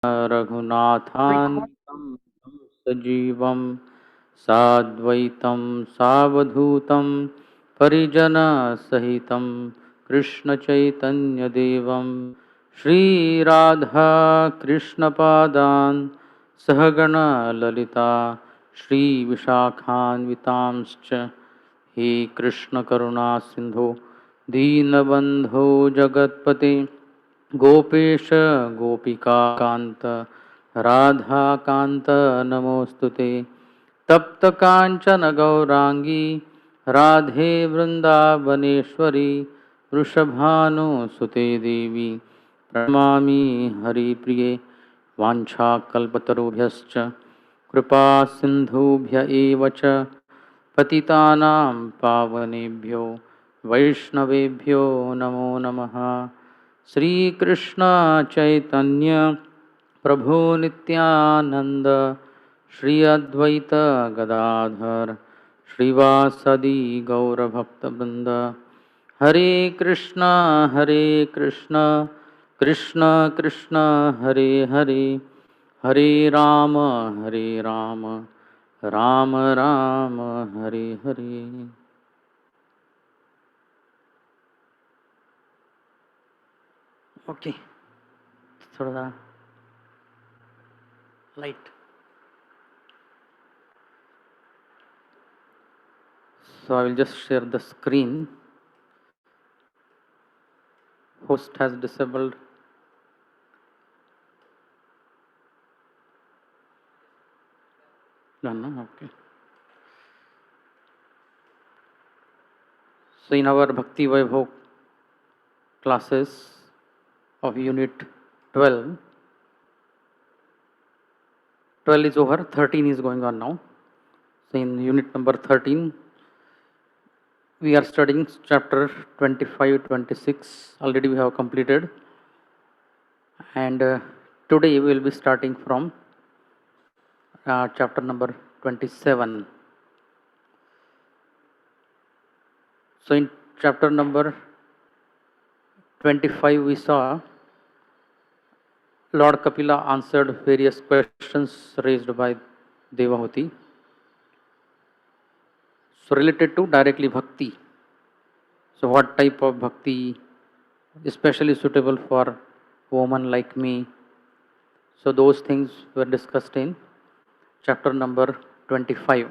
रघुनाथान्वितं तं सजीवं साद्वैतं सावधूतं परिजनसहितं कृष्णचैतन्यदेवं श्रीराधा कृष्णपादान् सहगणललिता श्रीविशाखान्वितांश्च हे कृष्णकरुणासिन्धो दीनबन्धो जगत्पते गोपेश गोपिकान्त राधाकान्त नमोऽस्तुते तप्तकाञ्चन गौराङ्गी राधे वृन्दावनेश्वरी वृषभानुसुते देवी प्रणमामि हरिप्रिये वाञ्छाकल्पतरुभ्यश्च कृपा सिन्धुभ्य एव च पतितानां पावनेभ्यो वैष्णवेभ्यो नमो नमः। श्रीकृष्ण चैतन्य प्रभु नित्यानंद श्री अद्वैत गदाधर श्रीवासदि गौरभक्तवृंद हरे कृष्णा कृष्ण कृष्ण हरे हरे हरे राम राम राम हरे हरे। ओके, थोड़ा light. So I will just share the screen. Host has disabled. Done, no? Okay. So in our Bhakti Vaibhav classes of unit 12, 12 is over, 13 is going on now. So in unit number 13, we are studying chapter 25, 26. Already we have completed. And today we will be starting from chapter number 27. So in chapter number 25, we saw Lord Kapila answered various questions raised by Devahuti. So related to directly bhakti. So what type of bhakti especially suitable for woman like me? So those things were discussed in chapter number 25.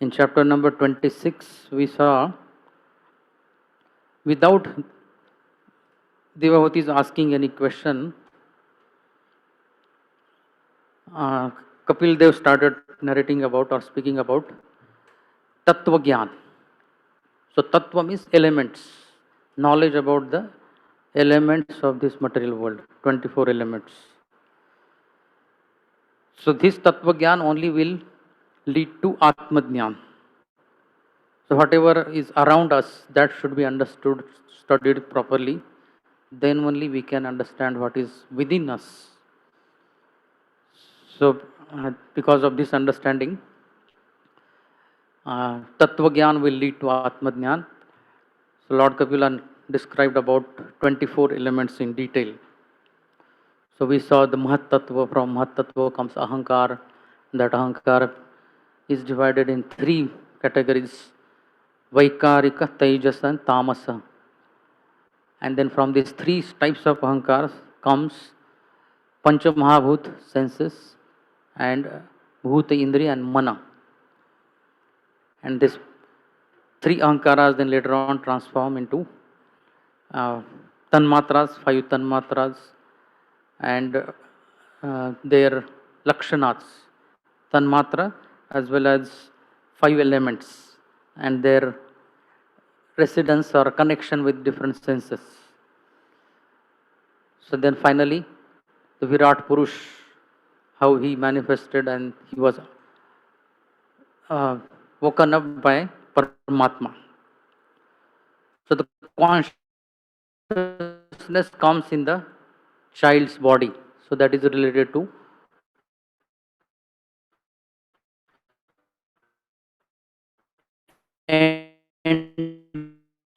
In chapter number 26, we saw without Devahuti is asking any question, uh, Kapil Dev started narrating about or speaking about Tattva Gyan. So Tattva means elements, knowledge about the elements of this material world, 24 elements. So this Tattva Gyan only will lead to Atma Jnana. So whatever is around us, that should be understood, studied properly. Then only we can understand what is within us. So because of this understanding, Tattva Gyan will lead to Atma Jnana. So Lord Kapila described about 24 elements in detail. So we saw the Mahat Tattva. From Mahat Tattva comes Ahankar. That Ahankar is divided in three categories: Vaikarika, Tejas, and Tamasa. And then from these three types of Ahankar comes Pancha Mahabhut, senses, and Bhuta Indriya and Mana. And these three Ahankaras then later on transform into Tanmatras, five Tanmatras, and their lakshanats, tanmatra, as well as five elements and their residence or connection with different senses. So then finally, the Virat Purush, how he manifested and he was uh, woken up by Paramatma. So the consciousness comes in the child's body. So that is related to end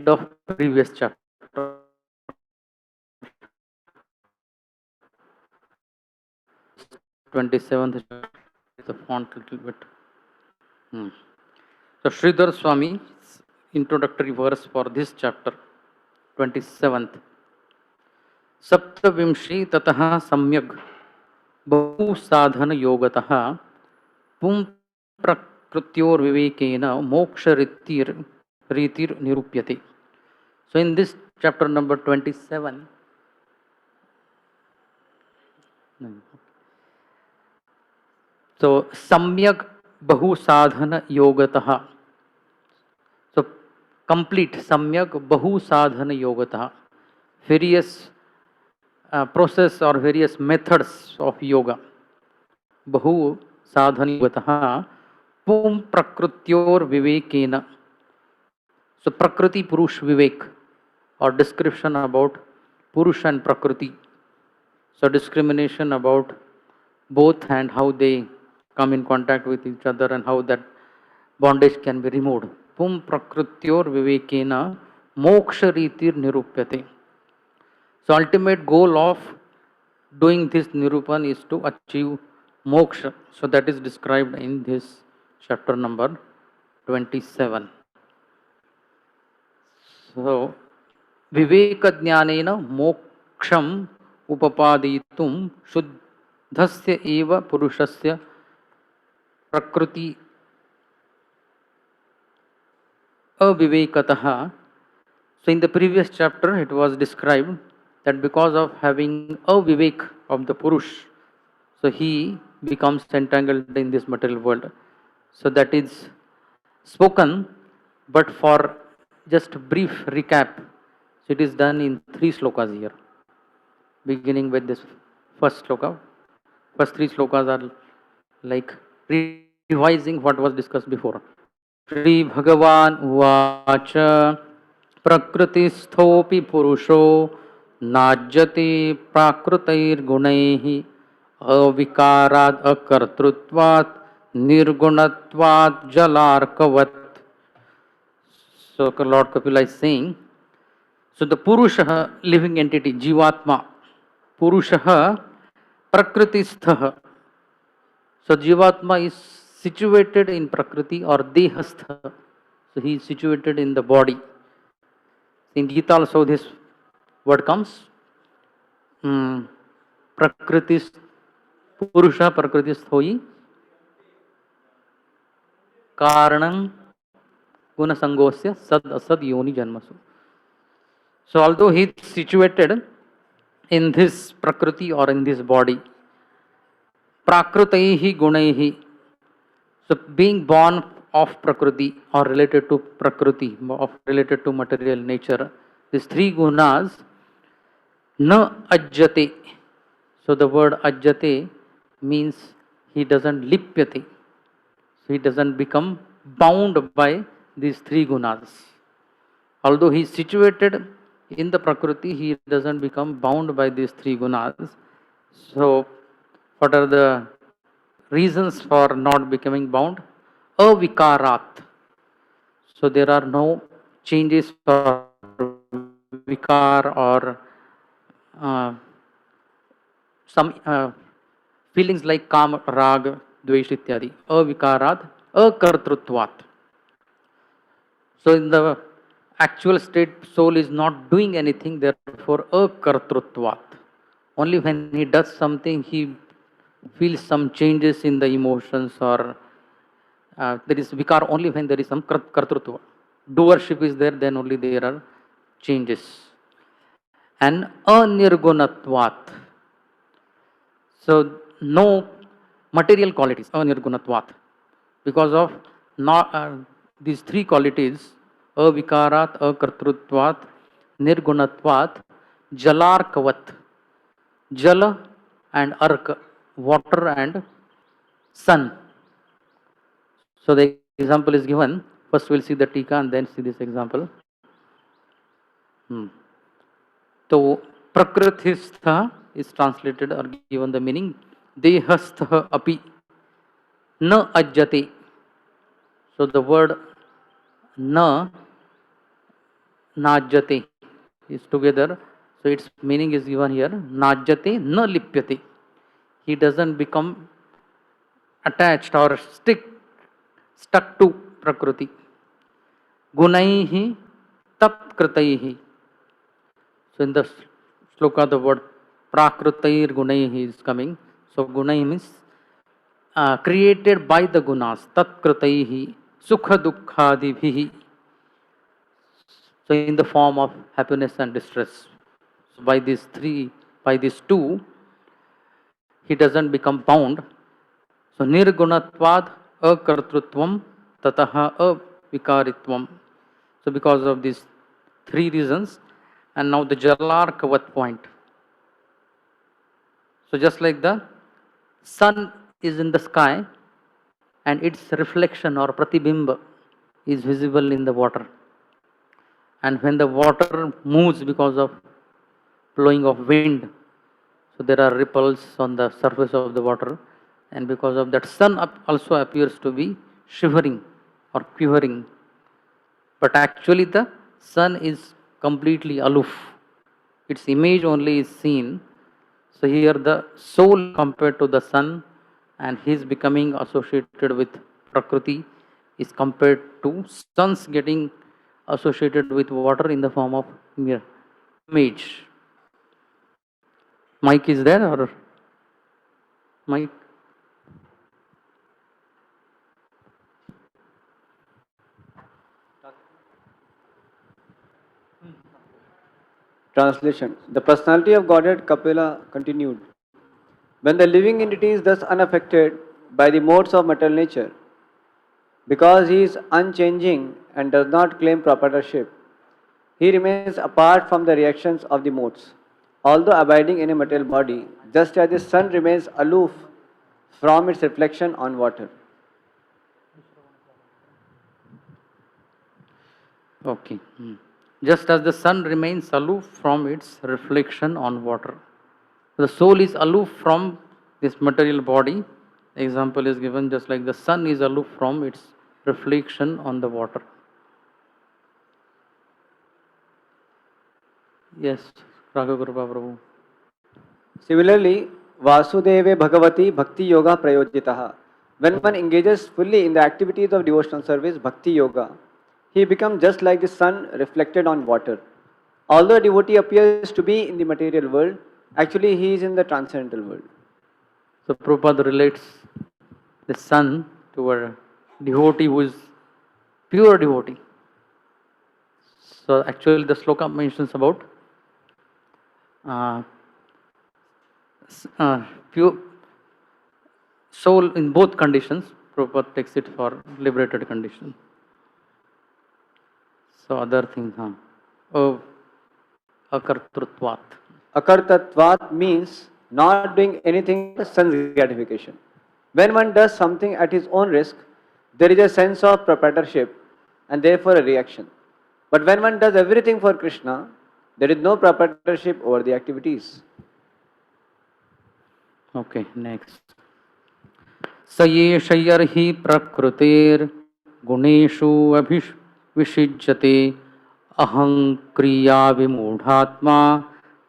of previous chapter. 27th chapter, the font little bit. So Sridhar Swami's introductory verse for this chapter, 27th. सप्तविंशी ततः सम्यग् बहु साधन योगतः पुं प्रकृत्योर्विवेकेन मोक्ष रीतिर निरूप्यते. So in this chapter number 27, so samyak bahu sadhana yogatah. So complete samyak bahu sadhana yogatah. Various process or various methods of yoga. Bahu sadhana yogatah pum prakrutyor vivekena. So prakriti purush vivek, or description about purush and prakriti. So discrimination about both and how they come in contact with each other and how that bondage can be removed. Pum prakrutyor vivekena moksha ritir nirupyate. So ultimate goal of doing this nirupan is to achieve moksha. So that is described in this chapter number 27. So viveka jnanena moksham upapaditum शुद्धस्य एव पुरुषस्य प्रकृति avivekatah. So in the previous chapter it was described that because of having avivek of the purush, so he becomes entangled in this material world. So that is spoken, but for just brief recap, so it is done in 3 slokas here, beginning with this first sloka. First 3 slokas are like revising what was discussed before. Shri Bhagavan Uvacha Prakristhopi Purusho Najyate Prakrutair Gunaihi Avikarad Akartrutvat Nirgunatvat Jalarkavat. So Lord Kapila is saying, so the Purusha, living entity, Jivatma, Purusha Prakristha. So Jivatma is situated in Prakriti or Dehastha. So he is situated in the body. In Gita also this word comes. Prakritis Purusha Prakritisthoyi Karanam Gunasangosya Sad Asad Yoni Janmasu. So although he is situated in this Prakriti or in this body, Prakritaihi Gunaihi, so being born of Prakriti or related to Prakriti, of related to material nature, these 3 gunas, na ajjate. So the word ajjate means he doesn't lipyate. So he doesn't become bound by these 3 gunas. Although he is situated in the Prakriti, he doesn't become bound by these 3 gunas. So what are the reasons for not becoming bound? Avikarat. So there are no changes or vikar or some feelings like kam, rag, dvesh ityadi. Avikarat, akartrutvat. So in the actual state, soul is not doing anything, therefore akartrutvat. Only when he does something, he feels some changes in the emotions, or there is vikar only when there is some kartrutva. Doership is there, then only there are changes. And anirgunatvat. So no material qualities, anirgunatvat. Because of not, these 3 qualities, avikarat, akartrutvat, nirgunatvat, jalarkavat. Jala and ark, water and sun. So the example is given. First we'll see the tika and then see this example. So prakrithistha is translated or given the meaning dehastha api na ajjate. So the word na najjate is together. So its meaning is given here. Najjate na lipyate. he doesn't become attached or stuck to Prakriti. Gunaihi tat kritaihi. So in the sloka, the word prakritair gunaihi is coming. So gunai means created by the gunas, tat kritaihi sukha dukkhadibhihi. So in the form of happiness and distress. So by these two, he doesn't become bound. So nirgunatvad akartrutvam tataha avikaritvam. So because of these three reasons, and now the Jalarkavat point. So just like the sun is in the sky and its reflection or pratibimba is visible in the water. And when the water moves because of blowing of wind, so there are ripples on the surface of the water, and because of that sun also appears to be shivering or quivering. But actually the sun is completely aloof. Its image only is seen. So here the soul compared to the sun and his becoming associated with Prakriti is compared to sun's getting associated with water in the form of mirror image. Mike is there or Mike? Translation. The personality of Godhead Kapila continued. When the living entity is thus unaffected by the modes of material nature, because he is unchanging and does not claim proprietorship, he remains apart from the reactions of the modes, although abiding in a material body, just as the sun remains aloof from its reflection on water. Okay. Just as the sun remains aloof from its reflection on water, the soul is aloof from this material body. Example is given just like the sun is aloof from its reflection on the water. Yes, Raghavagrupa Prabhu. Similarly, Vasudeve Bhagavati Bhakti Yoga Prayojitaha. When one engages fully in the activities of devotional service, Bhakti Yoga, he becomes just like the sun reflected on water. Although a devotee appears to be in the material world, actually he is in the transcendental world. So Prabhupada relates the sun to a devotee who is pure devotee. So actually the sloka mentions about uh, pure soul in both conditions. Prabhupada takes it for liberated condition. So other things, oh, akartrutvat. Akartatvat means not doing anything for sun's gratification. When one does something at his own risk, there is a sense of proprietorship and therefore a reaction. But when one does everything for Krishna, there is no proprietorship over the activities. Okay, next. सयेषयर् हि प्रकृतेर्गुणेषु अभिविषिज्यते अहं क्रिया विमूढ़ात्मा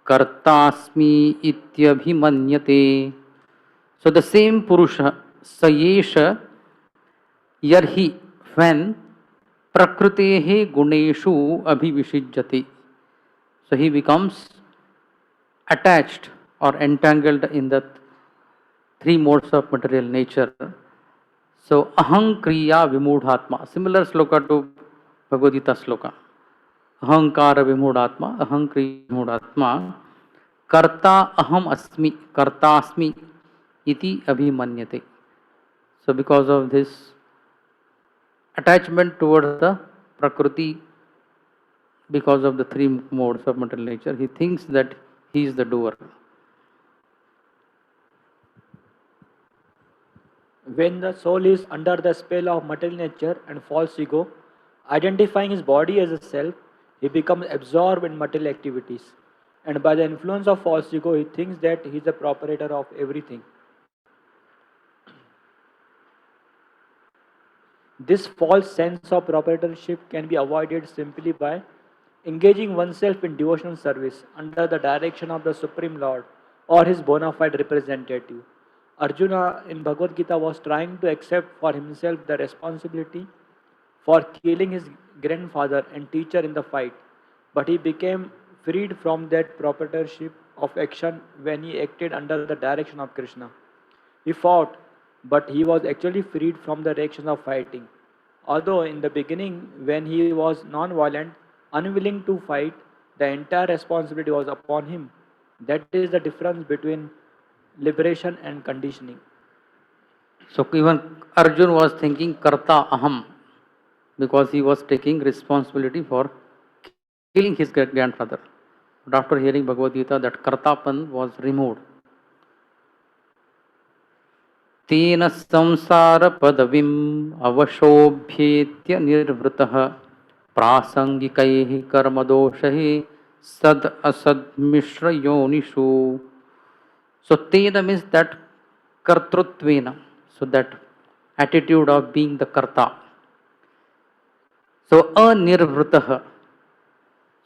कर्तास्मि इत्यभिमन्यते. So the same Purusha, Sayesha Yarhi, when Prakrutehe Guneshu Abhivishijjati. So he becomes attached or entangled in the three modes of material nature. So Aham Kriya Vimudhatma. Similar sloka to Bhagavad Gita sloka. Ahankara Vimudhatma, Aham Kriya Vimudhatma. Karta Aham Asmi, Karta Asmi iti Abhimanyate. So because of this attachment towards the Prakriti, because of the three modes of material nature, he thinks that he is the doer. When the soul is under the spell of material nature and false ego, identifying his body as a self, he becomes absorbed in material activities. And by the influence of false ego, he thinks that he is the proprietor of everything. This false sense of proprietorship can be avoided simply by engaging oneself in devotional service under the direction of the Supreme Lord or his bona fide representative. Arjuna in Bhagavad Gita was trying to accept for himself the responsibility for killing his grandfather and teacher in the fight, but he became freed from that proprietorship of action when he acted under the direction of Krishna. He fought, but he was actually freed from the reaction of fighting. Although in the beginning, when he was non-violent, unwilling to fight, the entire responsibility was upon him. That is the difference between liberation and conditioning. So even Arjun was thinking karta aham because he was taking responsibility for killing his grandfather. But after hearing Bhagavad Gita, that kartapan was removed. तेन संसार पदवीम अवशोभ्येत्य निर्वृतः प्रासंगिकैः कर्मदोषैः सद असद मिश्र योनिषु. So tena means that kartrutvena, so that attitude of being the karta. So anirvritah,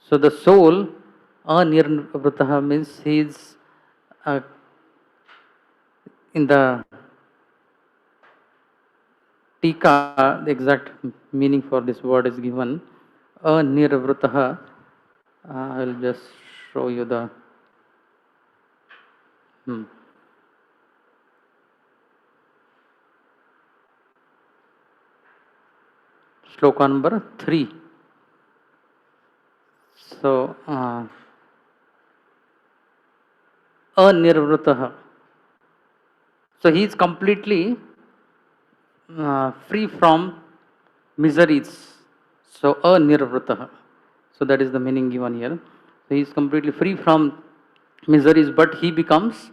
so the soul anirvritah means he is in the Tika, the exact meaning for this word is given. Anirvritah. I will just show you the. Shloka number 3. So, anirvritah. So he is completely free from miseries. So anirvritah. So that is the meaning given here. So he is completely free from miseries, but he becomes,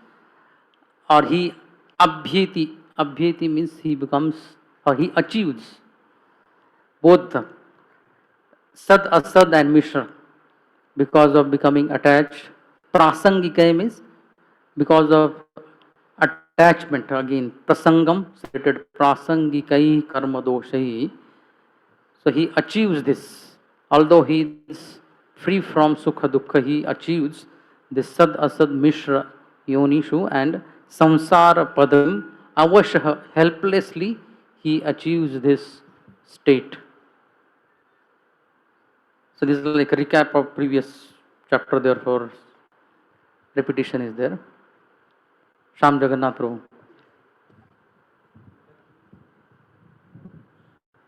or he abhyeti. Abhyeti means he becomes, or he achieves both the sad, asad and mishra because of becoming attached. Prasangika means because of attachment. Again, prasangam stated prasangikai karma doshai. So he achieves this. Although he is free from sukha dukkha, he achieves this sad asad mishra yonishu and samsara padam avashah. Helplessly he achieves this state. So this is like a recap of previous chapter, therefore repetition is there. Sham Jagannath Prabhu.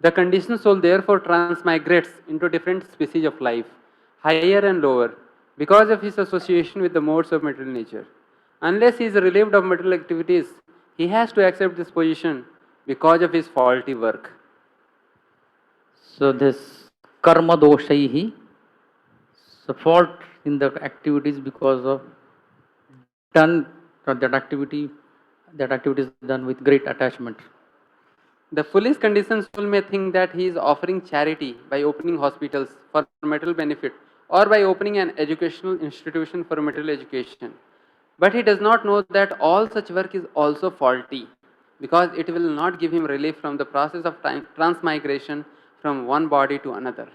The conditioned soul therefore transmigrates into different species of life, higher and lower, because of his association with the modes of material nature. Unless he is relieved of material activities, he has to accept this position because of his faulty work. So this karma doshaihi, so fault in the activities because of done that activity is done with great attachment. The foolish conditioned soul may think that he is offering charity by opening hospitals for material benefit or by opening an educational institution for material education. But he does not know that all such work is also faulty because it will not give him relief from the process of transmigration from one body to another.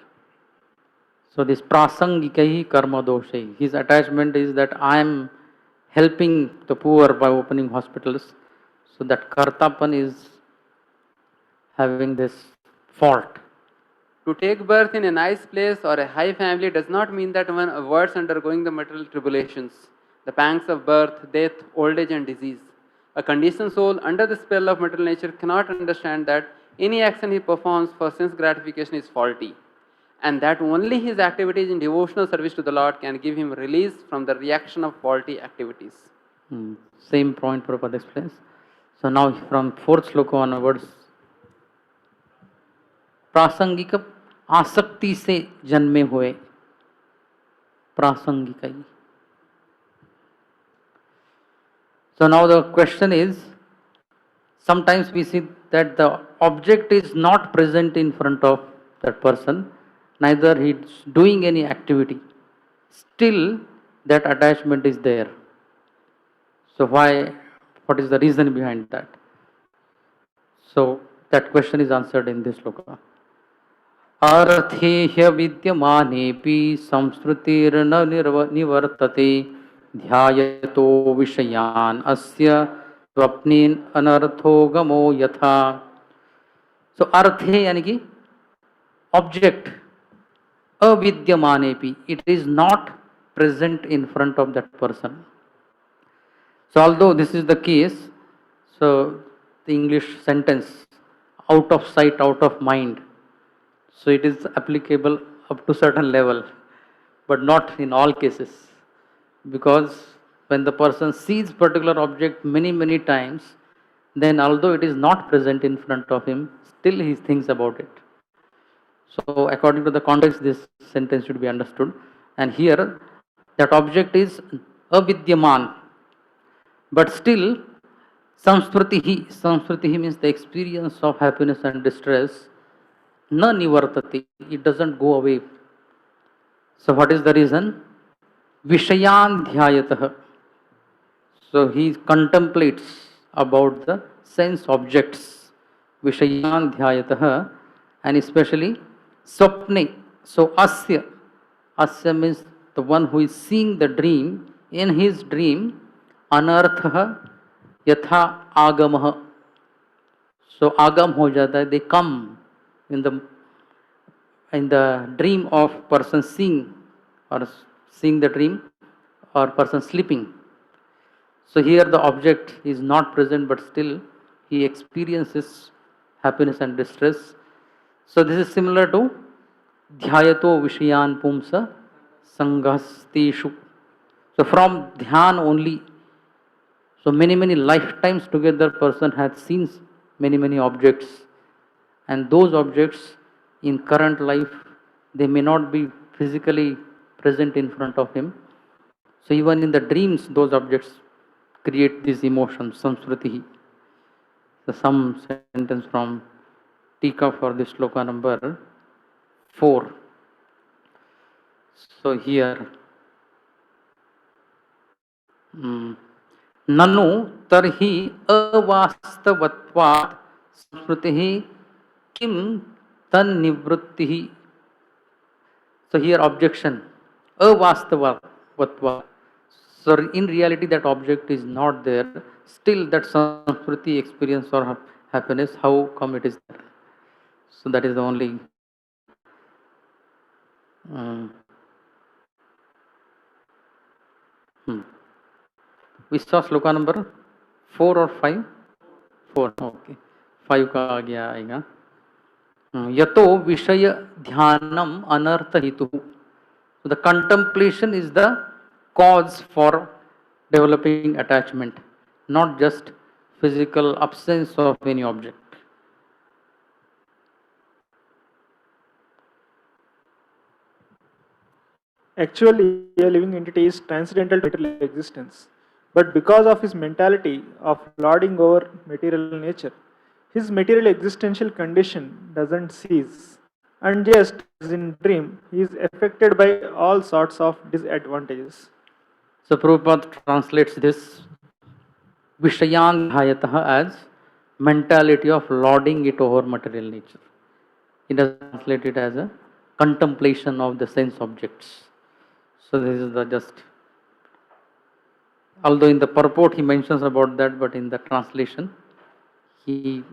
So this prasangikai karma doshai, his attachment is that I am helping the poor by opening hospitals. So that kartapan is having this fault. To take birth in a nice place or a high family does not mean that one avoids undergoing the material tribulations, the pangs of birth, death, old age and disease. A conditioned soul under the spell of material nature cannot understand that any action he performs for sense gratification is faulty, and that only his activities in devotional service to the Lord can give him release from the reaction of faulty activities. Same point Prabhupada explains. So now from 4th sloka onwards, प्रासंगिक आसक्ति से जन्मे हुए प्रासंगिक. So now the question is, sometimes we see that the object is not present in front of that person, neither he is doing any activity, still that attachment is there. So why, what is the reason behind that? So that question is answered in this sloka. अर्थे ह्यविद्यमानेऽपि संस्कृतिर्न निवर्तते ध्यायतो विषयान् अस्य स्वप्नेन अनर्थोगमो यथा. So arthe यानी कि object, avidyamanephi, it is not present in front of that person. So although this is the case, so the English sentence, out of sight, out of mind, so it is applicable up to certain level, but not in all cases, because when the person sees particular object many times, then although it is not present in front of him, still he thinks about it. So according to the context, this sentence should be understood. And here, that object is avidyaman, but still samskritihi means the experience of happiness and distress, na nivartati, it doesn't go away. So what is the reason? Vishayan dhyayatah. So he contemplates about the sense objects, Vishayan dhyayatah, and especially swapne. So asya means the one who is seeing the dream. In his dream, anarthah yatha agamah. So agam ho jata hai, they come in the dream of person seeing, or seeing the dream, or person sleeping. So here the object is not present, but still he experiences happiness and distress. So this is similar to dhyayato vishayan pumsa sanghasteshu. So from dhyan only, so many lifetimes together person has seen many objects, and those objects in current life, they may not be physically present in front of him. So even in the dreams, those objects create these emotions, samskritihi. So some sentence from Tika for this sloka number 4. So here, ननु तरहि अवास्तवत्वात् संस्मृतिः किम तन्निवृत्तिः. So here objection, avastavatva. So in reality that object is not there. Still that samskriti experience or happiness, how come it is there? So that is the only we saw sloka number 4 or 5? 4, okay. 5 का आ गया आएगा. यतो विषय ध्यानम अनर्थ हेतु. So the contemplation is the cause for developing attachment, not just physical absence of any object. Actually, a living entity is transcendental to material existence, but because of his mentality of lording over material nature, his material existential condition doesn't cease. And just as in dream, he is affected by all sorts of disadvantages. So Prabhupada translates this Vishayan Dhayatah as mentality of lording it over material nature. He does translate it as a contemplation of the sense objects. So this is the just, although in the purport he mentions about that, but in the translation he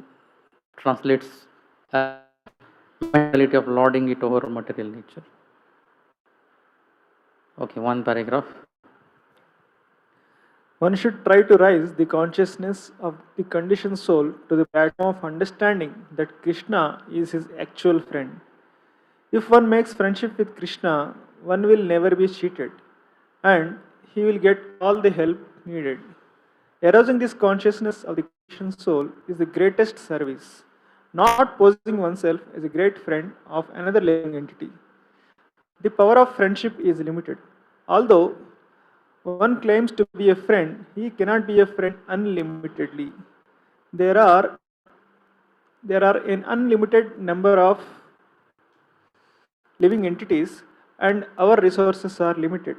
translates as mentality of lording it over material nature. Okay, one paragraph. One should try to raise the consciousness of the conditioned soul to the platform of understanding that Krishna is his actual friend. If one makes friendship with Krishna, one will never be cheated and he will get all the help needed. Arousing this consciousness of the conditioned soul is the greatest service, not posing oneself as a great friend of another living entity. The power of friendship is limited. Although one claims to be a friend, he cannot be a friend unlimitedly. There are an unlimited number of living entities and our resources are limited.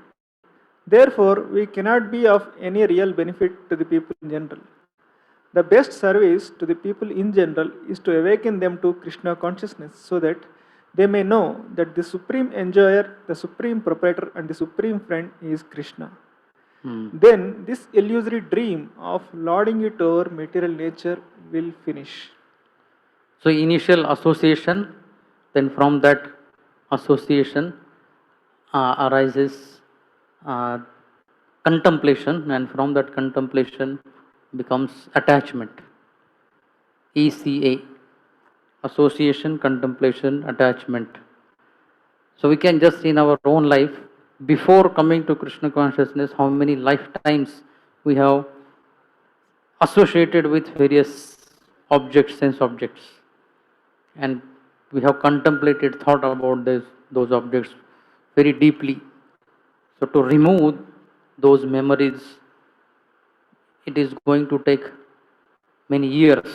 Therefore, we cannot be of any real benefit to the people in general. The best service to the people in general is to awaken them to Krishna consciousness so that they may know that the supreme enjoyer, the supreme proprietor and the supreme friend is Krishna. then this illusory dream of lording it over material nature will finish. So initial association, then from that association arises uh, contemplation, and from that contemplation becomes attachment. ECA, association, contemplation, attachment. So we can just see in our own life, before coming to Krishna consciousness, how many lifetimes we have associated with various objects, sense objects, and we have contemplated, thought about those objects very deeply. So to remove those memories, it is going to take many years.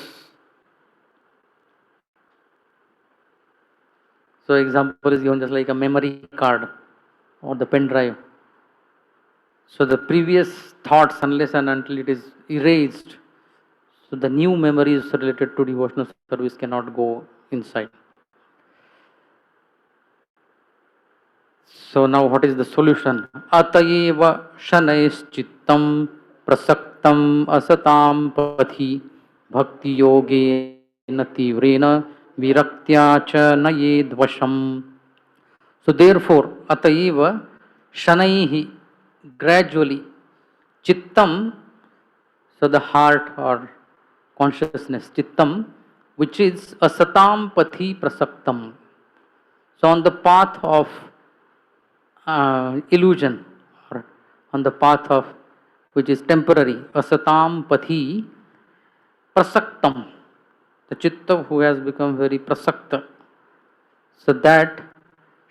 So example is given just like a memory card or the pen drive. So the previous thoughts, unless and until it is erased, so the new memories related to devotional service cannot go inside. So now what is the solution? Atayeva shanayischittam prasaktam asatam pathi bhakti yogena tivrena viraktya cha nayedvasham. So therefore, atayeva shanaihi, gradually, chittam, so the heart or consciousness, chittam, which is asatam pathi prasaktam. So on the path of illusion, or on the path of which is temporary, asatam pathi prasaktam, the chitta who has become very prasakta, so that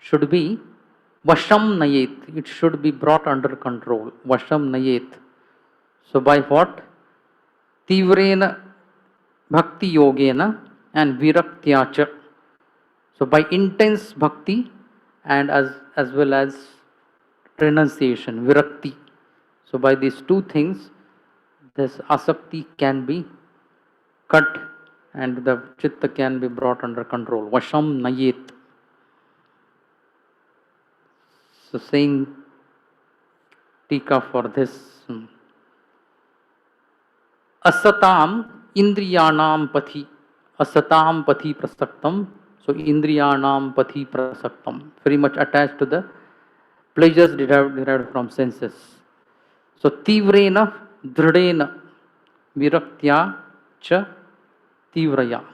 should be vasham nayet, it should be brought under control, vasham nayet. So by what? Tivrena bhakti yogena and viraktyacha. So by intense bhakti and as well as renunciation, virakti. So by these two things, this asakti can be cut and the chitta can be brought under control. Vasham nayet. So saying tika for this. Asatam indriyanam pathi. Asatam pathi prasaktam. So indriyanam pathi prasaktam. Very much attached to the pleasures derived from senses. So tivrena dridena viraktya cha tivraya.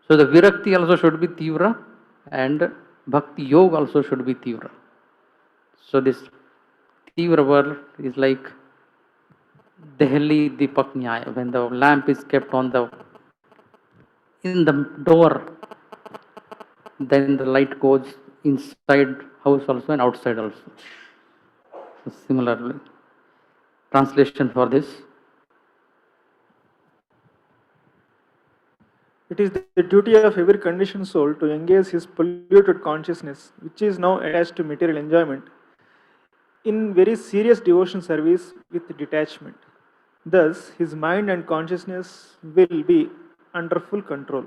So the virakti also should be tivra and bhakti yoga also should be tivra. So this tivra word is like Dehli Deepak Nyaya, when the lamp is kept on the in the door, then the light goes inside house also and outside also. So similarly, translation for this. It is the duty of every conditioned soul to engage his polluted consciousness, which is now attached to material enjoyment, in very serious devotion service with detachment. Thus, his mind and consciousness will be under full control.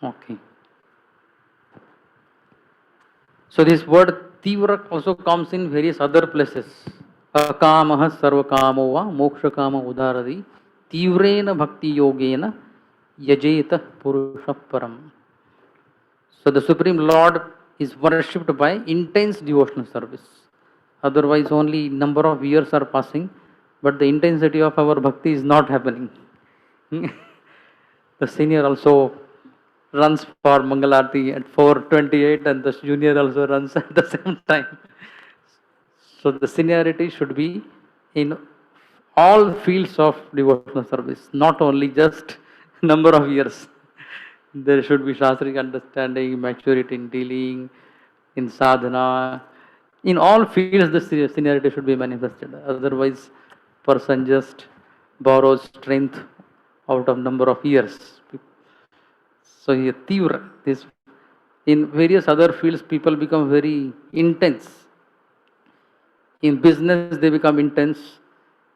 Okay. So this word tivra also comes in various other places. Akamah sarvakamo va mokshakama udaradi tivrena bhakti yogena yajeta purusha param. So the Supreme Lord is worshipped by intense devotional service. Otherwise only number of years are passing, but the intensity of our bhakti is not happening. The senior also runs for Mangalarti at 4:28 and the junior also runs at the same time. So the seniority should be in all fields of devotional service, not only just number of years. There should be shastric understanding, maturity in dealing, in sadhana. In all fields, the seniority should be manifested. Otherwise, person just borrows strength out of number of years. So here, tivra, this in various other fields, people become very intense. In business, they become intense.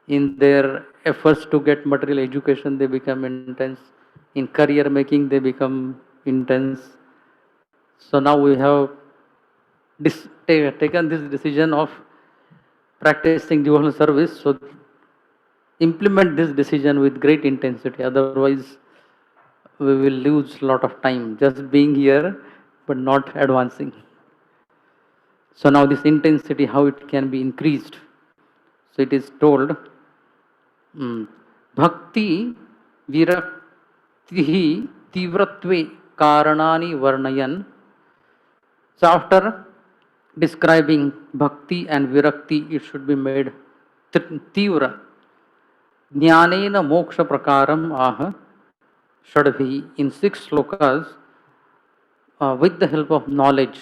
In their efforts to get material education, they become intense. In career making, they become intense. So now we have taken this decision of practicing devotional service. So implement this decision with great intensity. Otherwise, we will lose a lot of time just being here but not advancing. So now this intensity, how it can be increased. So it is told, Bhakti viraktihi tivratve karanani varnayan. So after describing bhakti and virakti, it should be made tivra. Jnanena moksha prakaram aha shadbhi. In 6 slokas, with the help of knowledge,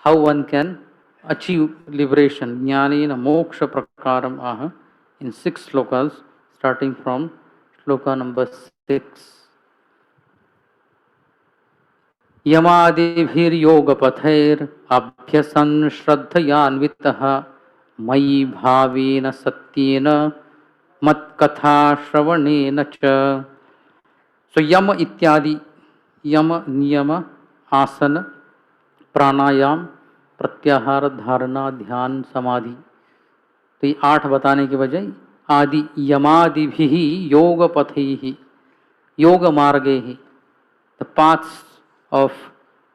how one can achieve liberation. Jnanena moksha prakaram aha. In 6 slokas, starting from sloka number 6. यमादिभिर्योगपथैर् अभ्यसन् श्रद्धयान्वितः मयि भावेन सत्येन मत्कथा श्रवणेन च. So यम इत्यादि, यम नियम आसन प्राणायाम प्रत्याहार धारणा ध्यान समाधि, तो ये 8 बताने के बजाय आदि यमादिभिः योगपथैः, योग मार्गैः, the paths of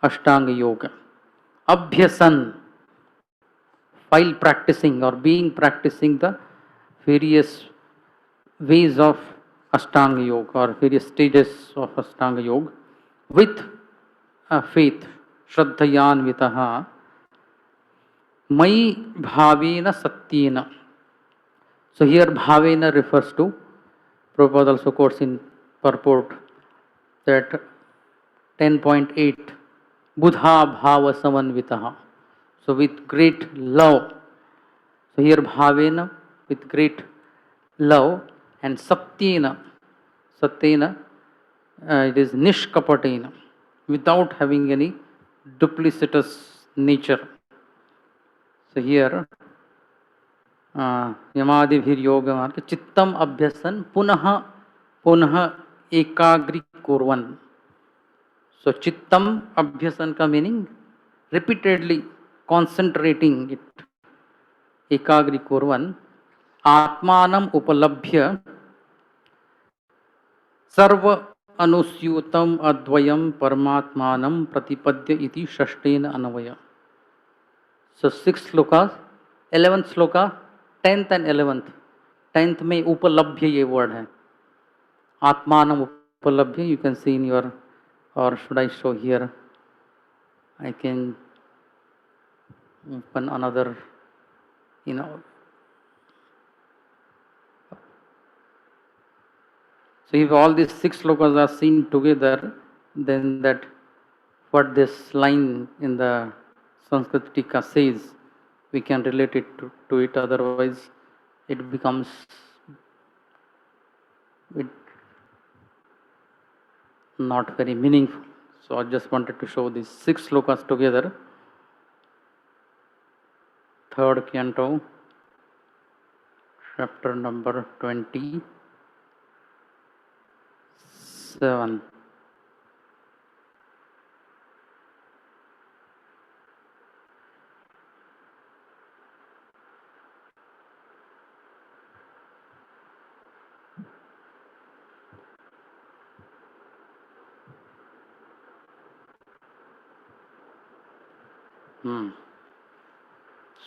Ashtanga Yoga. Abhyasan, while practicing or being practicing the various ways of Ashtanga Yoga or various stages of Ashtanga Yoga with faith, Shraddhayanvitaha, Mai Bhavena Satyena. So here Bhavena refers to, Prabhupada also quotes in purport that 10.8, Buddha Bhava Samanvitaha. So with great love. So here Bhavena, with great love, and Satyena, Satyena, it is Nishkapatena, without having any duplicitous nature. So here, Yamadivhir Yoga Marga, Chittam Abhyasan Punah Ekagri Kurvan. So Chittam Abhyasan ka meaning repeatedly concentrating it. Ekagri Kurvan. Atmanam Upalabhya Sarva Anusyutam Advayam Paramatmanam Pratipadya iti Shashtena Anavaya. So 6 slokas, 11th sloka, 10th and 11th. 10th में उपलब्ध्य ये word है. Atmanam Upalabhya, you can see in your, or should I show here? I can open another, So if all these 6 slokas are seen together, then that what this line in the Sanskrit Tika says, we can relate it to it, otherwise it becomes not very meaningful. So I just wanted to show these 6 slokas together. 3rd Canto, chapter number 27.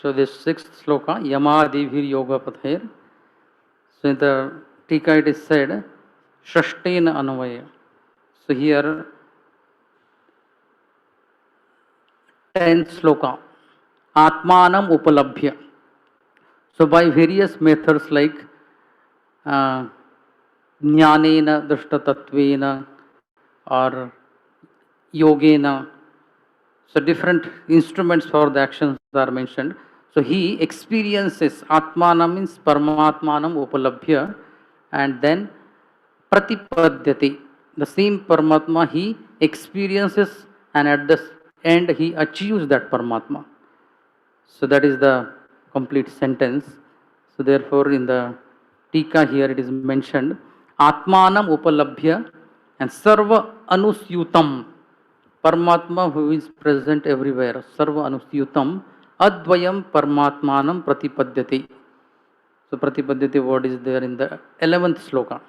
So this 6th sloka, Yamadivhir Yoga Pathair. So in the Tika it is said, Shashtena Anvaya. So here 10th sloka, Atmanam Upalabhya. So by various methods like Jnanena Drishtatattvena or Yogena, so different instruments for the actions are mentioned. So he experiences Atmana means Paramatmanam Upalabhya, and then Pratipadyate, the same Paramatma he experiences, and at the end he achieves that Paramatma. So that is the complete sentence. So therefore in the Tika here it is mentioned Atmanam Upalabhya and Sarva Anusyutam. Paramatma who is present everywhere. Sarva Anusyutam Advayam Paramatmanam Pratipadyate. So Pratipadyate word is there in the 11th sloka.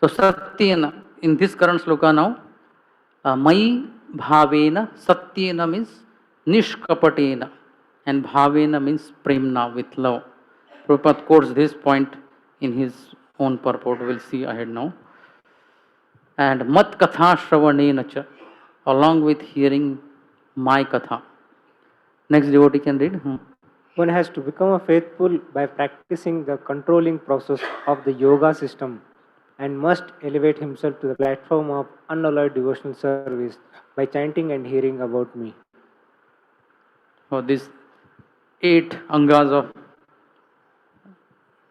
So Satyena, in this current sloka now, Mai Bhavena, Satyena means Nishkapatena, and Bhavena means Premna, with love. Prabhupada quotes this point in his own purport, we'll see ahead now. And Mat Katha Shravanena cha, along with hearing my Katha. Next devotee can read. One has to become a faithful by practicing the controlling process of the yoga system and must elevate himself to the platform of unalloyed devotional service by chanting and hearing about me. So these 8 angas of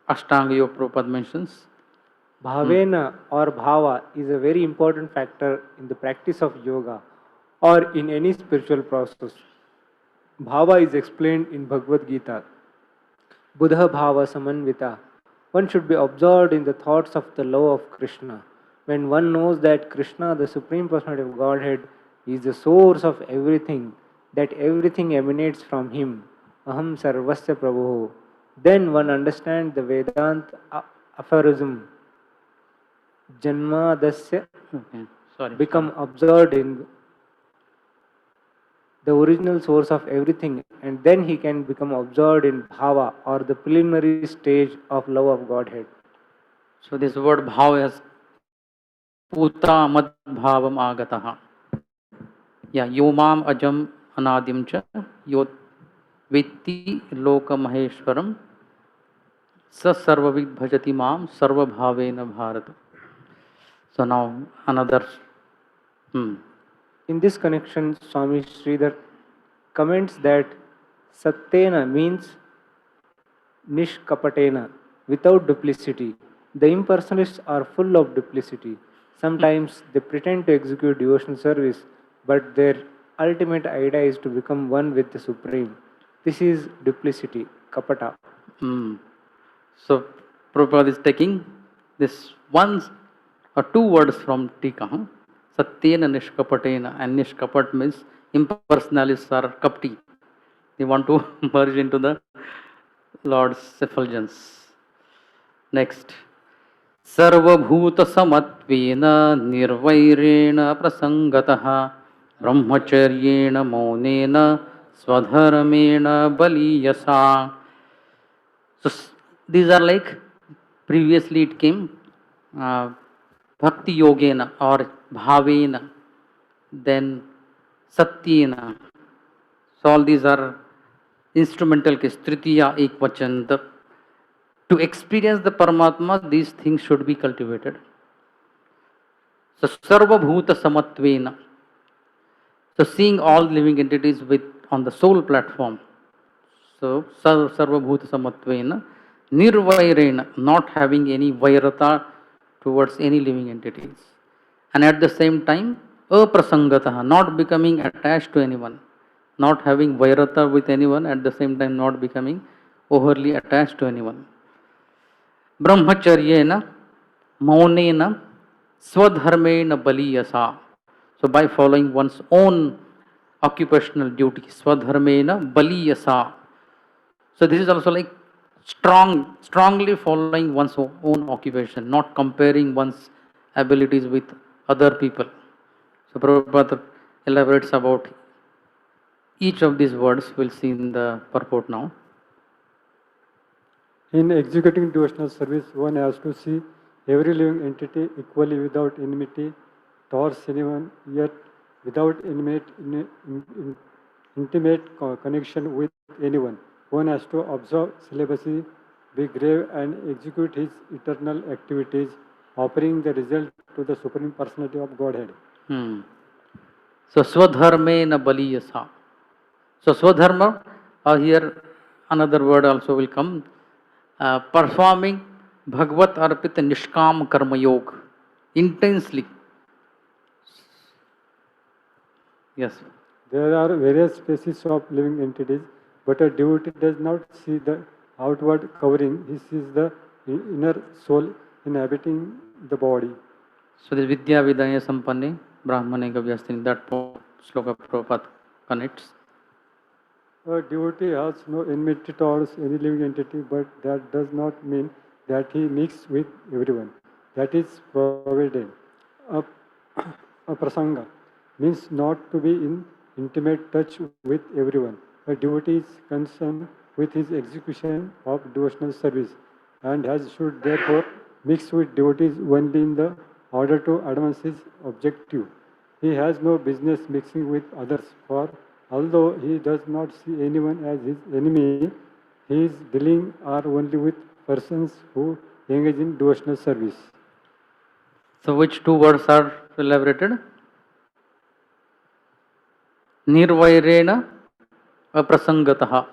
Ashtanga Yoga Prabhupada mentions. Bhavena or bhava is a very important factor in the practice of yoga or in any spiritual process. Bhava is explained in Bhagavad Gita. Buddha bhava samanvita. One should be absorbed in the thoughts of the love of Krishna. When one knows that Krishna, the Supreme Personality of Godhead, is the source of everything, that everything emanates from him, aham sarvasya prabhu, then one understands the Vedanta aphorism, Janmadasya, become absorbed in the original source of everything, and then he can become absorbed in bhava or the preliminary stage of love of Godhead. So this word bhava is puta mad bhavam agataha. Yeah, yomam ajam anadim cha yot vitti loka maheshwaram sa sarvavid bhajati mam sarva bhavena bharata. So now another. In this connection, Swami Sridhar comments that Satyena means Nishkapatena, without duplicity. The impersonalists are full of duplicity. Sometimes they pretend to execute devotional service, but their ultimate idea is to become one with the Supreme. This is duplicity, kapata. So Prabhupada is taking this one or 2 words from Tika. Satyena Nishkapatena, and Nishkapat means impersonalists are kapti. They want to merge into the Lord's effulgence. Next. सर्वभूत समत्वेन निर्वैरेण प्रसंगतः ब्रह्मचर्येण मौनेन स्वधर्मेण बलीयसा. So these are like previously it came bhakti yogena or bhavena, then satyena. So all these are instrumental case, tritiya ekvachan. To experience the Paramatma, these things should be cultivated. So sarva bhuta samatvena. So seeing all living entities with on the soul platform. So sarva bhuta samatvena. Nirvairena, not having any vairata towards any living entities. And at the same time, aprasangataha, not becoming attached to anyone. Not having vairata with anyone, at the same time not becoming overly attached to anyone. Brahmacharyena, maunena, swadharmena baliyasa. So by following one's own occupational duty, swadharmena baliyasa. So this is also like strongly following one's own occupation, not comparing one's abilities with other people. So Prabhupada elaborates about each of these words. We'll see in the purport now. In executing devotional service, one has to see every living entity equally without enmity towards anyone, yet without intimate connection with anyone. One has to observe celibacy, be grave, and execute his eternal activities, offering the result to the Supreme Personality of Godhead. So swadharmena baliyasa. So swadharma, here another word also will come. Performing Bhagavad Arpita Nishkam Karma Yoga intensely. Yes. There are various species of living entities, but a devotee does not see the outward covering, he sees the inner soul inhabiting the body. So the Vidya Vidaya Sampanne. Brahmane Gavyastin. That sloka Prabhupada connects. A devotee has no enmity towards any living entity, but that does not mean that he mixes with everyone. That is provided. A, a prasanga means not to be in intimate touch with everyone. A devotee is concerned with his execution of devotional service and has should therefore mix with devotees only in the order to advance his objective. He has no business mixing with others, for although he does not see anyone as his enemy, his dealing are only with persons who engage in devotional service. So which two words are elaborated? Nirvairena aprasangataha.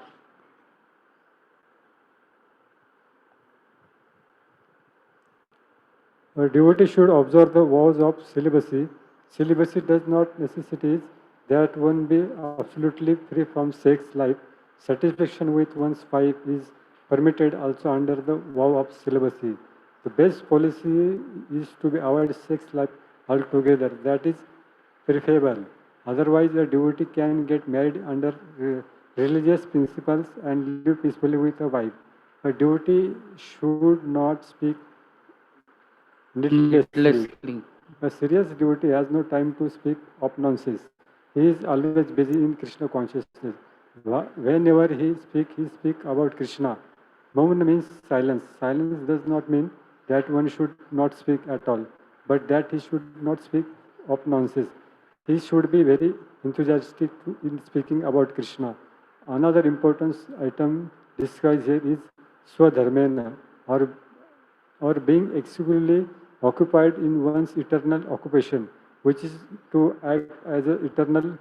A devotee should observe the vows of celibacy. Celibacy does not necessitate that one be absolutely free from sex life. Satisfaction with one's wife is permitted also under the vow of celibacy. The best policy is to be avoid sex life altogether. That is preferable. Otherwise, a devotee can get married under religious principles and live peacefully with a wife. A devotee should not speak needlessly. Needlessly. A serious devotee has no time to speak of nonsense. He is always busy in Krishna consciousness. Whenever he speak about Krishna. Mauna means silence. Silence does not mean that one should not speak at all, but that he should not speak of nonsense. He should be very enthusiastic in speaking about Krishna. Another important item discussed here is swadharmena, or being exclusively occupied in one's eternal occupation, which is to act as an eternal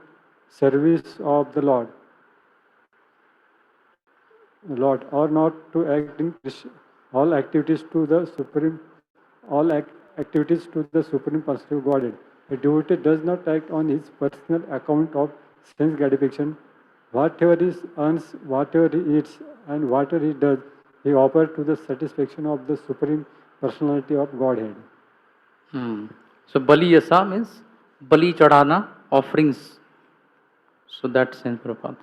service of the Lord, or not to act in all activities to the supreme, activities to the supreme personal Godhead. A devotee does not act on his personal account of sense gratification. Whatever he earns, whatever he eats, and whatever he does, he offers to the satisfaction of the supreme personality of Godhead. So Bali Yasa means Bali Chadhana, offerings. So that sense Prabhupada.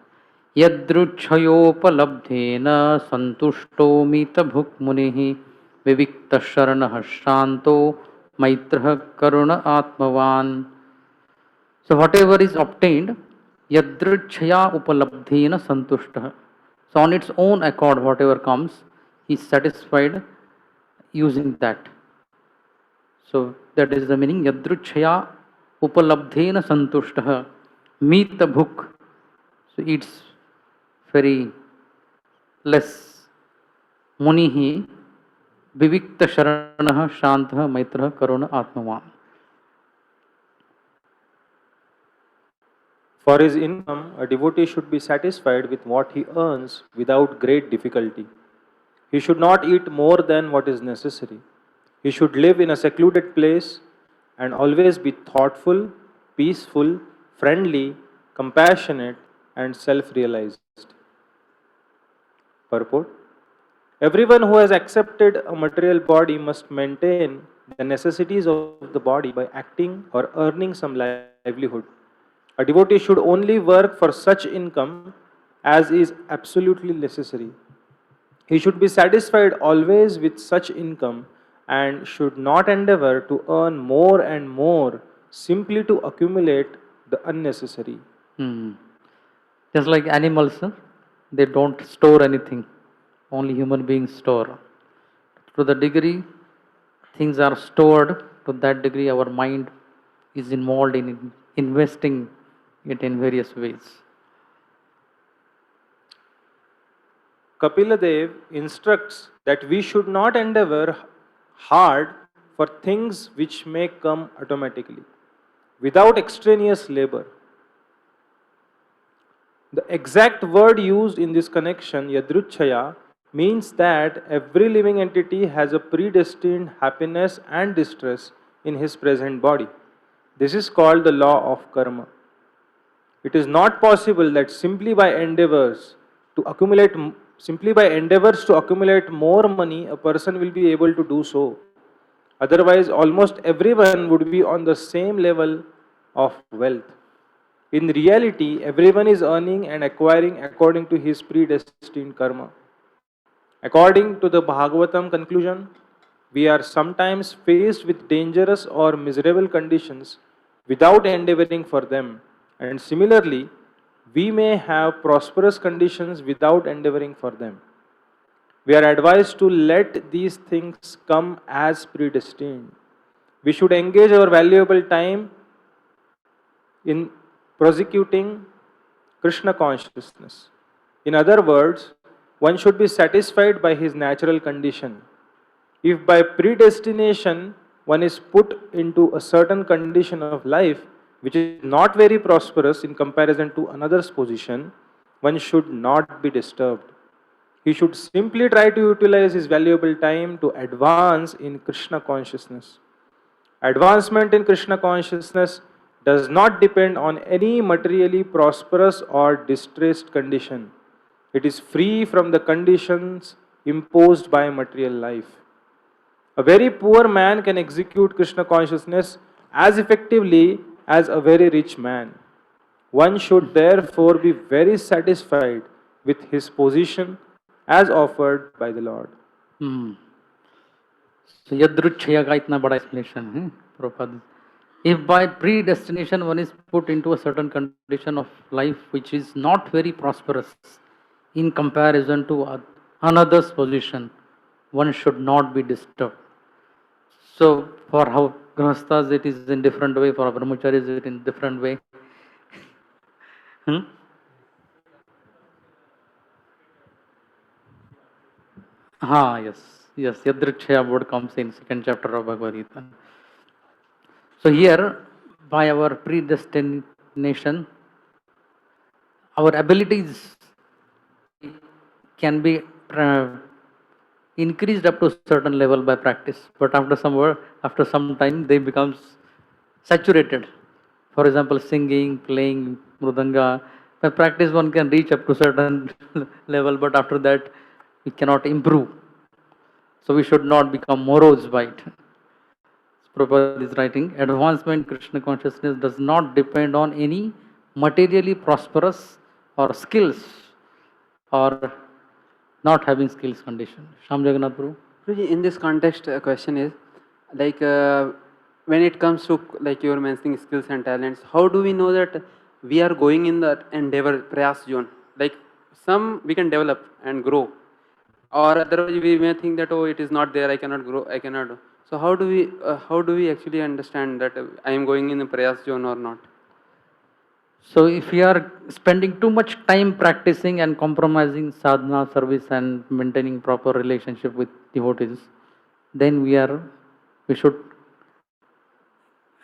Yadruchayopalabdhena santushto mita bhuk munihi vivikta sharanah shanto maitrah karuna atmavan. So whatever is obtained, yadruchaya upalabdhena santushtah. So on its own accord, whatever comes, he is satisfied using that. So that is the meaning. Yadruchaya upalabdhena santushtah. Meet the bhuk. So it's very less. Munihi vivikta sharanah shantah maitrah karuna atmavan. For his income, a devotee should be satisfied with what he earns without great difficulty. He should not eat more than what is necessary. He should live in a secluded place and always be thoughtful, peaceful, friendly, compassionate, and self realized. Purport: everyone who has accepted a material body must maintain the necessities of the body by acting or earning some livelihood. A devotee should only work for such income as is absolutely necessary. He should be satisfied always with such income and should not endeavor to earn more and more simply to accumulate the unnecessary. Just like animals, they don't store anything. Only human beings store. To the degree things are stored, to that degree our mind is involved in investing it in various ways. Kapila Dev instructs that we should not endeavor hard for things which may come automatically, without extraneous labor. The exact word used in this connection, yadruchaya, means that every living entity has a predestined happiness and distress in his present body. This is called the law of karma. It is not possible that simply by endeavors to accumulate more money, a person will be able to do so. Otherwise, almost everyone would be on the same level of wealth. In reality, everyone is earning and acquiring according to his predestined karma. According to the Bhagavatam conclusion, we are sometimes faced with dangerous or miserable conditions without endeavoring for them, and similarly, we may have prosperous conditions without endeavoring for them. We are advised to let these things come as predestined. We should engage our valuable time in prosecuting Krishna consciousness. In other words, one should be satisfied by his natural condition. If by predestination one is put into a certain condition of life which is not very prosperous in comparison to another's position, one should not be disturbed. He should simply try to utilize his valuable time to advance in Krishna consciousness. Advancement in Krishna consciousness does not depend on any materially prosperous or distressed condition. It is free from the conditions imposed by material life. A very poor man can execute Krishna consciousness as effectively as a very rich man. One should therefore be very satisfied with his position as offered by the Lord. So Yadruchya का इतना बड़ा explanation है Prabhupada. If by predestination one is put into a certain condition of life which is not very prosperous in comparison to another's position, one should not be disturbed. So for how grahasthas it is in different way, for brahmacharis it in different way. Yes, yes. Yadrichya word comes in second chapter of Bhagavad Gita. So here, by our predestination, our abilities can be increased up to a certain level by practice. But after some time, they becomes saturated. For example, singing, playing mridanga. By practice, one can reach up to certain level, but after that, we cannot improve. So we should not become morose by it. Prabhupada is writing, advancement in Krishna consciousness does not depend on any materially prosperous or skills or not having skills condition. Sham Jagannath Prabhu. Guruji, in this context, a question is like when it comes to like you were mentioning skills and talents, how do we know that we are going in the endeavor prayas zone? Like some we can develop and grow, or otherwise we may think that, oh, it is not there, I cannot grow, I cannot do. So how do we actually understand that I am going in the prayas zone or not? So if we are spending too much time practicing and compromising sadhana, service and maintaining proper relationship with devotees, then we should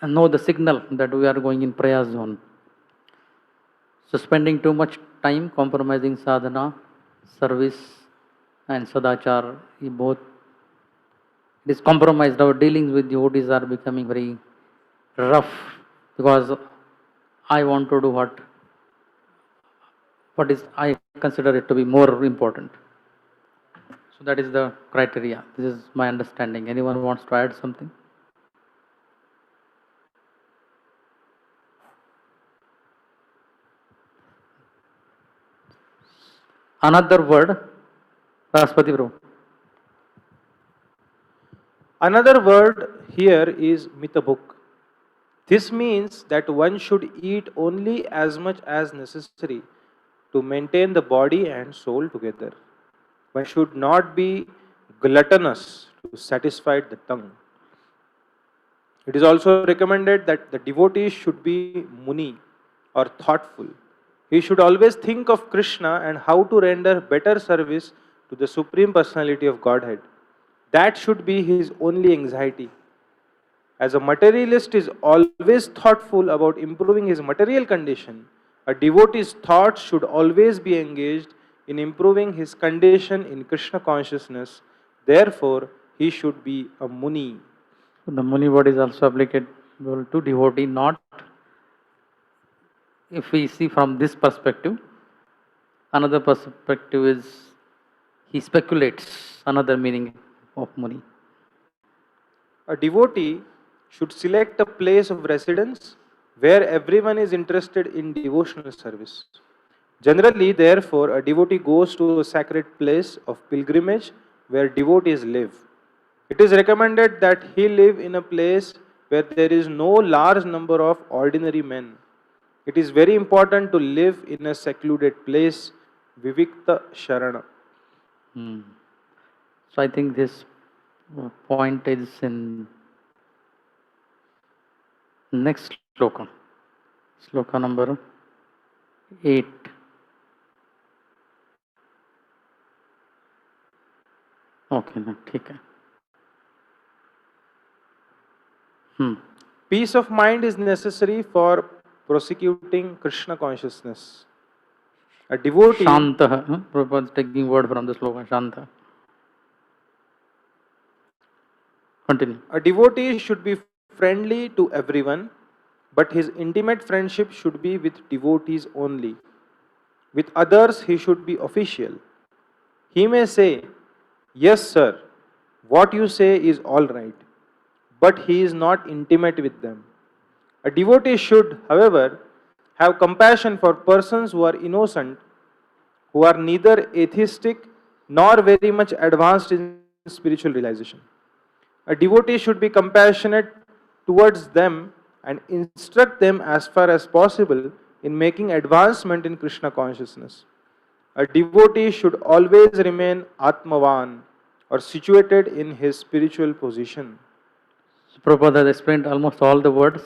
know the signal that we are going in prayer zone. So spending too much time compromising sadhana, service and sadachar, both it is compromised. Our dealings with devotees are becoming very rough because I want to do what is I consider it to be more important. So that is the criteria. This is my understanding. Anyone wants to add something? Another word, Raspati Bro. Another word here is mitabhuk. This means that one should eat only as much as necessary to maintain the body and soul together. One should not be gluttonous to satisfy the tongue. It is also recommended that the devotee should be muni or thoughtful. He should always think of Krishna and how to render better service to the Supreme Personality of Godhead. That should be his only anxiety. As a materialist is always thoughtful about improving his material condition, a devotee's thoughts should always be engaged in improving his condition in Krishna consciousness. Therefore, he should be a muni. The muni word is also applicable to devotee, not if we see from this perspective. Another perspective is he speculates another meaning of muni. A devotee should select a place of residence where everyone is interested in devotional service. Generally, therefore, a devotee goes to a sacred place of pilgrimage where devotees live. It is recommended that he live in a place where there is no large number of ordinary men. It is very important to live in a secluded place, Vivikta Sharana. Hmm. So I think this point is in next sloka, sloka number 8. Okay, ना ठीक है. Hmm. Peace of mind is necessary for prosecuting Krishna consciousness. A devotee, Shantah. Prabhupada is taking word from the sloka. Shantah. Continue. a devotee should be friendly to everyone, but his intimate friendship should be with devotees only. With others, he should be official. He may say, "Yes, sir, what you say is all right," but he is not intimate with them. A devotee should, however, have compassion for persons who are innocent, who are neither atheistic nor very much advanced in spiritual realization. A devotee should be compassionate towards them and instruct them as far as possible in making advancement in Krishna consciousness. A devotee should always remain Atmavan or situated in his spiritual position. So Prabhupada has explained almost all the words.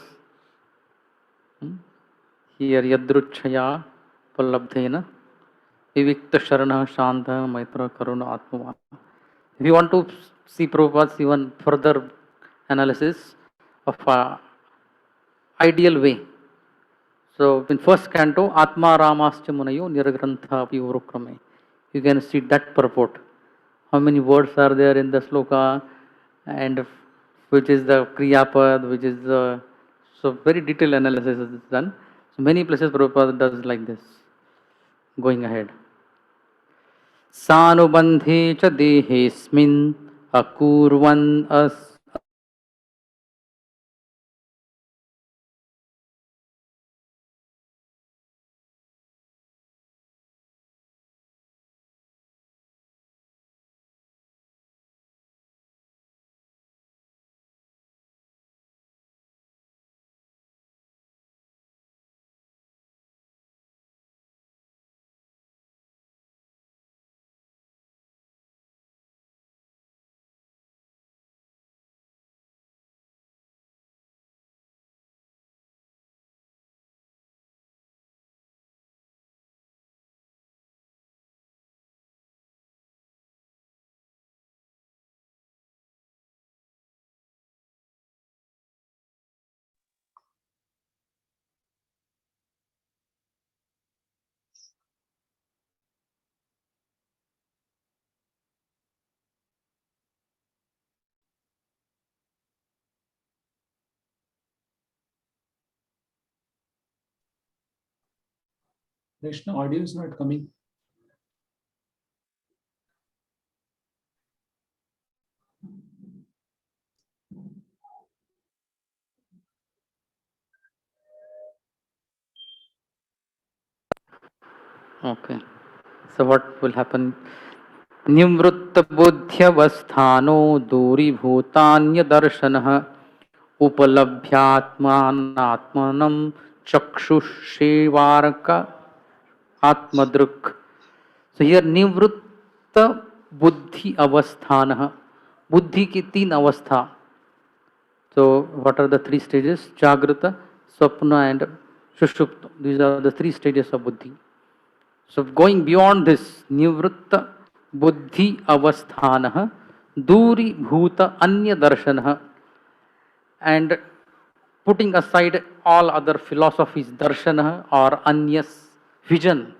Here, Yadruchaya Palabdhena Vivikta Sharana Shanta Maitra Karuna Atma. If you want to see Prabhupada's even further analysis of ideal way, so in first canto, Atma Ramascha Munayo Niragrantha Pivurukrame, you can see that purport. How many words are there in the sloka, and which is the Kriyapad, which is the, so very detailed analysis is done. So many places Prabhupada does like this. Going ahead. सानुबन्धे च देहेऽस्मिन् अकुर्वन् Krishna, audio is not coming. Okay. So what will happen? निवृत्त बुद्ध्यवस्थानो दूरीभूतान्य दर्शनः उपलभ्यात्मात्मनं चक्षुषेवार्क आत्मदृक्. So here निवृत्त बुद्धि अवस्थानः. बुद्धि की तीन अवस्था. So what are the three stages? Jagrata, Swapna and Sushupta. These are the three stages of buddhi. So going beyond this, Nivritta Buddhi Avasthanah, Duri Bhuta Anya Darshanah, and putting aside all other philosophies, Darshanah or Anyas vision,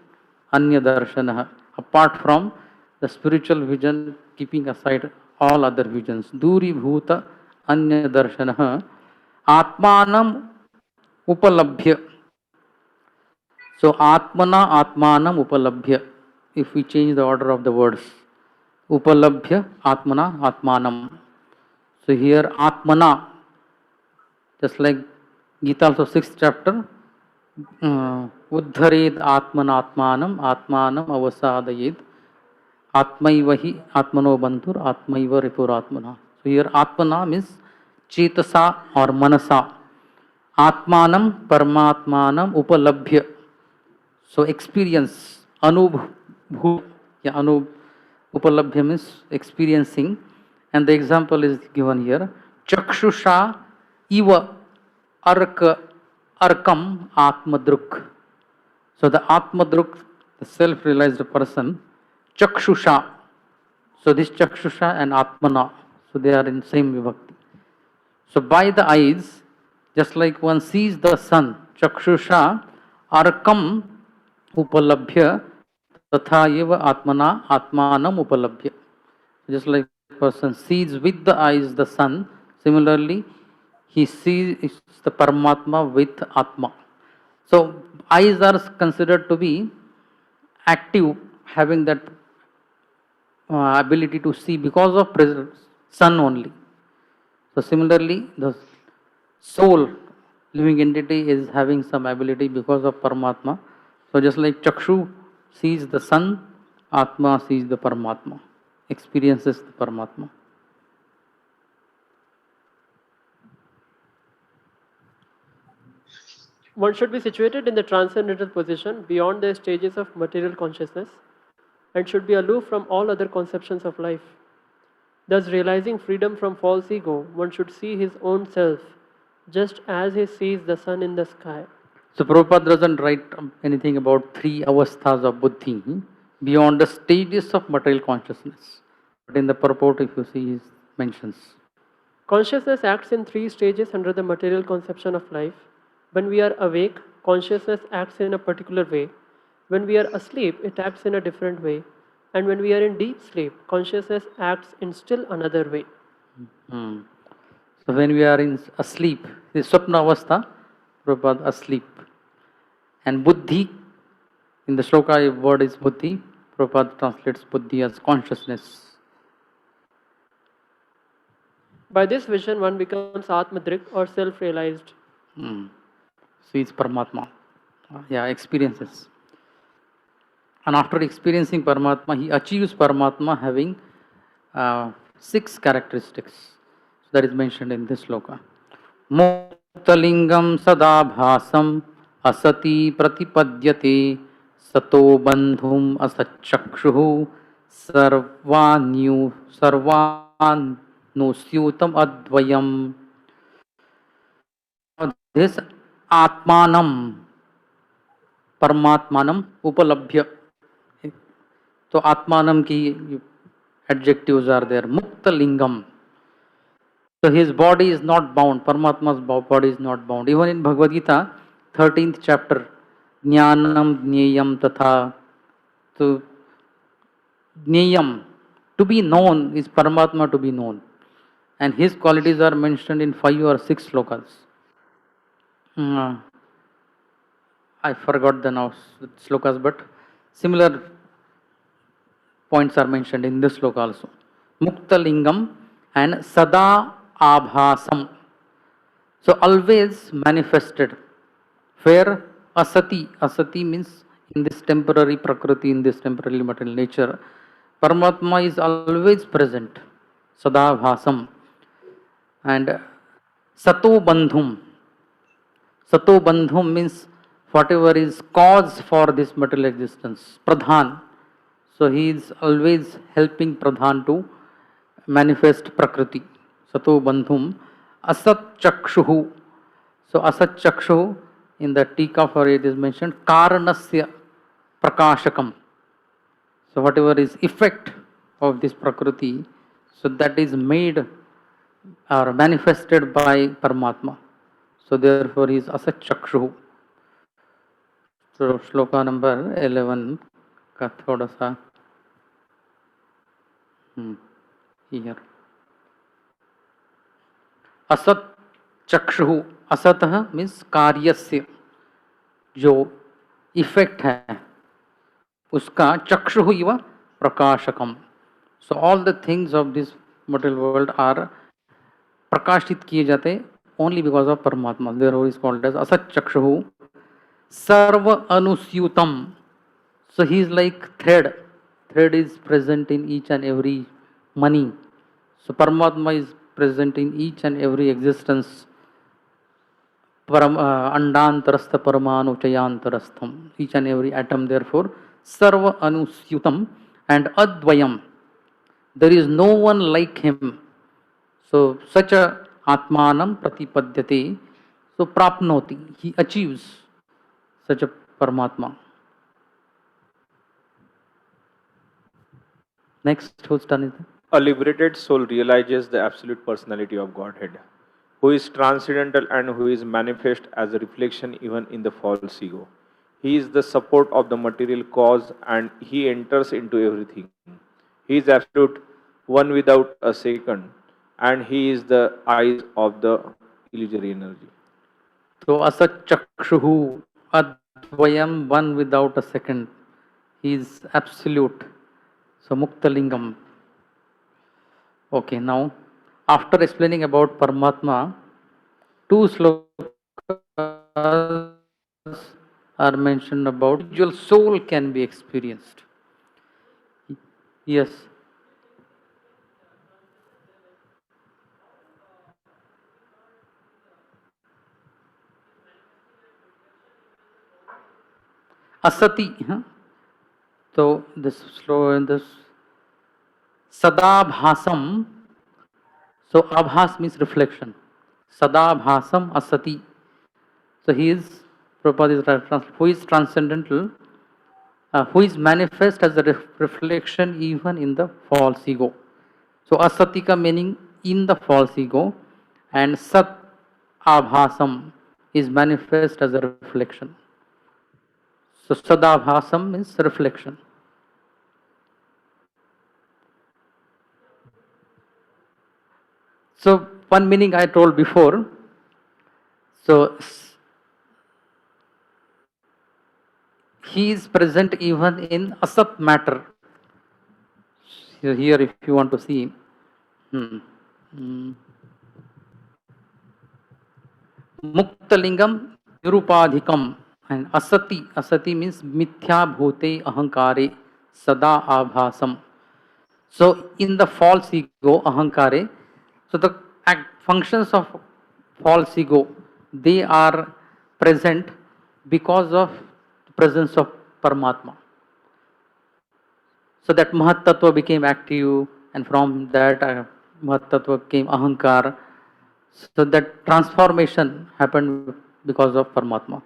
Anya Darshanah, apart from the spiritual vision, keeping aside all other visions. Duri Bhuta Anya Darshanah, Atmanam Upalabhya. So Atmana Atmanam Upalabhya. If we change the order of the words, Upalabhya Atmana Atmanam. So here Atmana, just like Gita also 6th chapter. Uddhared atmanatmanam atmanam avasadayed atmaiva hi atmano bandhur atmaiva ripuratmana. So here atmana means chetasa or manasa. Atmanam parmatmanam upalabhya. So experience, anubhu, yeah, upalabhya means experiencing, and the example is given here. Chakshusha iva arka arkam atmadruk. So the atmadruk, the self-realized person, chakshusha. So this chakshusha and atmana, so they are in same vibhakti. So by the eyes, just like one sees the sun, chakshusha arkam upalabhya tatha eva atmana atmanam upalabhya. Just like person sees with the eyes the sun, similarly he sees the Paramatma with Atma. So eyes are considered to be active, having that ability to see because of sun only. So similarly, the soul, living entity, is having some ability because of Paramatma. So just like Chakshu sees the sun, Atma sees the Paramatma, experiences the Paramatma. One should be situated in the transcendental position beyond the stages of material consciousness and should be aloof from all other conceptions of life. Thus, realizing freedom from false ego, one should see his own self just as he sees the sun in the sky. So Prabhupada doesn't write anything about three avasthas of buddhi beyond the stages of material consciousness. But in the purport, if you see, he mentions. Consciousness acts in three stages under the material conception of life. When we are awake, consciousness acts in a particular way. When we are asleep, it acts in a different way. And when we are in deep sleep, consciousness acts in still another way. So when we are in asleep, the swapna avastha, Prabhupada asleep. And buddhi, in the shloka word is buddhi, Prabhupada translates buddhi as consciousness. By this vision, one becomes Atmadrik or self-realized. Sees Paramatma. Yeah, experiences. And after experiencing Paramatma, he achieves Paramatma having 6 characteristics. So that is mentioned in this sloka. Muktalingam sadabhasam asati pratipadyate sato bandhum asachakshuhu sarvanusyutam advayam. This atmanam परमात्मानम उपलभ्य. तो आत्मानम की adjectives are there. Mukta lingam. So his body is not bound. Paramatma's body is not bound. Even in Bhagavad Gita, 13th chapter, Jnanam Jneyam Tatha. So Jneyam, to be known, is Paramatma to be known. And his qualities are mentioned in 5 or 6 slokas. I forgot the now slokas, but similar points are mentioned in this sloka also. Mukta lingam and sada abhasam. So always manifested. Where asati, asati means in this temporary prakriti, in this temporary material nature, Paramatma is always present. Sada bhasam. And sato bandhum. Sato bandhum means whatever is cause for this material existence. Pradhan. So he is always helping Pradhan to manifest Prakriti. Sato bandhum. Asat chakshuhu. So asat chakshuhu, in the Tika for it is mentioned Karanasya Prakashakam. So whatever is effect of this Prakriti, so that is made or manifested by Paramatma. So therefore he is Asat Chakshuhu. So shloka number 11 का थोड़ा सा here. असत चक्षु. असतः means कार्यस्य जो effect है उसका चक्षु इव प्रकाशकम. So all the things of this material world are प्रकाशित किए जाते only because of Paramatma. Therefore, he is called as Asat Chakshuhu Sarva Anusyutam. So he is like thread. Thread is present in each and every money. So Paramatma is present in each and every existence. Andantarastha Paramanu Chayantarastham. Each and every atom, therefore, Sarva Anusyutam and Advayam. There is no one like him. So such a Atmanam Pratipadyate. So Prapnoti. He achieves such a Paramatma. Next, who's done it? A liberated soul realizes the absolute personality of Godhead, who is transcendental and who is manifest as a reflection even in the false ego. He is the support of the material cause and he enters into everything. He is absolute, one without a second, and he is the eyes of the illusory energy. So Asat Chakshuhu Advayam, one without a second. He is absolute. So Muktalingam. Okay, now after explaining about Paramatma, two slokas are mentioned about individual soul can be experienced. Yes. Asati. Huh? So this slow in this Sadabhasam. So abhas means reflection. Sadabhasam asati. So he is, Prabhupada is who is transcendental, who is manifest as a reflection even in the false ego. So asatika meaning in the false ego, and sat abhasam is manifest as a reflection. So sadabhasam means reflection. So one meaning I told before. So he is present even in asat matter. So here, if you want to see, Muktalingam Nirupadhikam and Asati. Asati means Mithya Bhute Ahankare Sada Abhasam. So in the false ego, Ahankare, so the functions of false ego, they are present because of the presence of Paramatma. So that Mahat Tattva became active, and from that Mahat Tattva came Ahankar. So that transformation happened because of Paramatma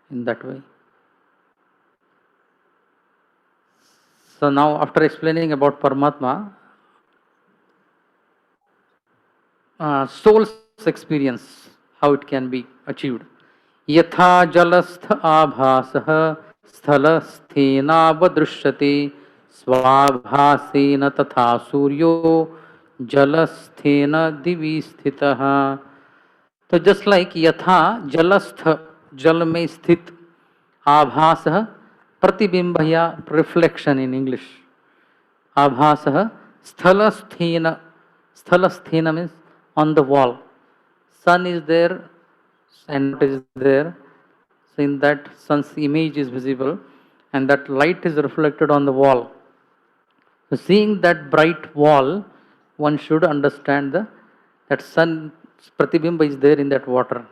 in that way. So now after explaining about Paramatma, soul's experience, how it can be achieved. Yatha jalastha abhasah स्थलस्थेनावदृश्यते स्वाभासेन तथा सूर्यो जलस्थेन दिवि स्थितः. तो just like यथा जलस्थ, जल में स्थित, आभास प्रतिबिंब या रिफ्लेक्शन इन इंग्लिश, आभास स्थलस्थेन, स्थलस्थेन means on the wall. Sun is there and it is there. So in that sun's image is visible and that light is reflected on the wall. So seeing that bright wall, one should understand that sun pratibimba is there in that water.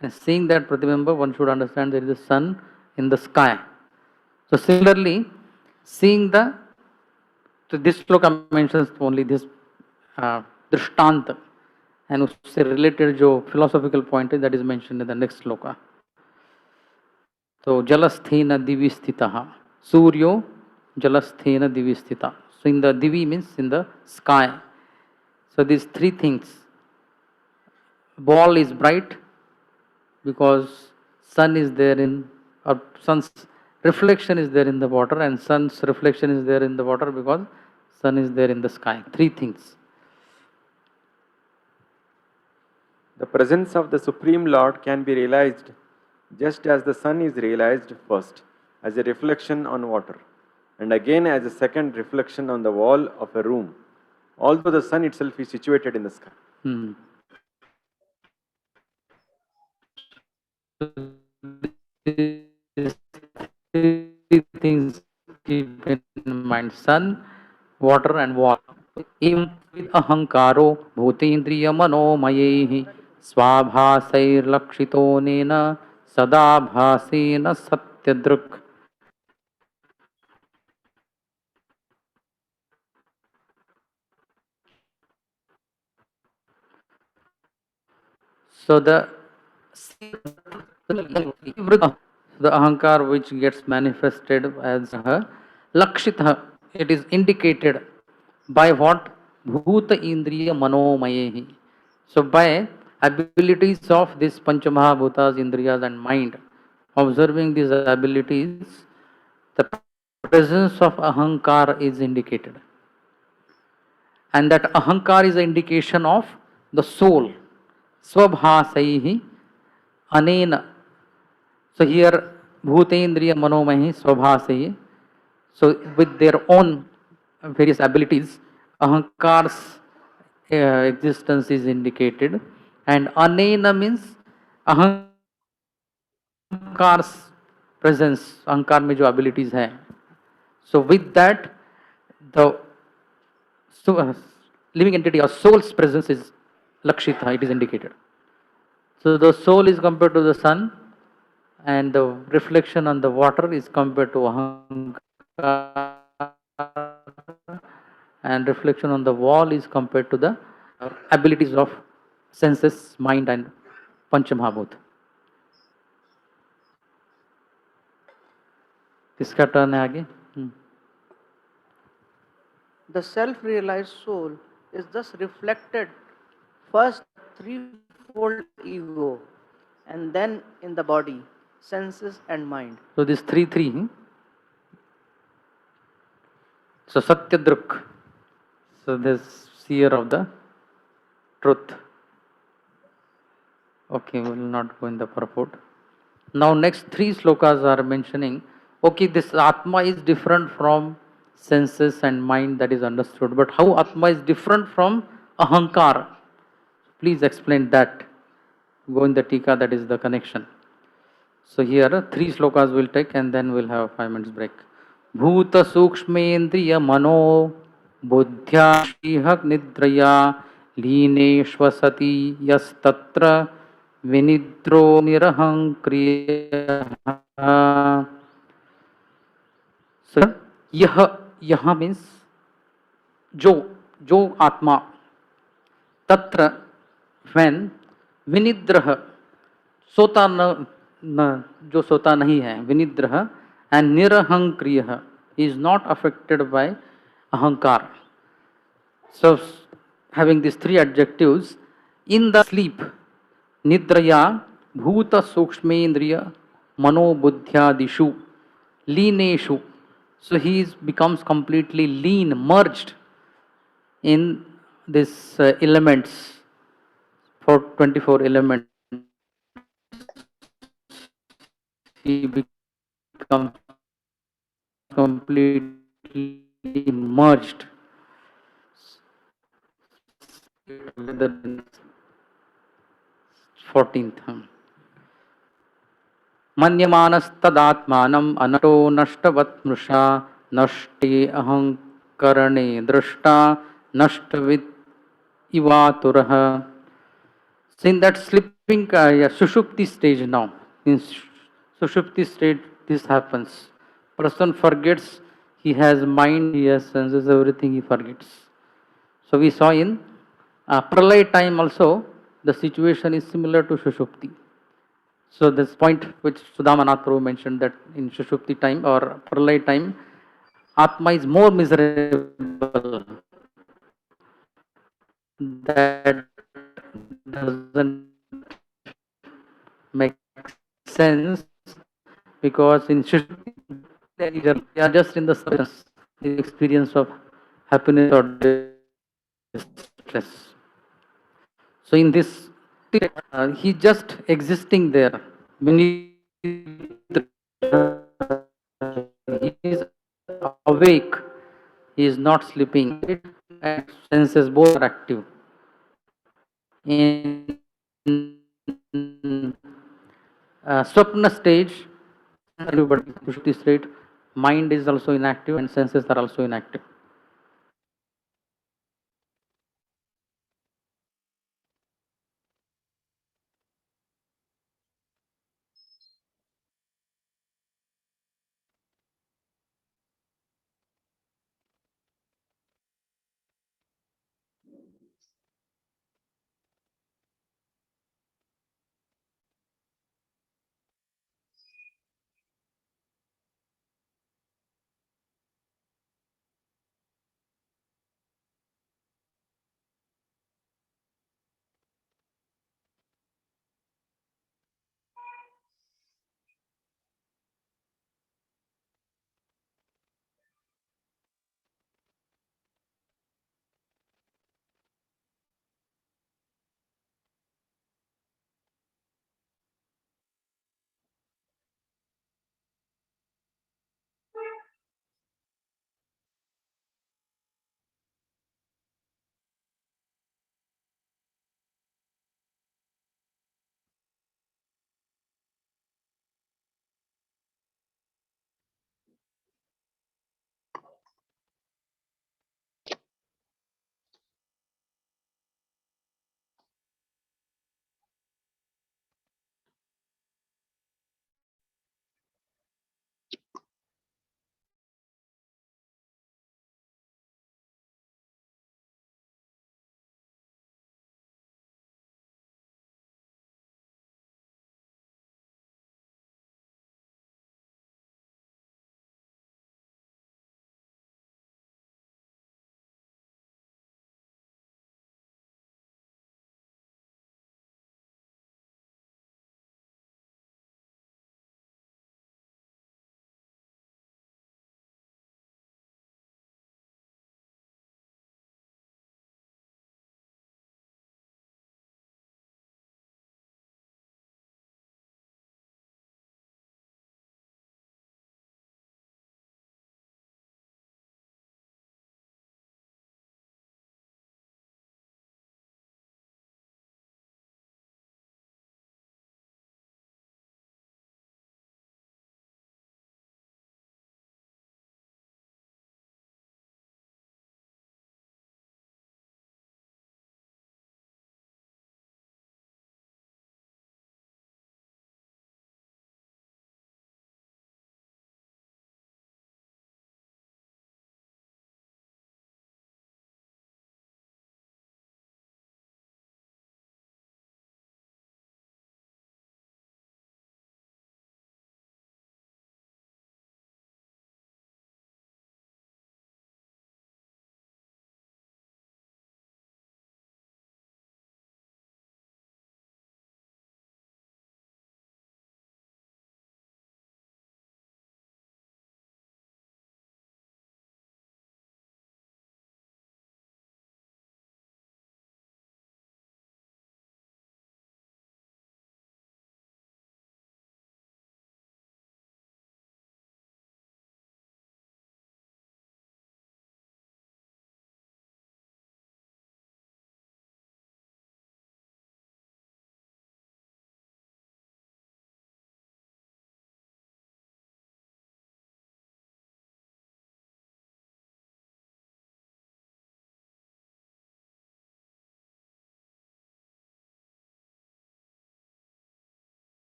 And seeing that pratibimba, one should understand there is a sun in the sky. So similarly, seeing so this sloka mentions only this drishtanta, and उससे related जो philosophical point है, that is mentioned in the next sloka. तो जलस्थेन दिवि स्थितः सूर्यो जलस्थेन दिवि स्थितः. So in the divi means in the sky. So these three things. Ball is bright because sun is there in, or sun's reflection is there in the water, and sun's reflection is there in the water because sun is there in the sky. Three things. The presence of the Supreme Lord can be realized just as the sun is realized first as a reflection on water, and again as a second reflection on the wall of a room, although the sun itself is situated in the sky. these three things keep in mind: sun, water, and wall. Evam vid ahankaro bhutendriya manomayehi swabhasairlakshito nena sada bhasena satyadruk. So the ahankar which gets manifested as lakshita, it is indicated by what? Bhuta indriya manomayehi. So by abilities of this panchamahabhutas, indriyas and mind, observing these abilities, the presence of ahankar is indicated. And that ahankar is an indication of the soul. Swabhasaihi anena. So here bhutendriya manomahi swabhasaihi. So with their own various abilities, ahankar's existence is indicated. And anena means ahankar's presence, ahankar में जो abilities हैं. So with that, the living entity or soul's presence is lakshita, it is indicated. So the soul is compared to the sun, and the reflection on the water is compared to ahankar, and reflection on the wall is compared to the abilities of senses, mind, and Panchamahabhut. किसका turn है आगे? The self-realized soul is thus reflected first threefold ego and then in the body, senses and mind. So this three. So Satyadruk. So this seer of the truth. Okay, we will not go in the purport. Now next three slokas are mentioning, okay, this Atma is different from senses and mind, that is understood. But how Atma is different from Ahankar? Please explain that. Go in the Tika, that is the connection. So here three slokas will take and then we'll have 5 minutes break. Bhuta Sukshmendriya Mano Buddhya Shihak Nidraya Line Shvasati Yastatra Vinidro Nirahankriya. So यह means जो आत्मा तत्र when विनिद्रह सोता न जो सोता नहीं है विनिद्रह and nirahangriya is not affected by ahankar. So having these three adjectives, in the sleep nidraya bhuta sukshmendriya mano buddhyadishu leaneshu. So he becomes completely lean, merged in this elements, for 24 elements. He becomes completely merged together in 14th. मन्यमानस्तदात्मानम् अनटो नष्टवत्मृषा नष्टे अहंकरणे दृष्टा नष्टविद ivaturah. So in that sleeping sushupti stage now, in sushupti state this happens. Person forgets, he has mind, he has senses, everything he forgets. So we saw in pralay time also the situation is similar to sushupti. So this point which Sudhamanath Prabhu mentioned, that in sushupti time or pralay time, Atma is more miserable. That doesn't make sense, because in Sushupti we are just in the surface, the experience of happiness or distress. So in this, he just existing there. When he is awake, he is not sleeping, and senses both are active. In Swapna stage, everybody Kushti state, mind is also inactive and senses are also inactive.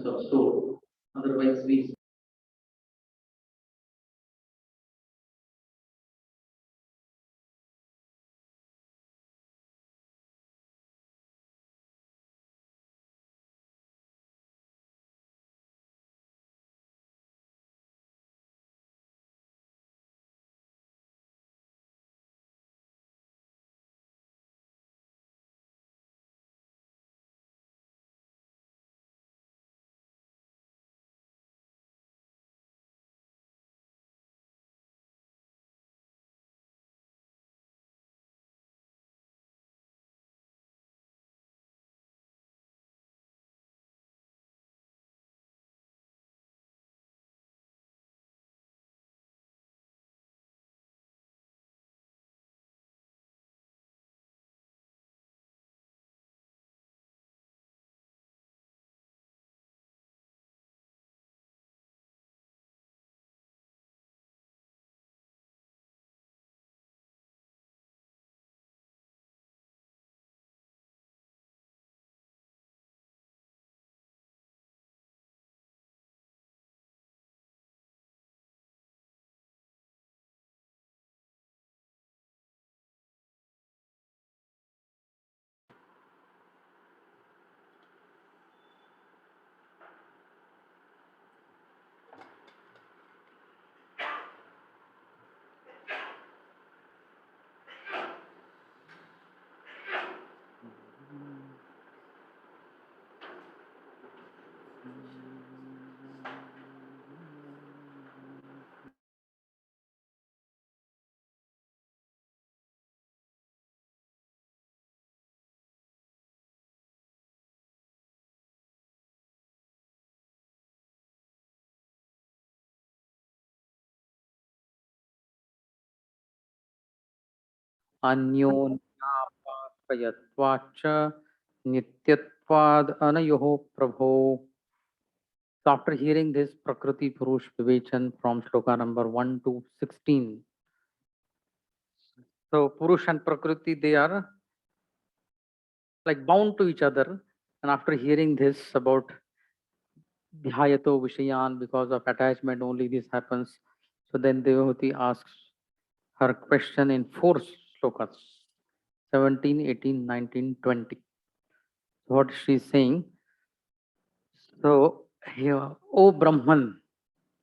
So otherwise we अन्योन्यापाश्रयत्वाच्च नित्यत्वाद अनयोः प्रभो. So after hearing this Prakriti Purush Vivechan from shloka number 1 to 16, so Purush and Prakriti, they are like bound to each other. And after hearing this about Dhyayato Vishayan, because of attachment only this happens. So then Devahuti asks her question in four shlokas, 17, 18, 19, 20. What she's saying, so here, O Brahman,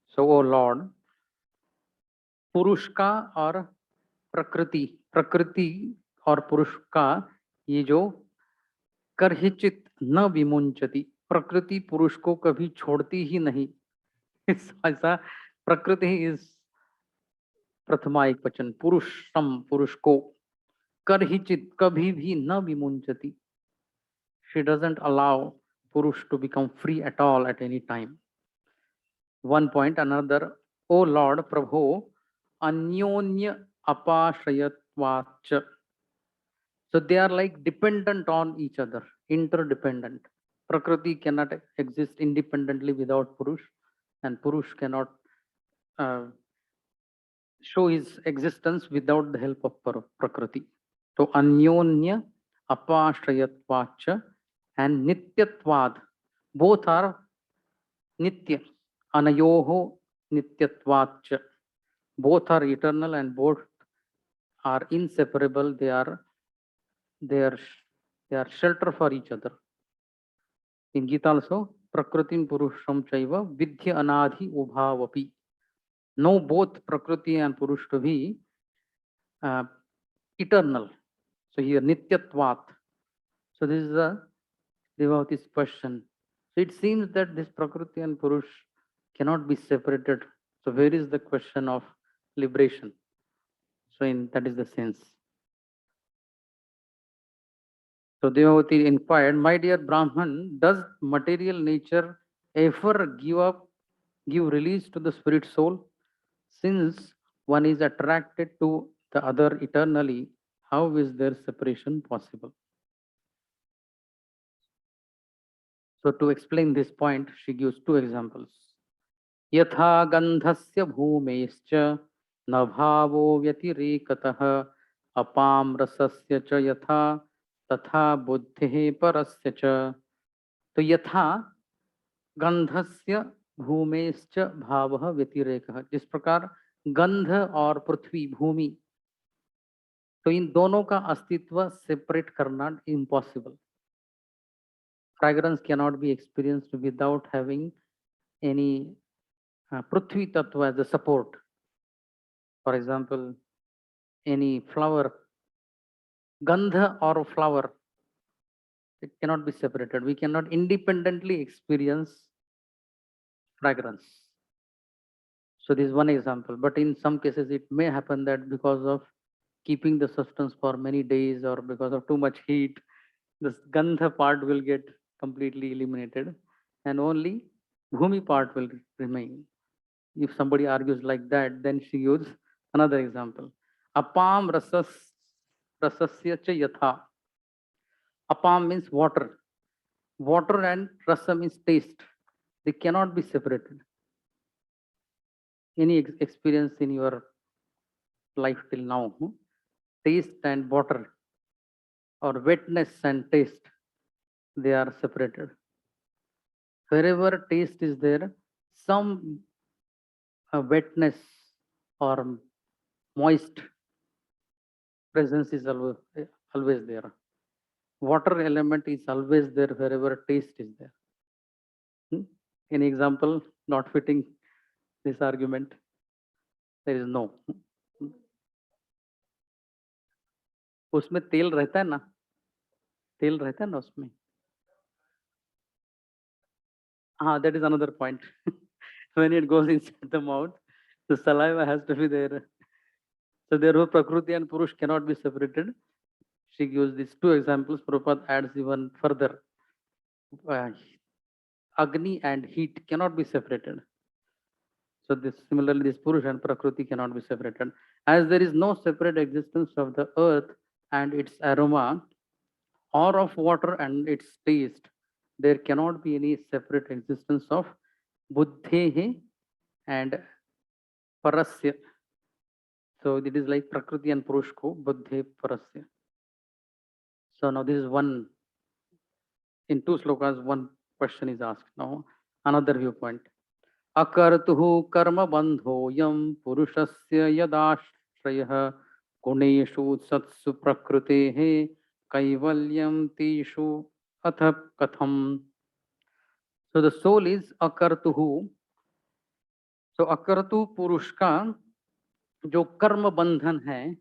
so O Lord, पुरुष का और प्रकृति प्रकृति और पुरुष का ये जो करहिचित न विमुंचति, प्रकृति पुरुष को कभी छोड़ती ही नहीं. ऐसा प्रकृति इज प्रथमा एक वचन, पुरुषम पुरुष को, करहिचित कभी भी न विमुंचति, she doesn't allow purush to become free at all at any time. One point. Another, O Lord Prabhu, anyonya apashrayatvacha. So they are like dependent on each other, interdependent. Prakriti cannot exist independently without Purush, and Purush cannot uh, show his existence without the help of Prakriti. So Anyonya Apashrayatvacha and Nityatvad, both are Nitya. Anayoho Nityatvacha, both are eternal and both are inseparable. They are shelter for each other. In Gita also, Prakritim Purusham Chaiva Vidya Anadhi Ubhavapi. Know both Prakriti and Purush to be uh, eternal. So here Nityatvat. So this is a Devavati's question. So it seems that this Prakriti and Purush cannot be separated. So where is the question of liberation? So in that is the sense. So Devavati inquired, my dear Brahman, does material nature ever give release to the spirit soul? Since one is attracted to the other eternally, how is their separation possible? So to explain this point, she gives two examples. Yatha gandhasya bhumescha na bhavo vyatirekatah apam rasasya cha yatha तथा बुद्धि परस्य च. तो यथा गंधस्य भूमेश्च भावः व्यतिरेकः, जिस प्रकार गंध और पृथ्वी भूमि, तो इन दोनों का अस्तित्व सेपरेट करना impossible. Fragrance cannot be experienced without having any पृथ्वी तत्व as a support. For example any flower, गंध और flower, it cannot be separated. We cannot independently experience fragrance. So this is one example. But in some cases, it may happen that because of keeping the substance for many days or because of too much heat, this gandha part will get completely eliminated and only bhumi part will remain. If somebody argues like that, then she uses another example. Apam rasasya cha yatha. Apam means water. Water and rasa means taste. They cannot be separated. Any experience in your life till now, taste and water or wetness and taste, they are separated. Wherever taste is there, some wetness or moist presence is always there. Water element is always there wherever taste is there. Any example not fitting this argument? There is no. उसमें तेल रहता है ना, तेल रहता है ना उसमें. That is another point. When it goes inside the mouth, the saliva has to be there. So therefore, Prakriti and Purush cannot be separated. She gives these two examples. Prabhupada adds even further. Agni and heat cannot be separated. So this similarly, this Purusha and Prakriti cannot be separated. As there is no separate existence of the earth and its aroma, or of water and its taste, there cannot be any separate existence of Buddhehe and Parasya. So it is like Prakriti and Purushko, Buddhe Parasya. So now this is one, in two slokas, one question is asked. Now another viewpoint. Akartuhu karma bandhoyam purushasya yadashrayah गुणेषु सत्सु प्रकृतेः kaivalyam tishu atha katham. So the soul is akartuhu. So akartu पुरुष का जो कर्म बंधन है,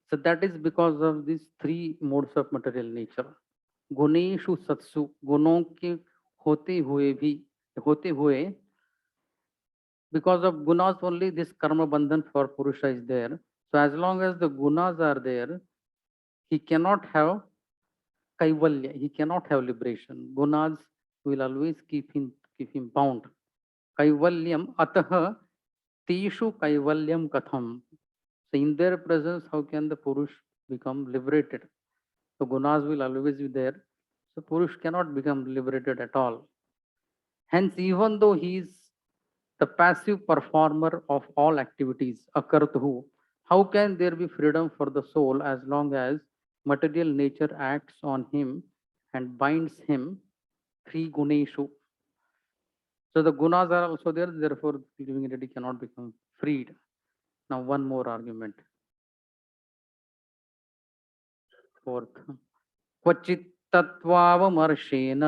so that is because of these three modes of material nature. गुणेषु सत्सु, गुणों के होते हुए भी, होते हुए, because of gunas only this karma bandhan for purusha is there. So as long as the gunas are there, he cannot have kaivalya, he cannot have liberation. Gunas will always keep him bound. Kaivalyam atah tishu kaivalyam katham. So in their presence, how can the purush become liberated? So gunas will always be there. So purush cannot become liberated at all. Hence, even though he is the passive performer of all activities, akartuhu, how can there be freedom for the soul as long as material nature acts on him and binds him three guneshu? So the gunas are also there, therefore living entity cannot become freed. Now one more argument. Fourth. क्वचित् तत्त्वावमर्शेन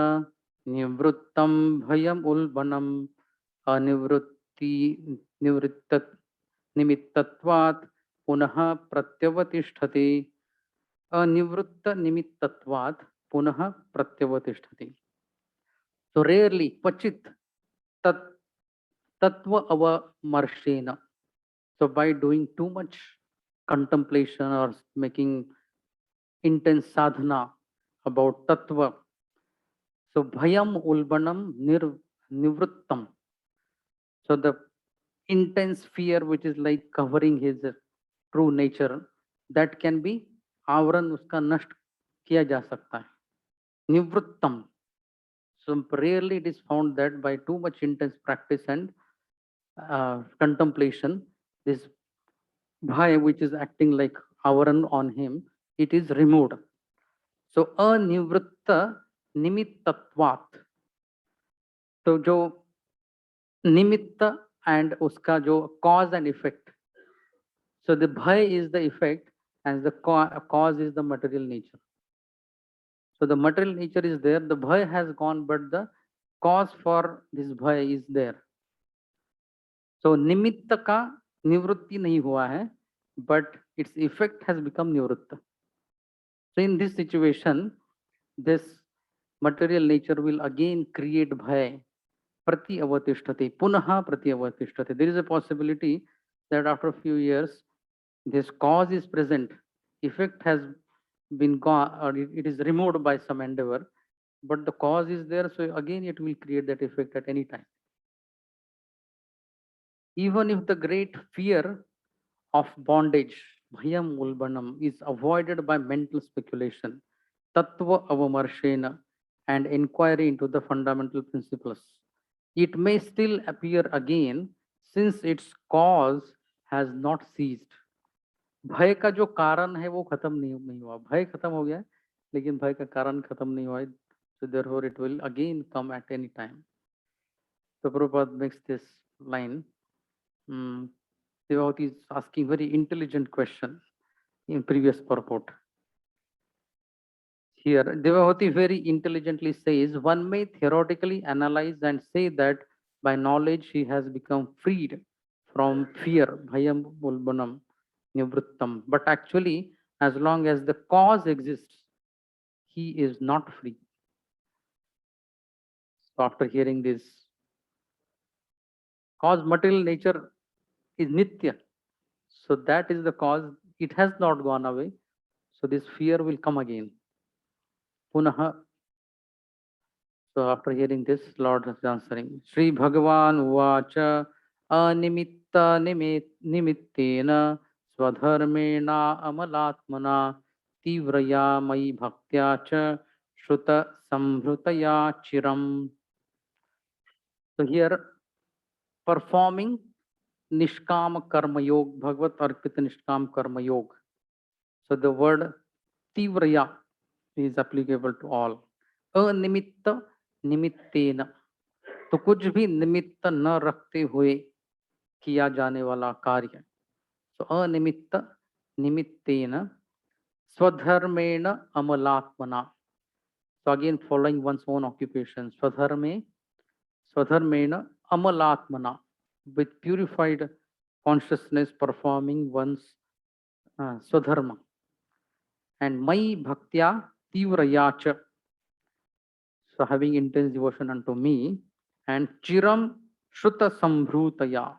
निवृत्तं भयम् उल्बणम् अनिवृत्ति निवृत्त निमित्तत्वात् पुनः प्रत्यवतिष्ठति अनिवृत्त निमित्तत्वात् पुनः प्रत्यवतिष्ठति. So rarely, क्वचित् tat tattva avamarshena. So by doing too much contemplation or making intense sadhana about tattva, so bhayam ulbanam nivrittam. So the intense fear which is like covering his true nature, that can be आवरण उसका नष्ट किया जा सकता है. Nivrittam. So rarely it is found that by too much intense practice and contemplation, this bhaya which is acting like avaran on him, it is removed. So anivritta nimittatvat. तो जो निमित्त and उसका जो cause and effect. So the bhaya is the effect and the cause is the material nature. So the material nature is there, the bhaya has gone, but the cause for this bhaya is there. So निमित्त का निवृत्ति नहीं हुआ है, but its effect has become nivritta. So in this situation, this material nature will again create bhaya. Prati avatishtati, punaha prati avatishtati. There is a possibility that after a few years, this cause is present, effect has been gone, or it is removed by some endeavor, but the cause is there, so again it will create that effect at any time. Even if the great fear of bondage, bhayam ulbanam, is avoided by mental speculation, tattva avamarshena, and inquiry into the fundamental principles, it may still appear again since its cause has not ceased. भय का जो कारण है वो खत्म नहीं हुआ, भय खत्म हो गया लेकिन भय का कारण खत्म नहीं हुआ, so therefore it will again come at any time. So Prabhupada makes this line. Devavati is asking very intelligent question in previous purport. Here, Devavati very intelligently says, one may theoretically analyze and say that by knowledge he has become freed from fear, bhayam ulbanam nivrittam. But actually, as long as the cause exists, he is not free. So after hearing this, cause material nature is nitya. So that is the cause, it has not gone away. So this fear will come again. Punaha. So after hearing this, Lord is answering. Sri Bhagavan Uvacha अनिमित्त निमित्तेन स्वधर्मेणा अमलात्मना तीव्रया मयि भक्त्या च श्रुत संभृतया चिरम. So here performing Nishkam Karma Yog, Bhagavad Arpita Nishkam Karma Yog. So the word Tivraya is applicable to all. Animitta Nimittena. तो कुछ भी निमित्त न रखते हुए किया जाने वाला कार्य. So अनिमित्त निमित्तेन स्वधर्मेण अमलात्मना. So again following one's own occupation. Swadharmena amalatmana, with purified consciousness performing one's swadharma. And mai bhaktya tivrayacha, so having intense devotion unto me. And chiram shruta sambhrutaya,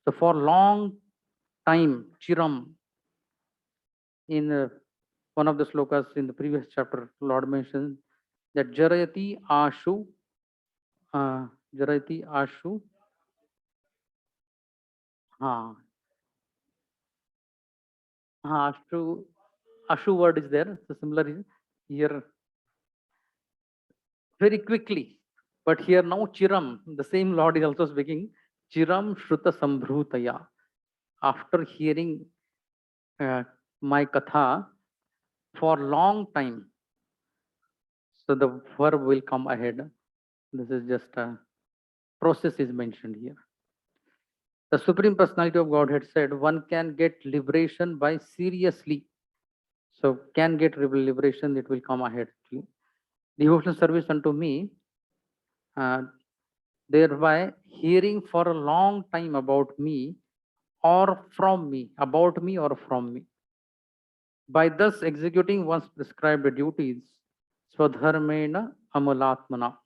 so for long time, chiram, in one of the slokas in the previous chapter, Lord mentioned that jarayati ashu, jarayati ashu, ha, ashu, ashu word is there. So similar is here very quickly. But here now chiram, the same Lord is also speaking. Chiram shruta sambhrutaya. After hearing my katha for long time. So the verb will come ahead. This is just a process is mentioned here. The Supreme Personality of Godhead said one can get liberation by seriously. So can get liberation, it will come ahead. Devotional service unto me, thereby hearing for a long time about me or from me, about me or from me. By thus executing one's prescribed duties, swadharmena amalatmana,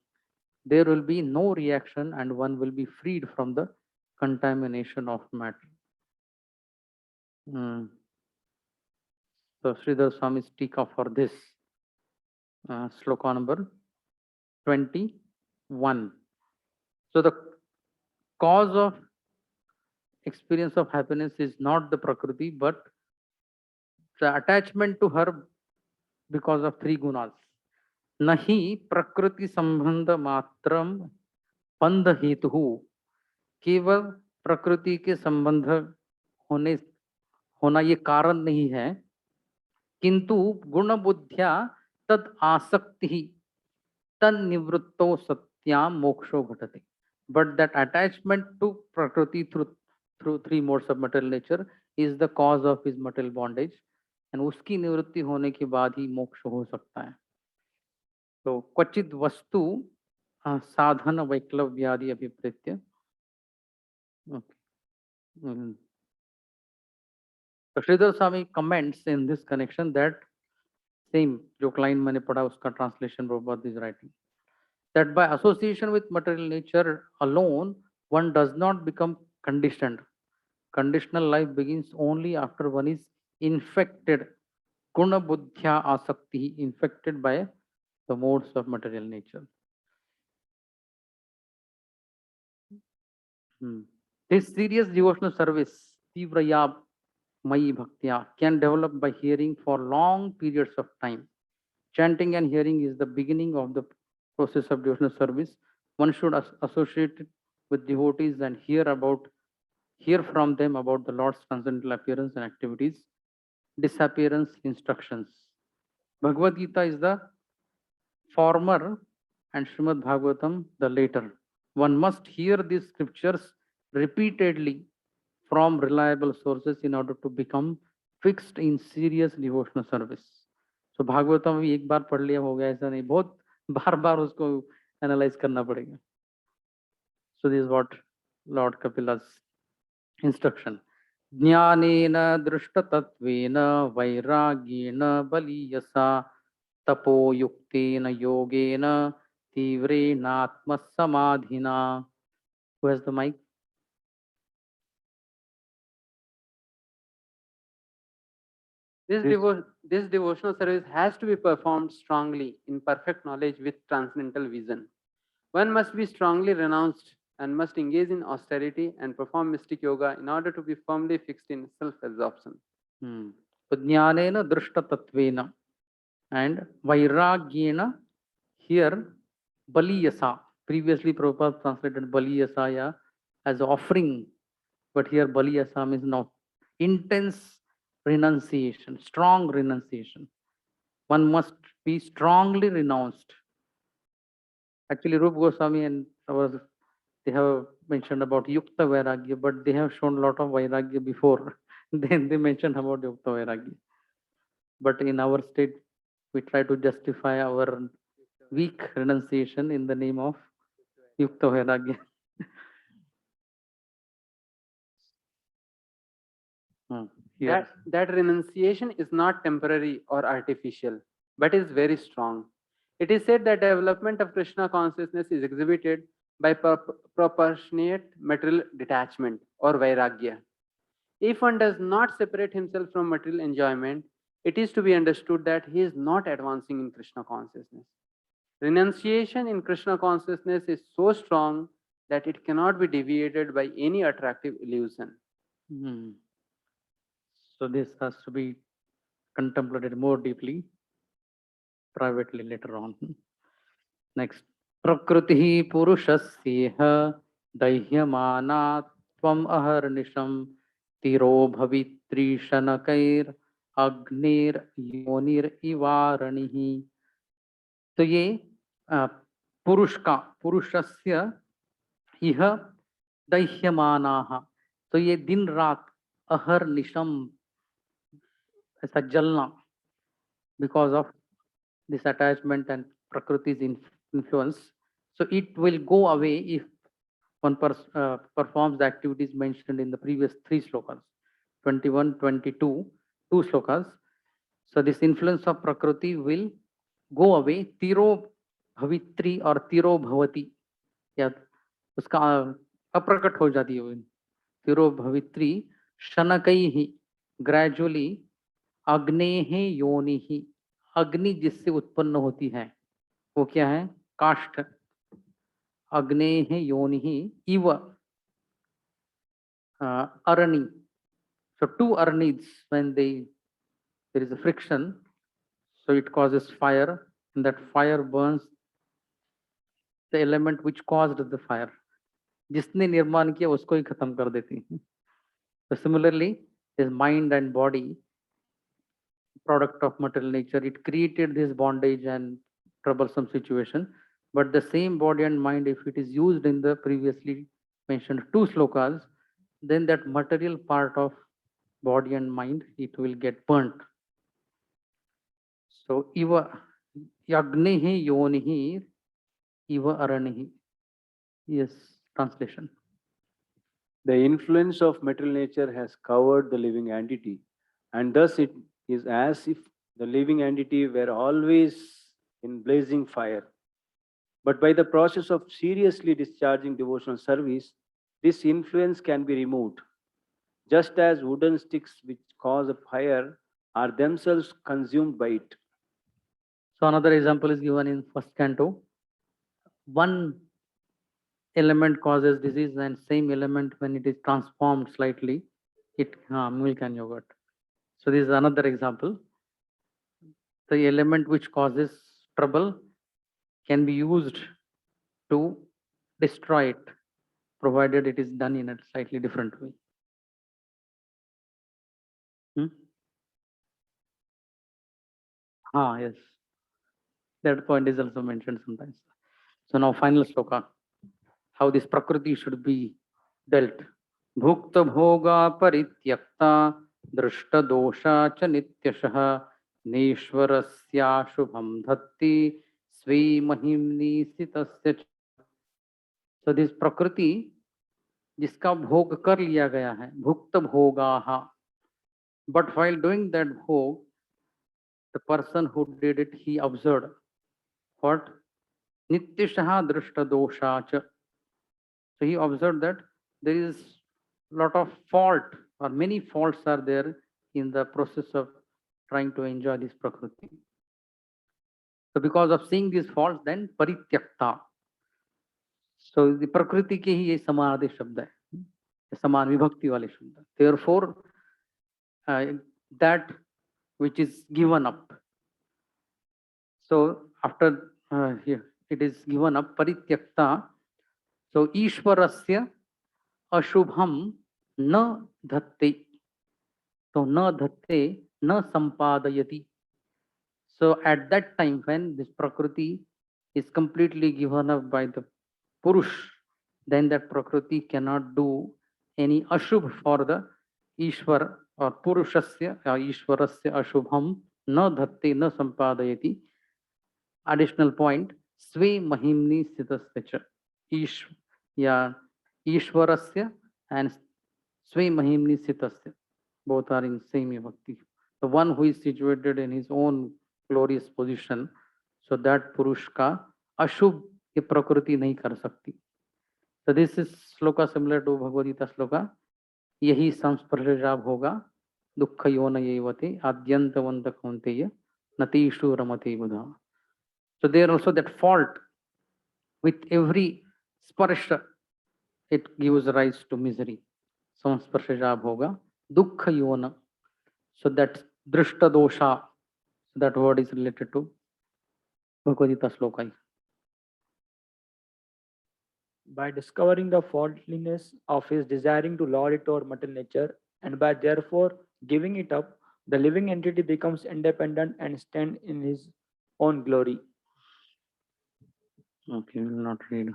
there will be no reaction and one will be freed from the contamination of matter. So Sridhar Swami's tika for this, sloka number 21. So the cause of experience of happiness is not the Prakriti, but the attachment to her because of three gunas. Nahi Prakriti Sambandha Matram Bandha Hetu. केवल प्रकृति के संबंध होने होना ये कारण नहीं है, किंतु गुण बुद्ध्या तद आसक्ति ही तन निवृत्तो सत्याम मोक्षो घटते. But that attachment to Prakriti through three modes of material nature is the cause of his material bondage, and उसकी निवृत्ति होने के बाद ही मोक्ष हो सकता है. तो क्वचित वस्तु साधन वैक्लव्यादि अभिप्रेत्य. So Sridhar Swami comments in this connection that same जो line मैंने पढ़ा उसका translation Prabhupada is writing, that by association with material nature alone one does not become conditioned. Conditional life begins only after one is infected, guna buddhya asakti, infected by the modes of material nature. This serious devotional service, Tivraya Mayi Bhaktya, can develop by hearing for long periods of time. Chanting and hearing is the beginning of the process of devotional service. One should associate it with devotees and hear from them about the Lord's transcendental appearance and activities, disappearance, instructions. Bhagavad Gita is the former and Srimad Bhagavatam the later. One must hear these scriptures repeatedly from reliable sources in order to become fixed in serious devotional service. So Bhagavatam भी एक बार पढ़ लिया हो गया ऐसा नहीं, बहुत बार बार उसको एनालाइज करना पड़ेगा. So this is what Lord Kapila's instruction. ज्ञानेन दृष्टतत्वेन वैराग्येन बलीयसा तपोयुक्तेन योगेन तीव्रेणात्मसमाधिना. Who has the mic? This devotional service has to be performed strongly in perfect knowledge with transcendental vision. One must be strongly renounced and must engage in austerity and perform mystic yoga in order to be firmly fixed in self-absorption. So jnanena drishtatattvena and vairagyena here baliyasa. Previously Prabhupada translated baliyasaya as offering, but here baliyasa means now intense renunciation, strong renunciation. One must be strongly renounced. Actually, Rup Goswami and others, they have mentioned about Yukta Vairagya, but they have shown a lot of Vairagya before. Then they mentioned about Yukta Vairagya. But in our state, we try to justify our weak renunciation in the name of Yukta Vairagya. Hmm, Here. That renunciation is not temporary or artificial, but is very strong. It is said that development of Krishna consciousness is exhibited by proportionate material detachment or vairagya. If one does not separate himself from material enjoyment, it is to be understood that he is not advancing in Krishna consciousness. Renunciation in Krishna consciousness is so strong that it cannot be deviated by any attractive illusion. Hmm. So this has to be contemplated more deeply, privately later on. Next. Prakriti purushasyeह दह्यमानात् त्वम् अहर्निशं तिरो भवित्री शनकैर अग्निर योनिर इवारणिः. तो ये पुरुष का पुरुषस्य इह दह्यमानाः, तो ये दिन रात अहर्निशम ऐसा जलना because of this attachment and Prakriti's influence. So it will go away if one performs the activities mentioned in the previous three slokas, 21, 22, two slokas. So this influence of Prakriti will go away. Tiro bhavitri or tiro bhavati, या उसका अप्रकट हो जाती है. तिरो भवित्री शनकई ही gradually अग्नेह योनि ही, अग्नि जिससे उत्पन्न होती है वो क्या है? काष्ठ. अग्नेह योनि ही इव arani. So two aranids, when there is a friction, so it causes fire, and that fire burns the element which caused the fire. जिसने निर्माण किया उसको ही खत्म कर देती है. So similarly, his mind and body, product of material nature, it created this bondage and troublesome situation. But the same body and mind, if it is used in the previously mentioned two slokas, then that material part of body and mind, it will get burnt. So iva yagnehi yonihi iva aranihi. Yes, translation. The influence of material nature has covered the living entity, and thus it is as if the living entity were always in blazing fire. But by the process of seriously discharging devotional service, this influence can be removed, just as wooden sticks which cause a fire are themselves consumed by it. So another example is given in first canto. One element causes disease, and same element, when it is transformed slightly, it milk and yogurt. So this is another example. The element which causes trouble can be used to destroy it, provided it is done in a slightly different way. Yes. That point is also mentioned sometimes. So now final sloka, how this Prakriti should be dealt. Bhukta bhoga parityakta drishta dosha cha nityashah neshwarasya shubham dhatti svi mahimni sitasya. So this Prakriti जिसका भोग कर लिया गया है, भुक्त भोगाहा, but while doing that bhog, the person who did it, he observed what? Nityashaha drishta dosha cha. So he observed that there is lot of fault or many faults are there in the process of trying to enjoy this Prakriti. So because of seeing these faults, then parityakta. सो प्रकृति के ही ये समानार्थी शब्द है, समान विभक्ति वाले शब्द। Therefore that which is given up. So after here it is given up parityakta. So ishwarasya ashubham na dhatte. So na dhatte na sampadayati. So at that time when this prakriti is completely given up by the purush, then that prakriti cannot do any ashubh for the ishwar or purushasya ishwarasya ashubham na dhatte na sampadayati. Additional point, स्वे महिम्नि स्थितस्य च ईश या ईश्वरस्य and स्वे महिम्नि स्थितस्य, both are in same vibhakti. The one who is situated in his own glorious position, so that purush का अशुभ ये प्रकृति नहीं कर सकती. So this is shloka similar to Bhagavad Gita shloka, यही संस्पर्शजाभ होगा दुःख योन येवते आद्यंतवंत कौन्तेय नतीषु रमते बुधा. So there also that fault with every sparsha, it gives rise to misery. Samsparshaja bhoga, dukkha yona. So that drishta dosha, that word is related to Bhagavad Gita sloka. By discovering the faultiness of his desiring to lord it over material nature, and by therefore giving it up, the living entity becomes independent and stand in his own glory. Okay, we will not read.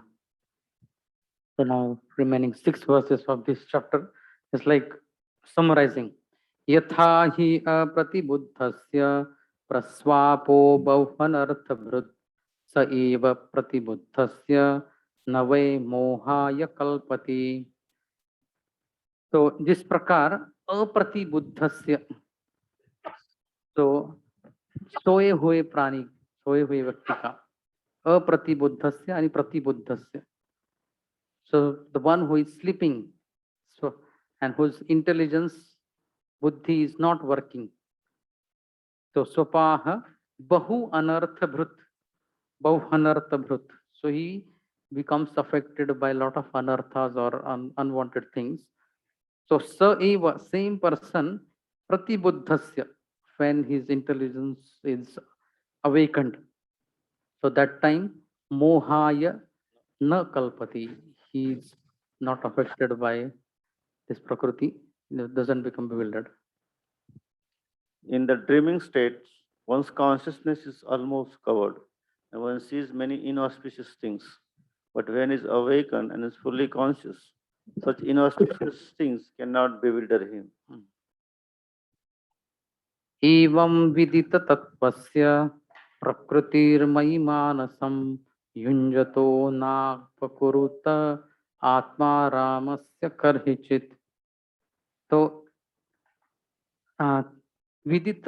So now remaining 6 verses of this chapter is like summarizing. Yatha hi apratibuddhasya praswapo bauhanarthabhrut sa eva pratibuddhasya nave mohaya kalpati. तो जिस प्रकार अप्रतिबुद्धस्य, तो सोए हुए प्राणी, सोए हुए व्यक्ति का, अप्रतिबुद्धस्य यानी प्रतिबुद्धस्य, so the one who is sleeping, so and whose intelligence buddhi is not working, so swapaha bahu anartha bhrut, so he becomes affected by a lot of anarthas or unwanted things. So sa eva, same person, pratibuddhasya, when his intelligence is awakened, so that time mohaya na kalpati, he is not affected by this prakriti, doesn't become bewildered. In the dreaming state, one's consciousness is almost covered, and one sees many inauspicious things. But when is awakened and is fully conscious, such inauspicious things cannot bewilder him. Evam vidita tatvasya prakritirmayi manasam yunjato na pakuruta atma ramasya karhichit. तो विदित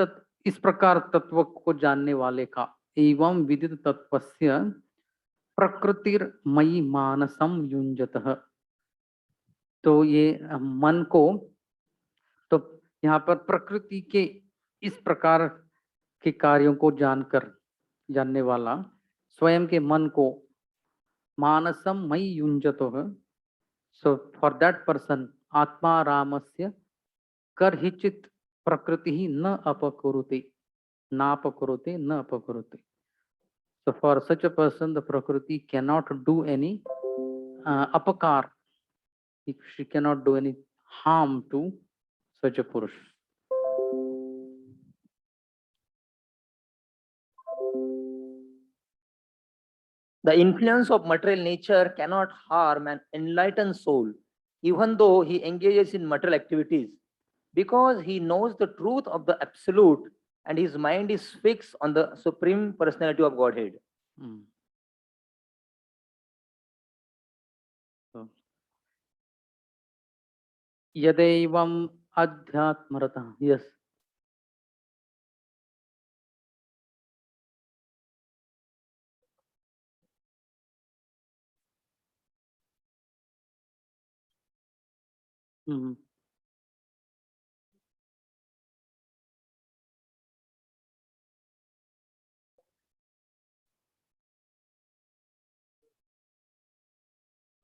इस प्रकार तत्व को जानने वाले का, एवं विदित तत्वस्य प्रकृतिर्मयी मानसम युंजतः, तो ये मन को, तो यहाँ पर प्रकृति के इस प्रकार के कार्यों को जानने वाला स्वयं के मन को मानसम मयि युंजतः, सो फॉर दैट पर्सन आत्मा रामस्य करहिचित प्रकृति ही न अपकुरुते, नापकुरुते न अपकुरुते. So for such a person, the Prakriti cannot do any apakar. She cannot do any harm to such a Purush. The influence of material nature cannot harm an enlightened soul, even though he engages in material activities, because he knows the truth of the Absolute and his mind is fixed on the Supreme Personality of Godhead. Yadevam adhyatmarata. Yes.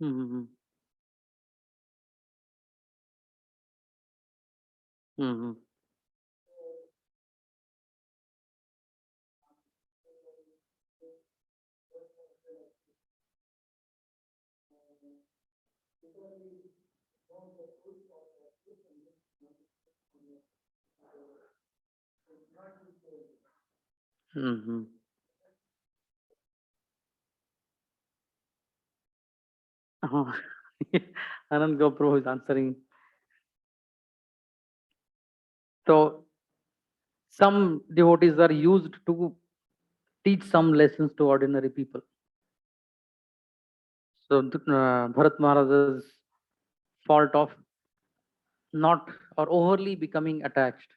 Mm-hmm. Mm-hmm. Mm-hmm. Uh-huh. Anand Gopro is answering. So some devotees are used to teach some lessons to ordinary people. So Bharat Maharaj's fault of not or overly becoming attached.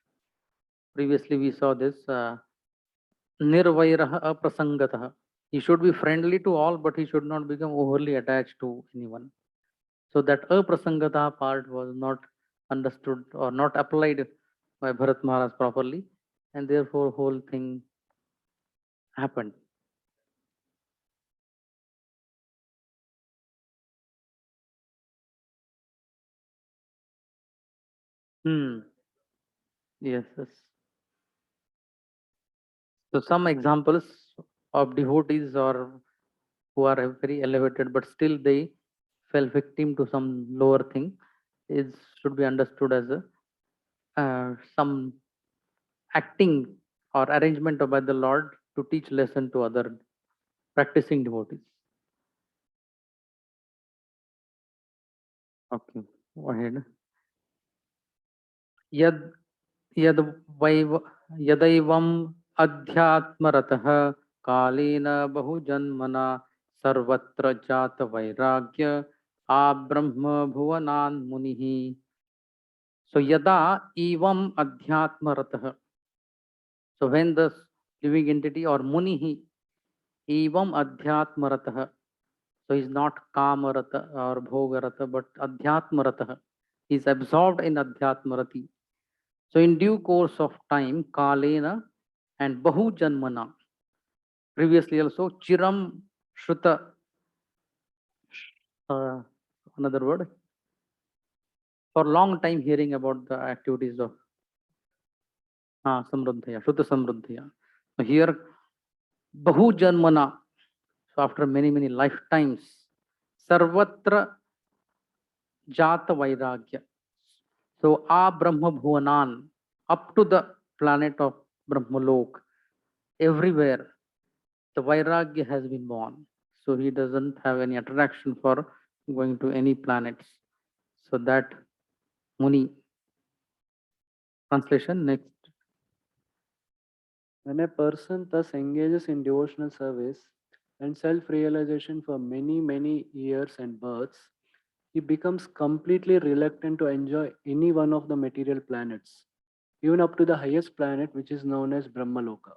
Previously we saw this nirvairah aprasangatah. He should be friendly to all, but he should not become overly attached to anyone. So that aprasangata part was not understood or not applied by Bharat Maharaj properly, and therefore whole thing happened. Hmm. Yes, yes. So some examples of devotees or who are very elevated, but still they fell victim to some lower thing, is should be understood as a some acting or arrangement by the Lord to teach lesson to other practicing devotees. Okay, go ahead. यद् यद् wav यदैवम् अध्यात्मरतः कालेन बहुजन्मना सर्वत्र जातवैराग्य आब्रह्म भुवनान् मुनिः. So yada evam adhyatmaratah. So when the living entity or munihi evam adhyatmaratah. So he's not kamarata or bhogarata but adhyatmaratah. He is absorbed in adhyatmarati. So in due course of time, kalena and bahu janmana, previously also chiram shruta, uh, another word, for long time hearing about the activities of samruddhaya, shruta samruddhaya. So here bahu janmana, so after many lifetimes, sarvatra jata vairagya. So a brahma bhuvanan, up to the planet of Brahmalok, everywhere the Vairagya has been born. So he doesn't have any attraction for going to any planets. So that Muni, translation next. When a person thus engages in devotional service and self realization for many years and births, he becomes completely reluctant to enjoy any one of the material planets, even up to the highest planet, which is known as Brahmaloka.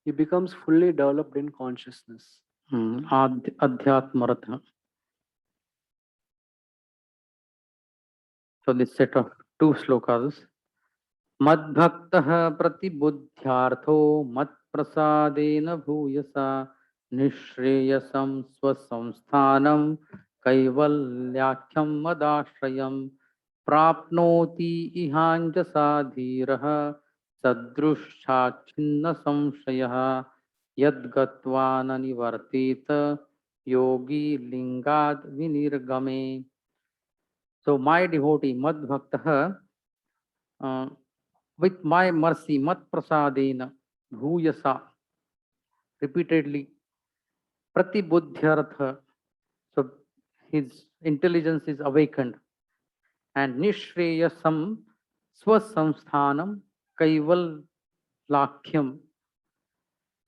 He becomes fully developed in consciousness. Adhyatmaratha. So this set of two slokas. मद्भक्तः प्रतिबुद्ध्यार्थो मत्प्रसादेन भूयसा निःश्रेयसं स्वसंस्थानं कैवल्याख्यं मदाश्रयं प्राप्नोति इहाञ्जसा धीरः सदृशाच्छिन्न संशयः यद्गत्वा न निवर्तेत योगी लिंगाद विनिर्गमे. So my devotee Madbhaktah, with my mercy, mat prasadena, bhuyasa, repeatedly, pratibuddhyartha, so his intelligence is awakened, and nishreyasam swasamsthanam kaival lakhyam,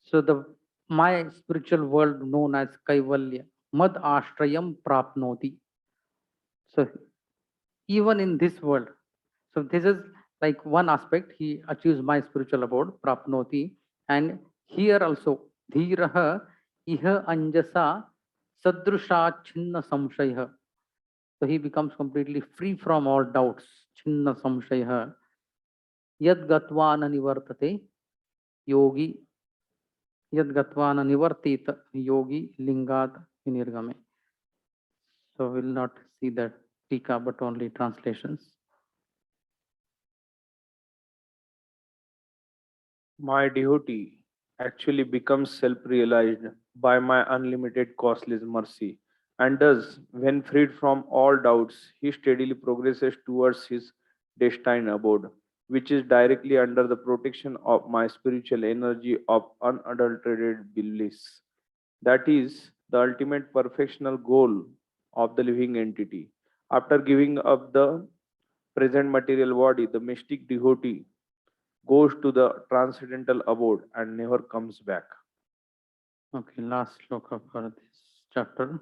so the my spiritual world known as kaivalya, mad ashtrayam prapnoti. So even in this world, so this is like one aspect, he achieves my spiritual abode, prapnoti, and here also, dhiraha iha anjasa sadrusha chinna samshayah. So he becomes completely free from all doubts, chinna samshayah. Yad gatva na nivartate, yogi, yad gatva na nivartita, yogi lingat vinirgame. So we'll not see the tika, but only translations. My devotee actually becomes self realized by my unlimited costless mercy, and thus, when freed from all doubts, he steadily progresses towards his destined abode, which is directly under the protection of my spiritual energy of unadulterated bliss. That is the ultimate perfectional goal of the living entity. After giving up the present material body, the mystic devotee goes to the transcendental abode and never comes back. Okay, last shloka for this chapter.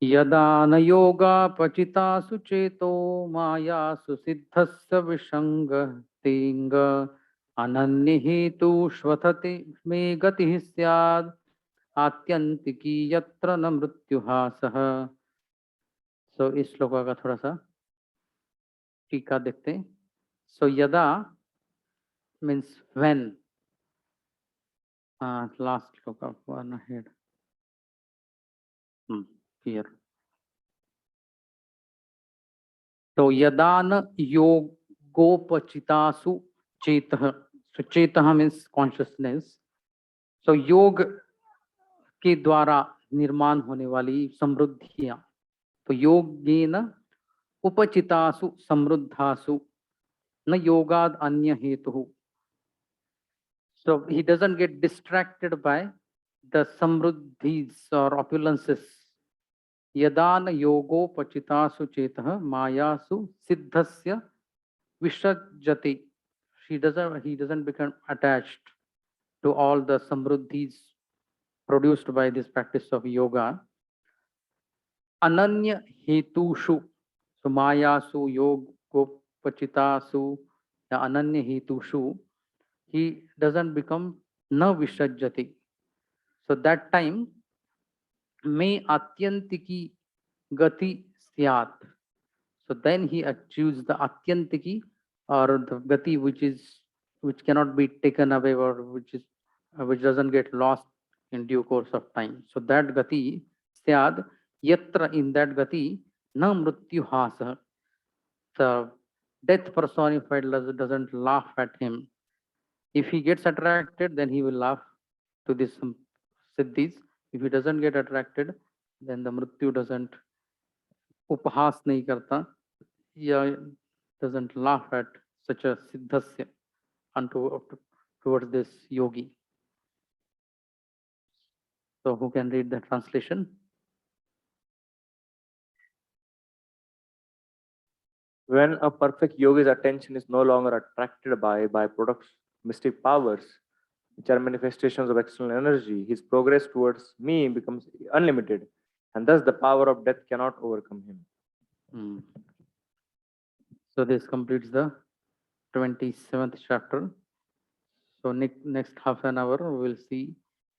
यदा न योगा पचिता सुचेतो माया सुसिद्धस्य विसंगतिंग अनन्य हेतु श्वथते मे गतिः स्यात् आत्यंतिकी यत्र न मृत्युहासः. सो इस श्लोका का थोड़ा सा टीका देखते हैं. सो यदा means when. Last shloka, one ahead. Here. तो यदान योगोपचितासु चेतः. So चेतः means consciousness. So योग के द्वारा निर्माण होने वाली समृद्धियां. तो योगेन उपचितासु समृद्धासु न योगाद अन्य हेतु. So he doesn't get distracted by the samruddhis or opulences. यदान योगोपचितासु चेतः मायासु सिद्धस्य Vishajati. He doesn't become attached to all the samruddhis produced by this practice of yoga. Ananya hetushu. So mayasu yogopachitasu the ananya hetushu. He doesn't become na vishajati. So that time may atyantiki gati syat. So then he achieves the atyantiki or the gati which cannot be taken away or which doesn't get lost in due course of time. So that gati syad yatra, in that gati na mrityu hasa. The death personified doesn't laugh at him. If he gets attracted, then he will laugh to this siddhis. If he doesn't get attracted, then the mrityu doesn't upahas nahi karta. Yeah, doesn't laugh at such a siddhasya unto towards this yogi. So who can read the translation? When a perfect yogi's attention is no longer attracted by byproducts, mystic powers, which are manifestations of external energy, his progress towards me becomes unlimited, and thus the power of death cannot overcome him. So this completes the 27th chapter. So next half an hour we will see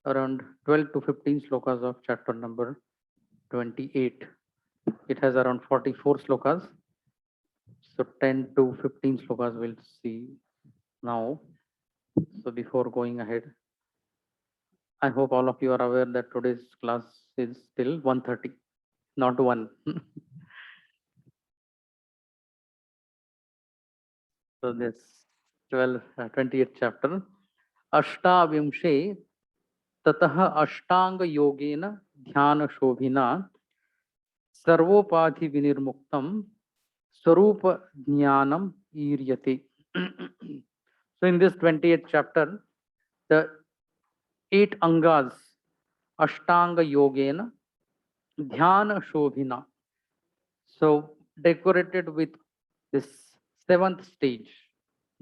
around 12 to 15 slokas of chapter number 28. It has around 44 slokas. So 10 to 15 slokas we'll see now. So before going ahead, I hope all of you are aware that today's class is till 1:30, not 1. So this 20th chapter. Ashtavimshe tatah ashtanga yogena dhyana shobhina sarvopadhi vinirmuktam swarupa jnanam iryate. So in this 20th chapter, the 8 angas ashtanga yogena dhyana shobhina. So decorated with this 7th stage,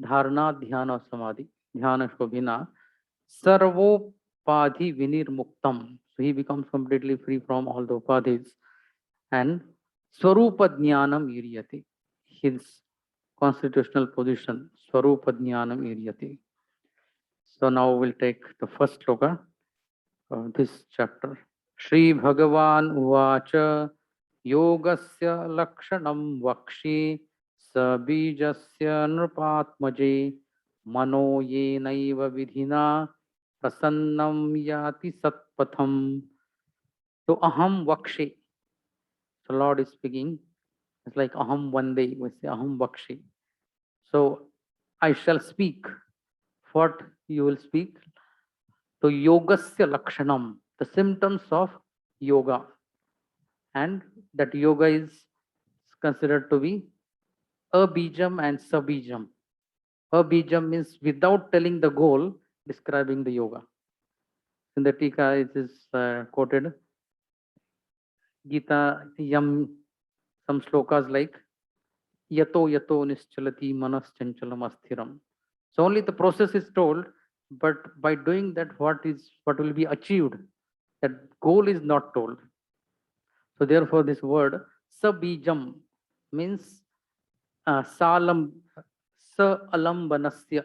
dharana dhyana samadhi, dhyana shobhina, sarvopadhi vinirmuktam. So he becomes completely free from all the upadhis. And swarupa jnanam iryati, his constitutional position, swarupa jnanam iryati. So now we'll take the first sloka of this chapter. Shri Bhagavan Uvacha Yogasya Lakshanam Vakshi Sabijasya Nrupatmaje Mano Yenaiva Vidhina Prasannam Yati Satpatham. So aham vakshe. So Lord is speaking. It's like aham one day. We say aham vakshe. So I shall speak. What you will speak? So yogasya lakshanam, the symptoms of yoga, and that yoga is considered to be abijam and sabijam. Abijam means without telling the goal, describing the yoga. In the Tika, it is quoted Gita Yam, some slokas like Yato Yato Nischalati Manas Chanchalam Asthiram. So only the process is told, but by doing that, what will be achieved? That goal is not told. So therefore, this word sabijam means salam sa alambanasya.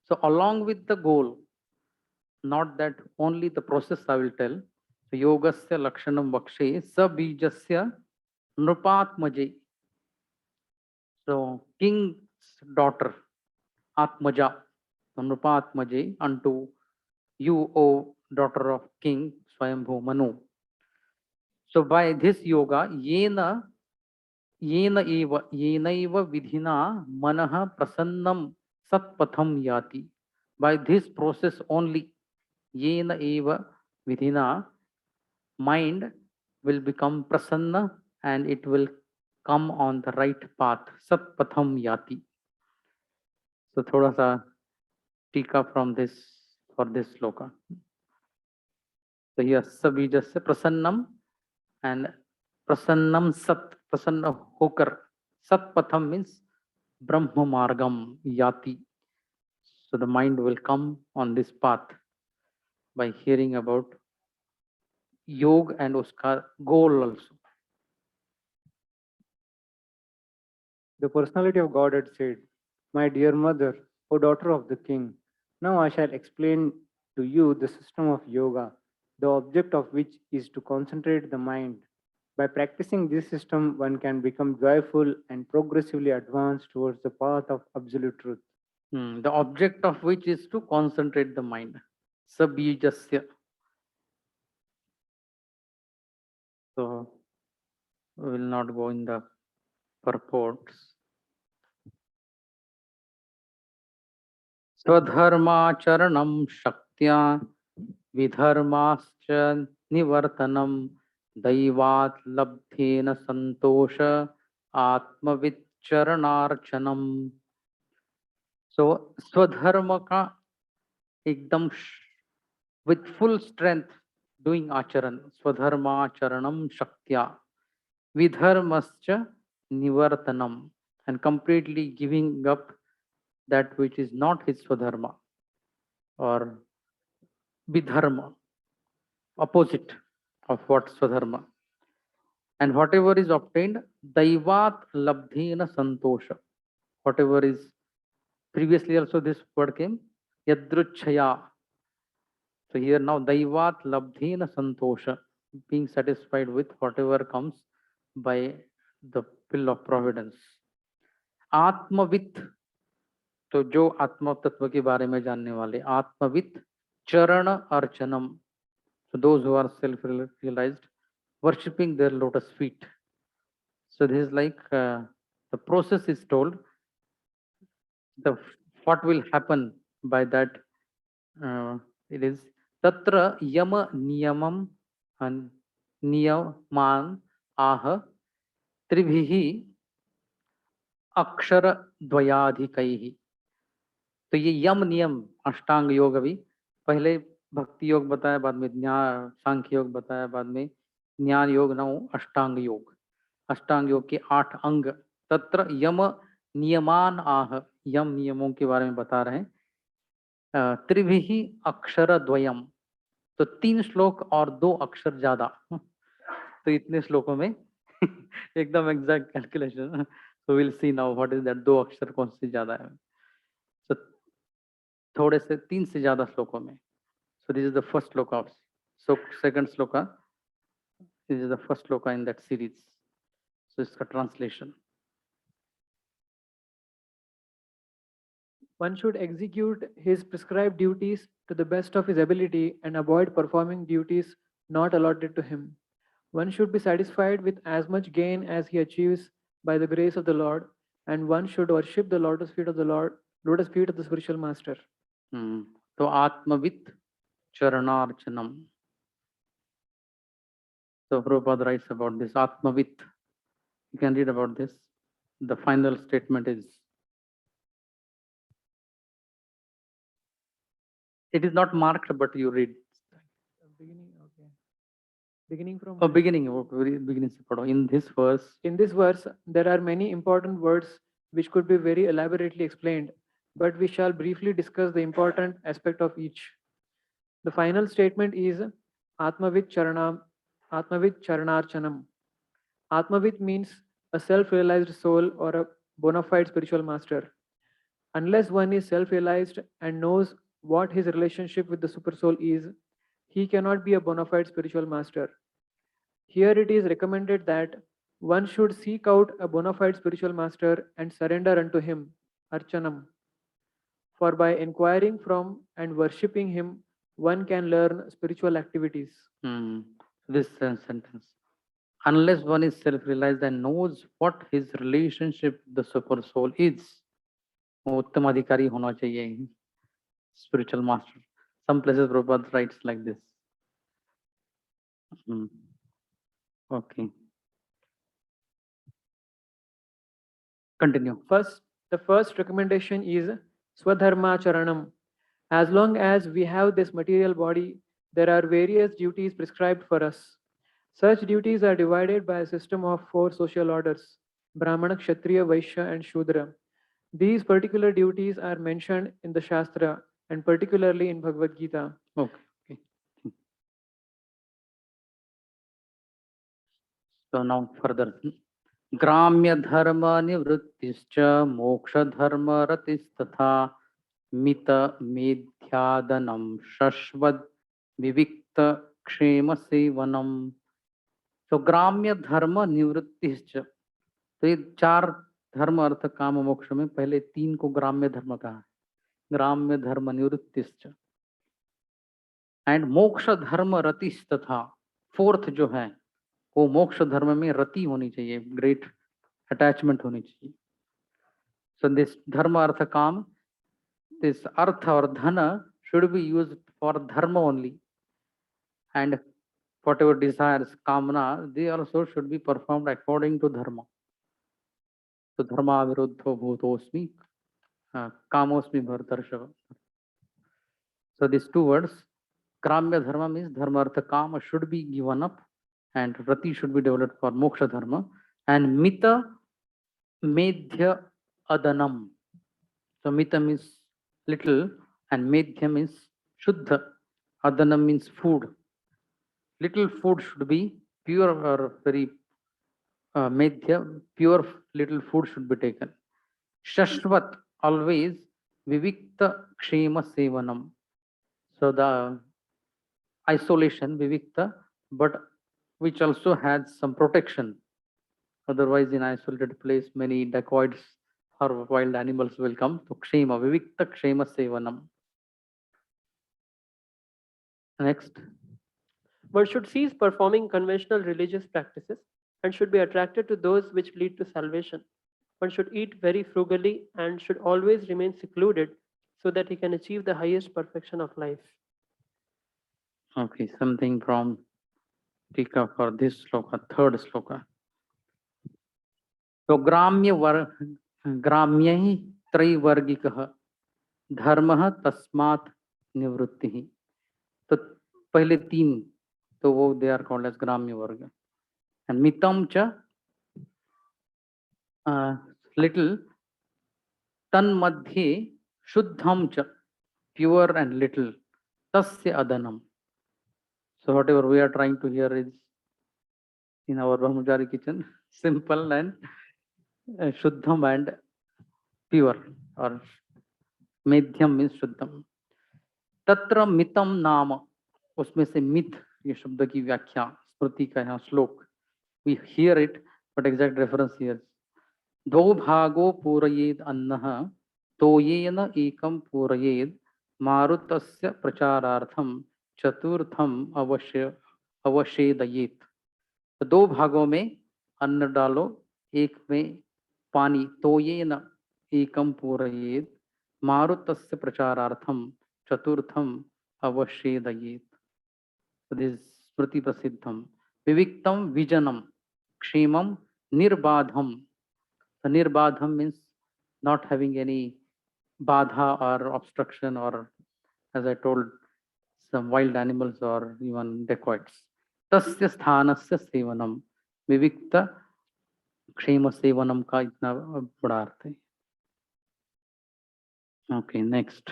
So along with the goal, not that only the process I will tell. So yogasya lakshanam vakshe sabijasya nrupatmaje. So king's daughter, Atmaja, so Nrupatmaje, unto you, O daughter of King Swayambhu Manu. So by this yoga, yenaiva vidhina manaha prasannam satpatham yati. By this process only, yena eva vidhina, mind will become prasanna and it will come on the right path. Satpatham yati. So thoda sa tika from this for this sloka. So here sabijasya prasannam and prasannam sat, prasanna hokar. Sat patham means brahma margam yati. So the mind will come on this path by hearing about yoga and uska goal also. The personality of God had said, "My dear mother, O daughter of the king, now I shall explain to you the system of yoga, the object of which is to concentrate the mind. By practicing this system, one can become joyful and progressively advance towards the path of absolute truth." The object of which is to concentrate the mind. Sabijasya. So we will not go in the purports. स्वधर्माचरणं शक्त्या विधर्माश्च निवर्तनं दैवात् लब्धेन संतोष आत्मविचरणार्चनम. सो स्वधर्म का एकदम with full strength doing acharan, swadharmacharanam shaktya, vidharmascha nivartanam, and completely giving up that which is not his swadharma or vidharma, opposite of what swadharma. And whatever is obtained, daivat labdhena santosha. Whatever is previously also this word came, yadruchaya. So here now daivat labdhena santosha, being satisfied with whatever comes by the will of providence. आत्मवित, तो जो आत्म तत्व के बारे में जानने वाले, आत्मवित चरण अर्चनम, so those who are self realized, worshipping their lotus feet. So this is like the process is told, the what will happen by that. It is tatra yama niyamam and niyaman ah tribhihi अक्षर द्वयाधिकैहि. तो ये यम नियम अष्टांग योग भी, पहले भक्ति योग बताया, बाद में ज्ञान सांख्य योग बताया, बाद में ज्ञान योग, नौ अष्टांग योग. अष्टांग योग के 8 अंग. तत्र यम नियमान आह, यम नियमों के बारे में बता रहे हैं. त्रिभिहि अक्षर द्वयम, तो 3 श्लोक और 2 अक्षर ज्यादा. तो इतने श्लोकों में एकदम exact calculation. So we'll see now what is that 2 अक्षर कौन से ज्यादा है. So थोड़े से 3 से ज्यादा श्लोकों में. So this is the first sloka of, so second sloka, this is the first sloka in that series. So it's a translation. One should execute his prescribed duties to the best of his ability and avoid performing duties not allotted to him. One should be satisfied with as much gain as he achieves by the grace of the Lord, and one should worship the lotus feet of the Lord, lotus feet of the spiritual master. तो आत्मवित चरणार्चनम. So Prabhupada writes about this Atmavit. You can read about this. The final statement is, it is not marked, but you read. Beginning, okay. Beginning from Oh, beginning, very beginning se padho. In this verse, In this verse, there are many important words which could be very elaborately explained, but we shall briefly discuss the important aspect of each. The final statement is Atmavit Charanarchanam. Atmavit means a self-realized soul or a bona fide spiritual master. Unless one is self-realized and knows what his relationship with the supersoul is, he cannot be a bona fide spiritual master. Here it is recommended that one should seek out a bona fide spiritual master and surrender unto him, Archanam. For by inquiring from and worshipping him, one can learn spiritual activities. this sentence. Unless one is self-realized and knows what his relationship with the super soul is, वो उत्तम अधिकारी होना चाहिए, spiritual master. Some places Prabhupada writes like this. Okay. Continue. The first recommendation is Swadharma Charanam. As long as we have this material body, there are various duties prescribed for us. Such duties are divided by a system of 4 social orders: Brahmana, Kshatriya, Vaishya, and Shudra. These particular duties are mentioned in the Shastra and particularly in Bhagavad Gita. Okay. So now further. ग्राम्य धर्म निवृत्तिश्च मोक्ष धर्म रतिस्तथा मित मेध्यादनम शश्वत विविक्त क्षेम सेवनम. तो ग्राम्य धर्म निवृत्तिश्च, तो ये 4 धर्म अर्थ काम मोक्ष में पहले 3 को ग्राम्य धर्म कहा है. ग्राम्य धर्म निवृत्तिश्च एंड मोक्ष धर्म रतिस्तथा. 4th जो है वो मोक्ष धर्म में रति होनी चाहिए, ग्रेट अटैचमेंट होनी चाहिए. सो दिस धर्म अर्थ काम, दिस अर्थ और धन शुड बी यूज्ड फॉर धर्म only, and whatever desires, kamna, they also should be performed according to dharma. So dharma viruddho bhutosmi kamosmi bhartarshava. So these 2 words, gramya dharma means dharma artha kama should be given up, and rati should be developed for moksha dharma, and mita medhya adanam. So mita means little and medhya means shuddha. Adanam means food. Little food should be pure or very medhya, pure little food should be taken. Shashvat, always vivikta kshema sevanam. So the isolation, vivikta, but which also has some protection. Otherwise, in isolated place, many dacoits or wild animals will come. So kshema, vivikta kshema sevanam. Next. One should cease performing conventional religious practices and should be attracted to those which lead to salvation. One should eat very frugally and should always remain secluded so that he can achieve the highest perfection of life. Okay, something from Tika for this sloka, 3rd sloka. तो ग्राम्य ही त्रैवर्गिक धर्म तस्मात् निवृत्ति. तो पहले 3 तो वो they are called as ग्राम्य वर्ग. एंड मितम च लिटिल, तन्मध्ये शुद्धम च प्योर एंड लिटिल, तस्य अदनम. So whatever we are trying to hear is in our Brahmachari kitchen, simple and shuddham and pure, or medhyam means shuddham. तत्र मितम नाम, उसमें से मित ये शब्द की व्याख्या स्मृति का यहाँ श्लोक. We hear it, but exact reference here. द्वौ भागो पूरयेद अन्नः तोयेन एकं पूरयेद मारुतस्य प्रचारार्थम चतुर्थम अवश्य अवशेदयेत। तो दो भागों में अन्न डालो, एक में पानी, तो ये न एकम पूरयेत, मारुतस्य प्रचारार्थम चतुर्थम अवशेदयेत। So this is Smriti Prasiddham. Viviktam Vijanam. Kshemam Nirbadham. So Nirbadham means not having any badha or obstruction, or as I told, some wild animals or even dacoits. Tasya sthanasya sevanam. Vivikta Kshema sevanam का इतना बड़ा अर्थ है. Okay, next.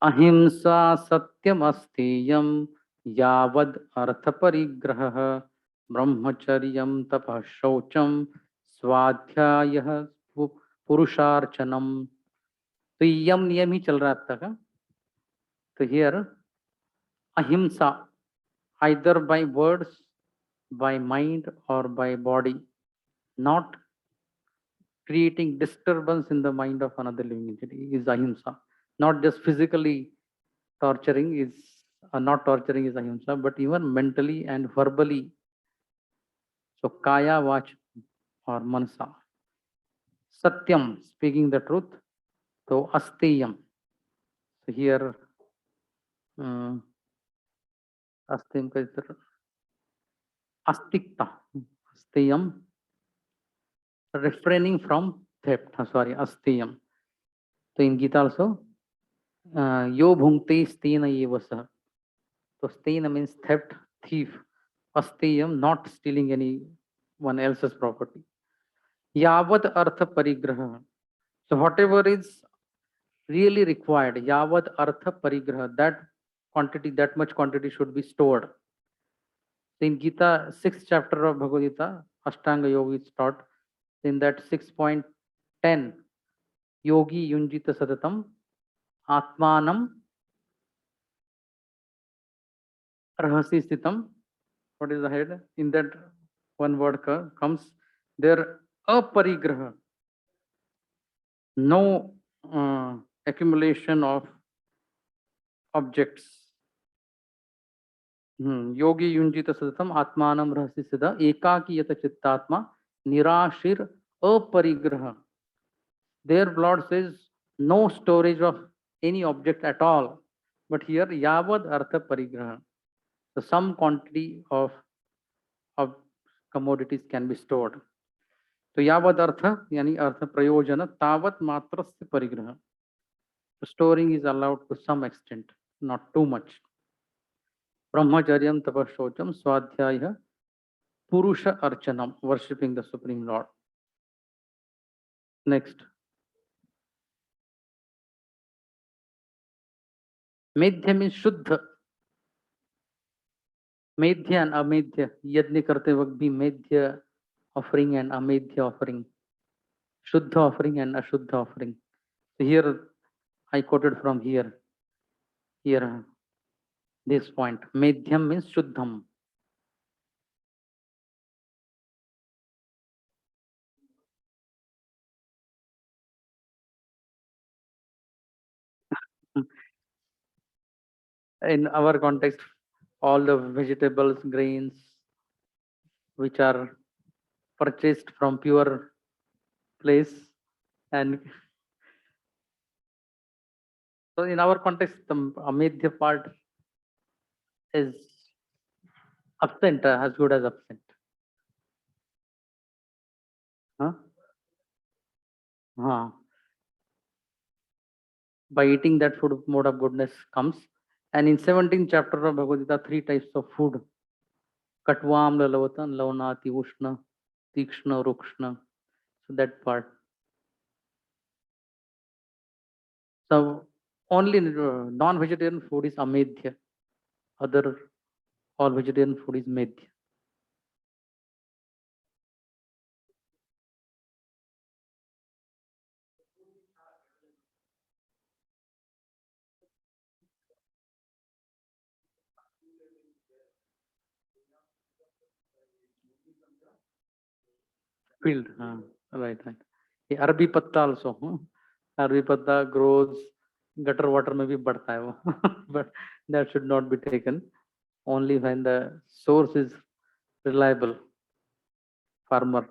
अहिंसा सत्यमस्तेयं यावद् अर्थपरिग्रहः ब्रह्मचर्यं तपः शौचं स्वाध्यायः पुरुषार्चनम. तो यम नियम ही चल रहा है अब तक. तो हियर अहिंसा, either by words, by mind or by body, not creating disturbance in the mind of another living entity, is ahimsa. Not just physically torturing is not torturing is ahimsa, but even mentally and verbally. So kaya, vach or manasa. Satyam, speaking the truth. So asteyam. So here asteyam का इधर अस्तिकता. Asteyam, refraining from theft. Sorry, asteyam. So in Gita also, yo bhungte stena eva sah. So stena means theft, thief. Asteyam, not stealing anyone else's property. Yavad artha parigraha. So whatever is really required, yavad artha parigraha, that quantity, that much quantity should be stored. So in Gita, 6th chapter of Bhagavad Gita, Ashtanga Yoga is taught. In that 6.10, yogi yunjita sadatam atmanam rahasi stitam. What is the head? In that one word comes there aparigraha. No accumulation of objects. Yogi yunjita sadatam atmanam rahasi siddha ekaki yata chittatma nirashir aparigraha. There Lord says no storage of any object at all. But here yavad artha parigraha. So some quantity of commodities can be stored. तो यावद अर्थ यानी अर्थ प्रयोजन तावत मात्र से परिग्रह. Storing is allowed to some extent, not too much. Brahmacharyam tapashaucham swadhyaya purusha archanam, worshipping the Supreme Lord. Next. Medhya means Shuddha. Medhya and Amedhya. Yajna karte वक्त भी Medhya offering and Amedhya offering. Shuddha offering and Ashuddha offering. So here I quoted from here. Here this point. Medhyam means Shuddham. In our context, all the vegetables, grains, which are purchased from pure place, and so in our context, the Amedhya part is absent, as good as absent. Huh? By eating that food, mode of goodness comes. And in 17th chapter of Bhagavad Gita, 3 types of food. Katvam, Lalavatan, Lavanati, Ushna, Tikshna, Rukshna. So that part. So only non-vegetarian food is Amedhya. Other all vegetarian food is Medhya. Field. Right. अरबी पत्ता also. अरबी पत्ता grows gutter water में भी बढ़ता है वो. But that should not be taken. Only when the source is reliable, farmer.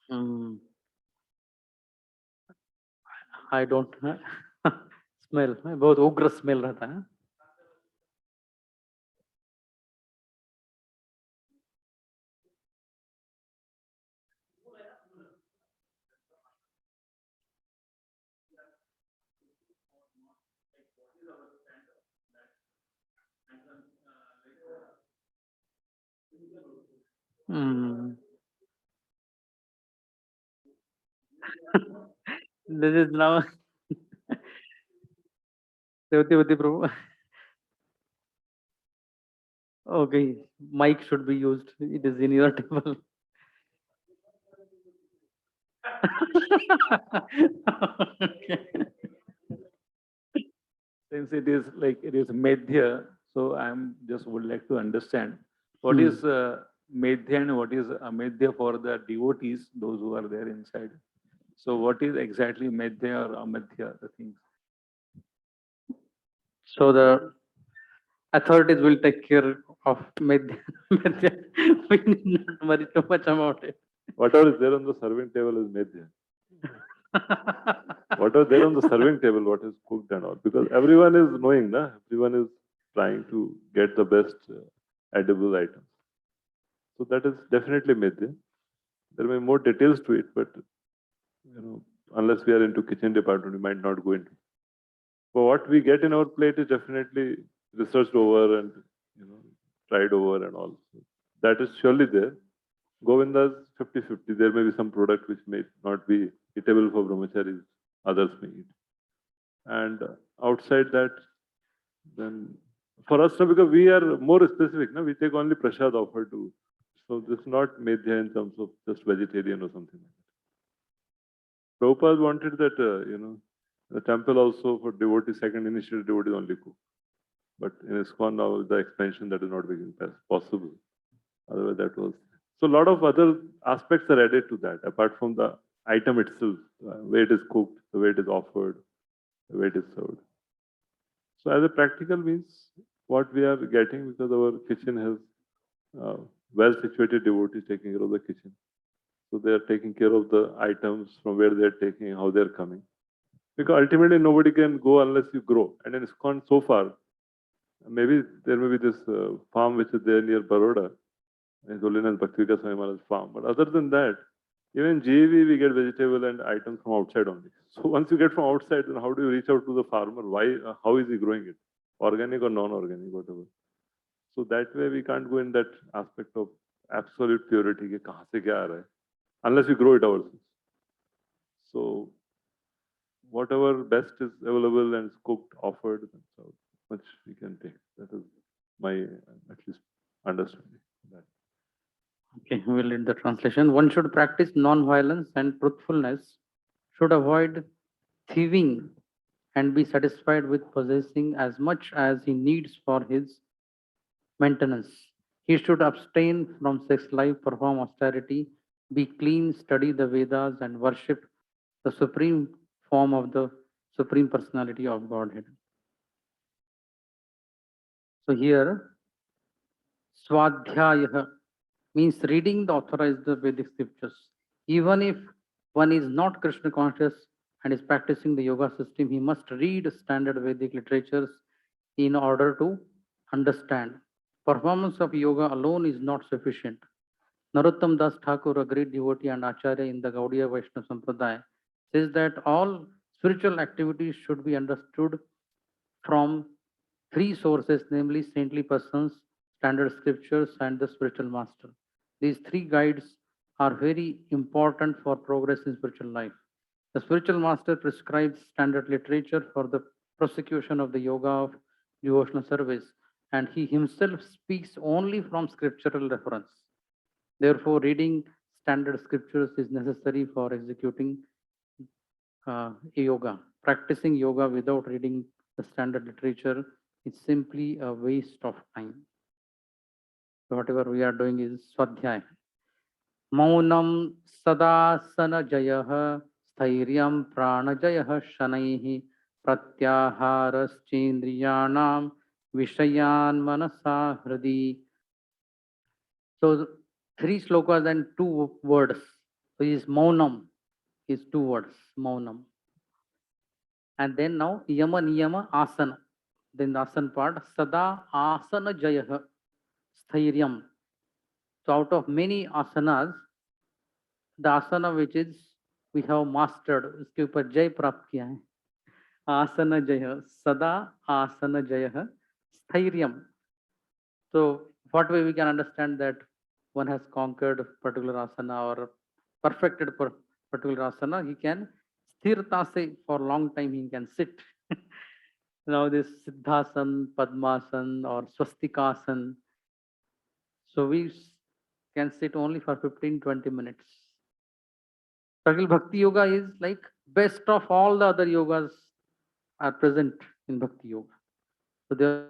Hmm. I don't smell. बहुत उग्र स्मेल रहता है. Hmm. This is now Devati Prabhu. Okay, mic should be used. It is in your table. Okay. Since it is like it is Medhya, so I'm just would like to understand what Hmm. is Medhya and what is Amedhya for the devotees, those who are there inside. So what is exactly Medhya or Amadhya, the things? So the authorities will take care of Medhya. Medhya. We need not worry too much about it. Whatever is there on the serving table is Medhya. Whatever there on the serving table, what is cooked and all. Because everyone is knowing, na? Everyone is trying to get the best edible items. So that is definitely Medhya. There may be more details to it, but unless we are into kitchen department, we might not go into. But what we get in our plate is definitely researched over and tried over and all. So that is surely there. Govinda's 50-50. There may be some product which may not be eatable for brahmacharis, others may eat. And outside that, then for us, no, because we are more specific, no? We take only prasad offered to. So this is not medhya in terms of just vegetarian or something like that. Prabhupada wanted that, the temple also for devotees, second initiated devotees only cook. But in ISKCON now, with the expansion, that is not becoming possible. Otherwise, that was. So a lot of other aspects are added to that, apart from the item itself, the way it is cooked, the way it is offered, the way it is served. So as a practical means, what we are getting, because our kitchen has well-situated devotees taking care of the kitchen. So they are taking care of the items from where they are taking, how they are coming. Because ultimately nobody can go unless you grow. And in ISKCON so far, maybe there may be this farm which is there near Baroda, His Holiness Bhaktivika Swami Maharaj farm. But other than that, even GAV we get vegetable and items from outside only. So once you get from outside, then how do you reach out to the farmer? Why? How is he growing it? Organic or non-organic, whatever. So that way we can't go in that aspect of absolute purity. कि कहाँ से क्या आ रहा है, unless we grow it ourselves. So whatever best is available and is cooked, offered, that's how much we can take. That is my at least understanding. That. Okay, we'll read the translation. One should practice non-violence and truthfulness, should avoid thieving, and be satisfied with possessing as much as he needs for his maintenance. He should abstain from sex life, perform austerity, be clean, study the Vedas, and worship the supreme form of the Supreme Personality of Godhead. So here, Swadhyaya means reading the authorized Vedic scriptures. Even if one is not Krishna conscious and is practicing the yoga system, he must read standard Vedic literatures in order to understand. Performance of yoga alone is not sufficient. Narottam Das Thakur, a great devotee and acharya in the Gaudiya Vaishnava Sampradaya, says that all spiritual activities should be understood from three sources, namely saintly persons, standard scriptures, and the spiritual master. These three guides are very important for progress in spiritual life. The spiritual master prescribes standard literature for the prosecution of the yoga of devotional service, and he himself speaks only from scriptural reference. Therefore, reading standard scriptures is necessary for executing yoga. Practicing yoga without reading the standard literature is simply a waste of time. So whatever we are doing is swadhyay. मौनं सदासनजयः स्थैर्यं प्राणजयः शनैः प्रत्याहारश्चेन्द्रियाणां विषयान् मनसा हृदि. So three slokas and two words. So is maunam is two words, maunam. And then now yama niyama asana. Then the asana part, sada asana jayah स्थैर्यम. So out of many asanas, the asana which is we have mastered, उसके ऊपर जय प्राप्त किया है. आसन जय, सदा आसन जय, स्थैर्यम. So what way we can understand that one has conquered particular asana or perfected particular asana, he can sthirta se for long time he can sit. Now this siddhasan, padmasan or swastikasan. So we can sit only for 15-20 minutes. Practical Bhakti Yoga is like best of all the other yogas are present in Bhakti Yoga. So there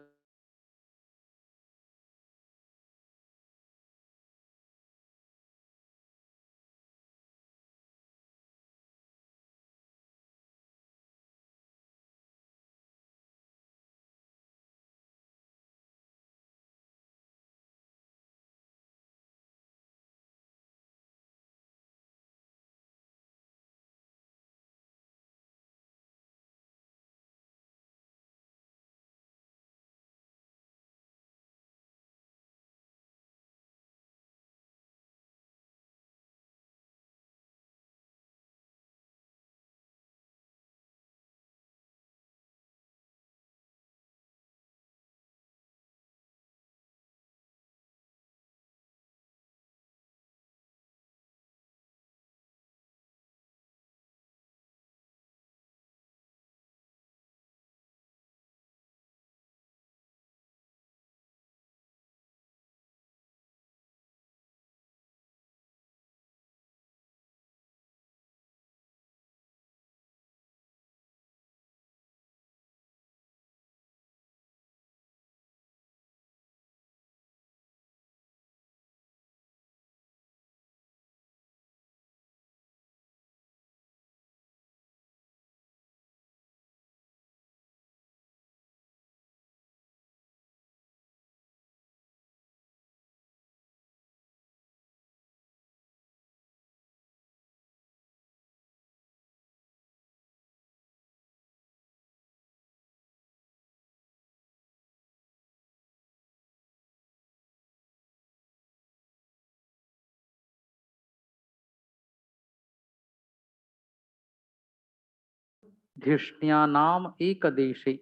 धिष्ण्यानाम एक देशे.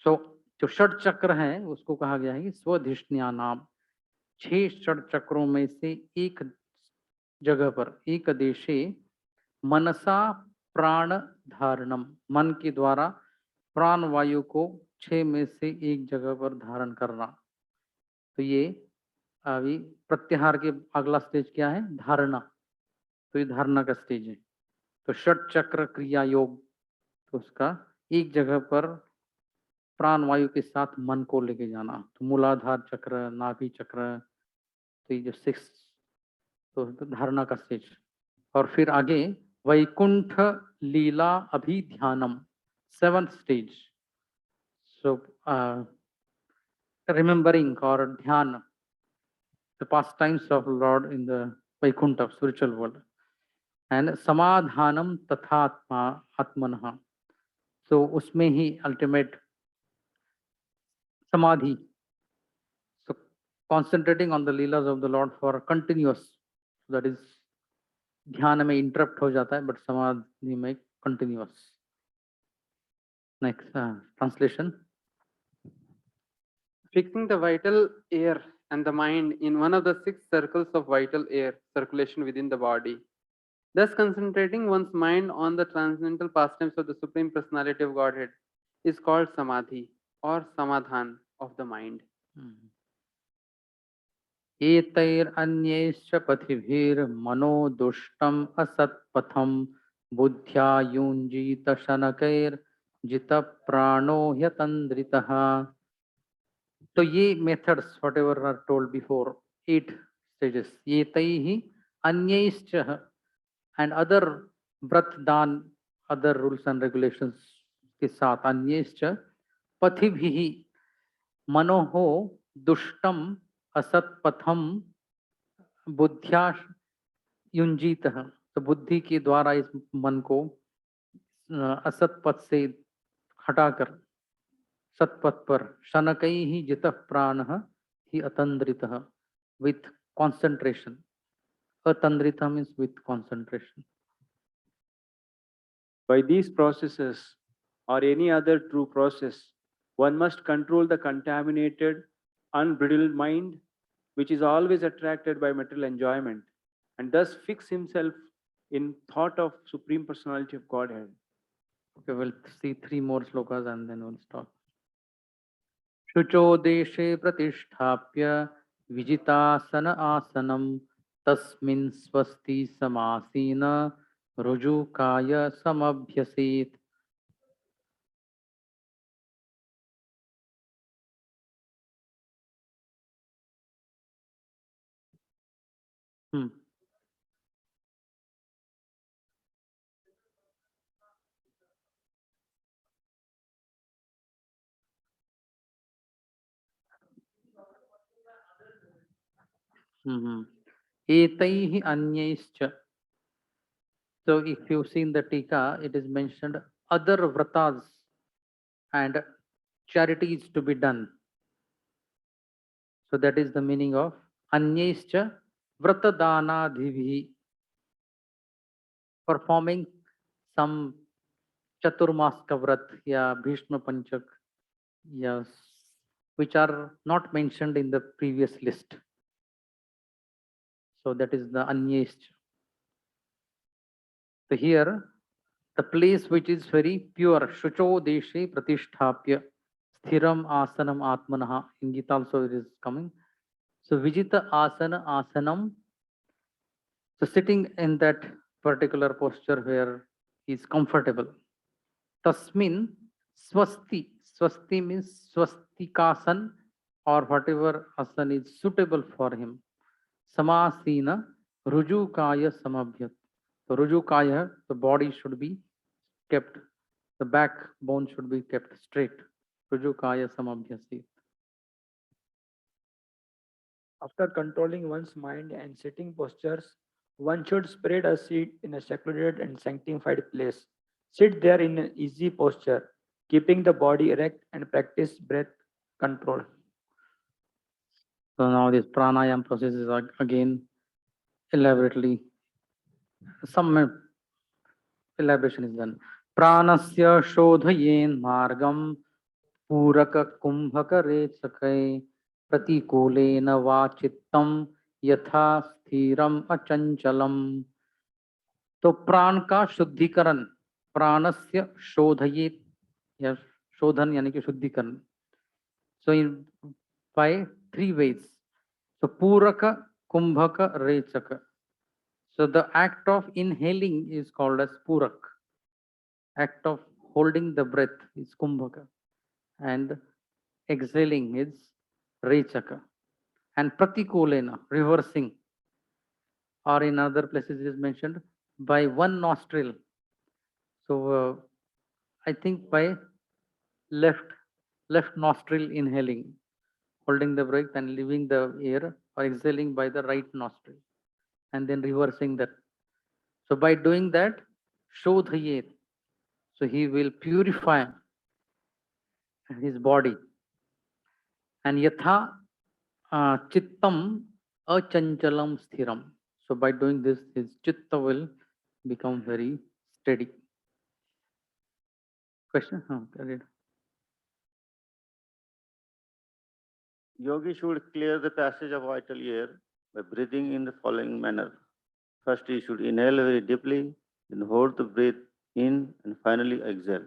सो जो षट चक्र है उसको कहा गया है कि स्वधिष्ण्यानाम. 6 षट चक्रों में से एक जगह पर एक देशे मनसा प्राण धारणम. मन के द्वारा प्राण वायु को 6 में से एक जगह पर धारण करना. तो ये अभी प्रत्याहार के अगला स्टेज क्या है? धारणा. तो ये धारणा का स्टेज है. तो षट चक्र क्रिया योग, तो उसका एक जगह पर प्राण वायु के साथ मन को लेके जाना. तो मूलाधार चक्र, नाभि चक्र, तो ये जो 6, तो धारणा का स्टेज. और फिर आगे वैकुंठ लीला अभिध्यानम, 7th stage. So remembering or dhyan the pastimes of Lord in the Vaikuntha spiritual world. And samadhanam tathatma atmanah. So उसमें ही ultimate samadhi. So concentrating on the leelas of the Lord for continuous, that is ध्यान में interrupt हो जाता है, but समाधि में continuous. Next translation. Fixing the vital air and the mind in one of the 6 circles of vital air circulation within the body. Thus, concentrating one's mind on the transcendental pastimes of the Supreme Personality of Godhead is called samadhi or samadhan of the mind. एतैरन्यैश्च पथिभिर्मनो दुष्टम् असत्पथं बुद्ध्या युञ्जीत शनकैर्जितप्राणो ह्यतन्द्रितः. So ye methods, whatever are told before, 8 stages. Ye taihi anyaischa, and other vrat dan, other rules and regulations के साथ अन्येश्च पथिभिः मनोहो दुष्टम असत्पथम बुद्ध्या युंजीतः. तो बुद्धि के द्वारा इस मन को असत पथ से हटाकर सत्पथ पर शनकैः जितः प्राणः हि अतन्द्रितः, with concentration. Atandrita means with concentration. By these processes or any other true process, one must control the contaminated, unbridled mind, which is always attracted by material enjoyment, and thus fix himself in thought of Supreme Personality of Godhead. Okay, we'll see 3 more slokas and then we'll stop. शुचो देशे प्रतिष्ठाप्य विजितासन आसनम तस्मिन् स्वस्ति समासीन रुजुकाय समभ्यसेत्. Etaihi anyaischcha. So if you've seen the Tika, it is mentioned other vratas and charities to be done. So that is the meaning of anyescha vratadana dhivhi, performing some chaturmaska vrat ya bhishma panchak, yes, which are not mentioned in the previous list. So that is the anyescha. So here the place which is very pure, shucho deshe pratisthapya sthiram asanam atmanaha, in Gita also it is coming. So vijita asana asanam, so sitting in that particular posture where he is comfortable. Tasmin swasti, swasti means swastikasan, or whatever asan is suitable for him. Samasina rujukaya samabhyat. So rujukaya, the body should be kept, the backbone should be kept straight. Rujukaya samabhyasit. After controlling one's mind and sitting postures, one should spread a seat in a secluded and sanctified place. Sit there in an easy posture, keeping the body erect, and practice breath control. So now this pranayam process is again elaborately, some elaboration is done. Pranasya shodhayen margam puraka kumbhakare sakai प्रतिकूलेन वा चित्तम यथा स्थिरम अचंचलम. तो प्राण का शुद्धिकरण, प्राणस्य शोधयेत, या शोधन यानी कि शुद्धिकरण. सो in by 3 ways. So puraka kumbhaka rechaka. So the act of inhaling is called as purak. Act of holding the breath is kumbhaka, and exhaling is rechaka. And pratikulena, reversing, or in other places it is mentioned by one nostril. So I think by left nostril inhaling, holding the breath and leaving the air, or exhaling by the right nostril, and then reversing that. So by doing that, shodhayet, so he will purify his body. And yatha chittam achanchalam sthiram. So by doing this, his chitta will become very steady. Question? Read. Yogi should clear the passage of vital air by breathing in the following manner. First, he should inhale very deeply, then hold the breath in, and finally exhale,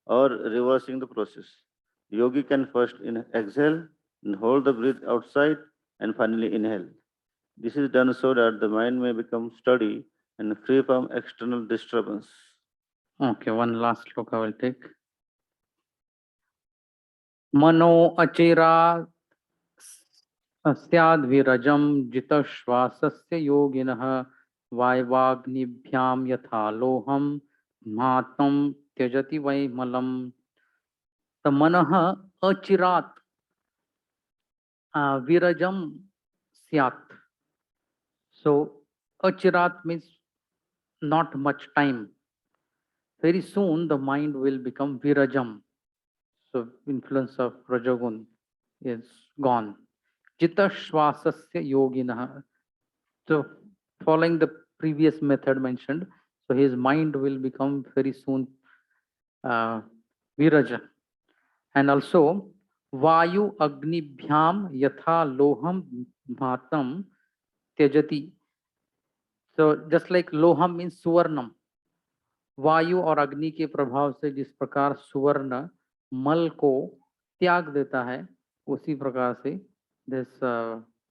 or reversing the process. Yogi can first exhale and hold the breath outside, and finally inhale. This is done so that the mind may become steady and free from external disturbance. Okay, one last look I will take. Mano achira स्याद् विरजं जितश्वासस्य योगिनः वायवाग्निभ्यां यथा लोहं महात्मं त्यजति वै मलम्. The मनः अचिरात् virajam syat. So achirat means not much time. Very soon the mind will become virajam. So influence of rajagun is gone. Jita shvasasya yoginah. So following the previous method mentioned, so his mind will become very soon viraja. And also vayu agnibhyam yatha loham bhatam त्यजति. So just like loham means suvarnam, वायु और अग्नि के प्रभाव से जिस प्रकार सुवर्ण मल को त्याग देता है, उसी प्रकार से this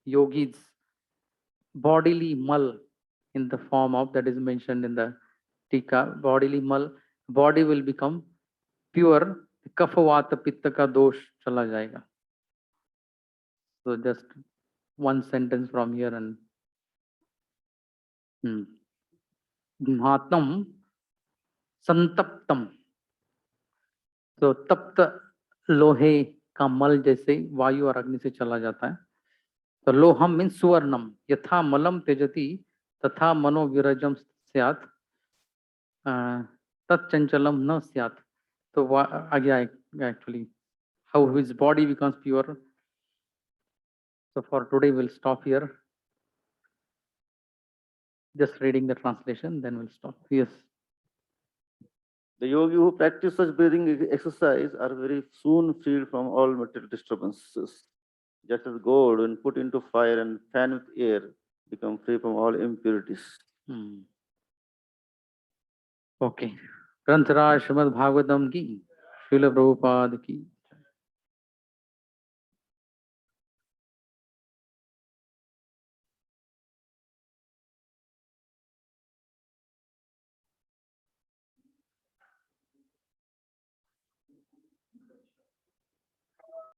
yogis bodily mal in the form of that is mentioned in the tika, bodily mal, body will become pure, कफ वात पित्त का दोष चला जाएगा. So just one sentence from here and महात्म संतप्तम. तो तप्त लोहे का मल जैसे वायु और अग्नि से चला जाता है. तो लोहम मीन सुवर्णम यथा मलम त्यजति तथा मनोविरजम स्यात् तच्चंचलम न स्यात्. तो आगे actually how his body becomes pure. So for today we'll stop here. Just reading the translation, then we'll stop. Yes. The yogi who practice such breathing exercise are very soon freed from all material disturbances. Just as gold, when put into fire and fanned with air, become free from all impurities. Okay. ग्रंथराज Shrimad Bhagavatam की, श्रील प्रभुपाद की.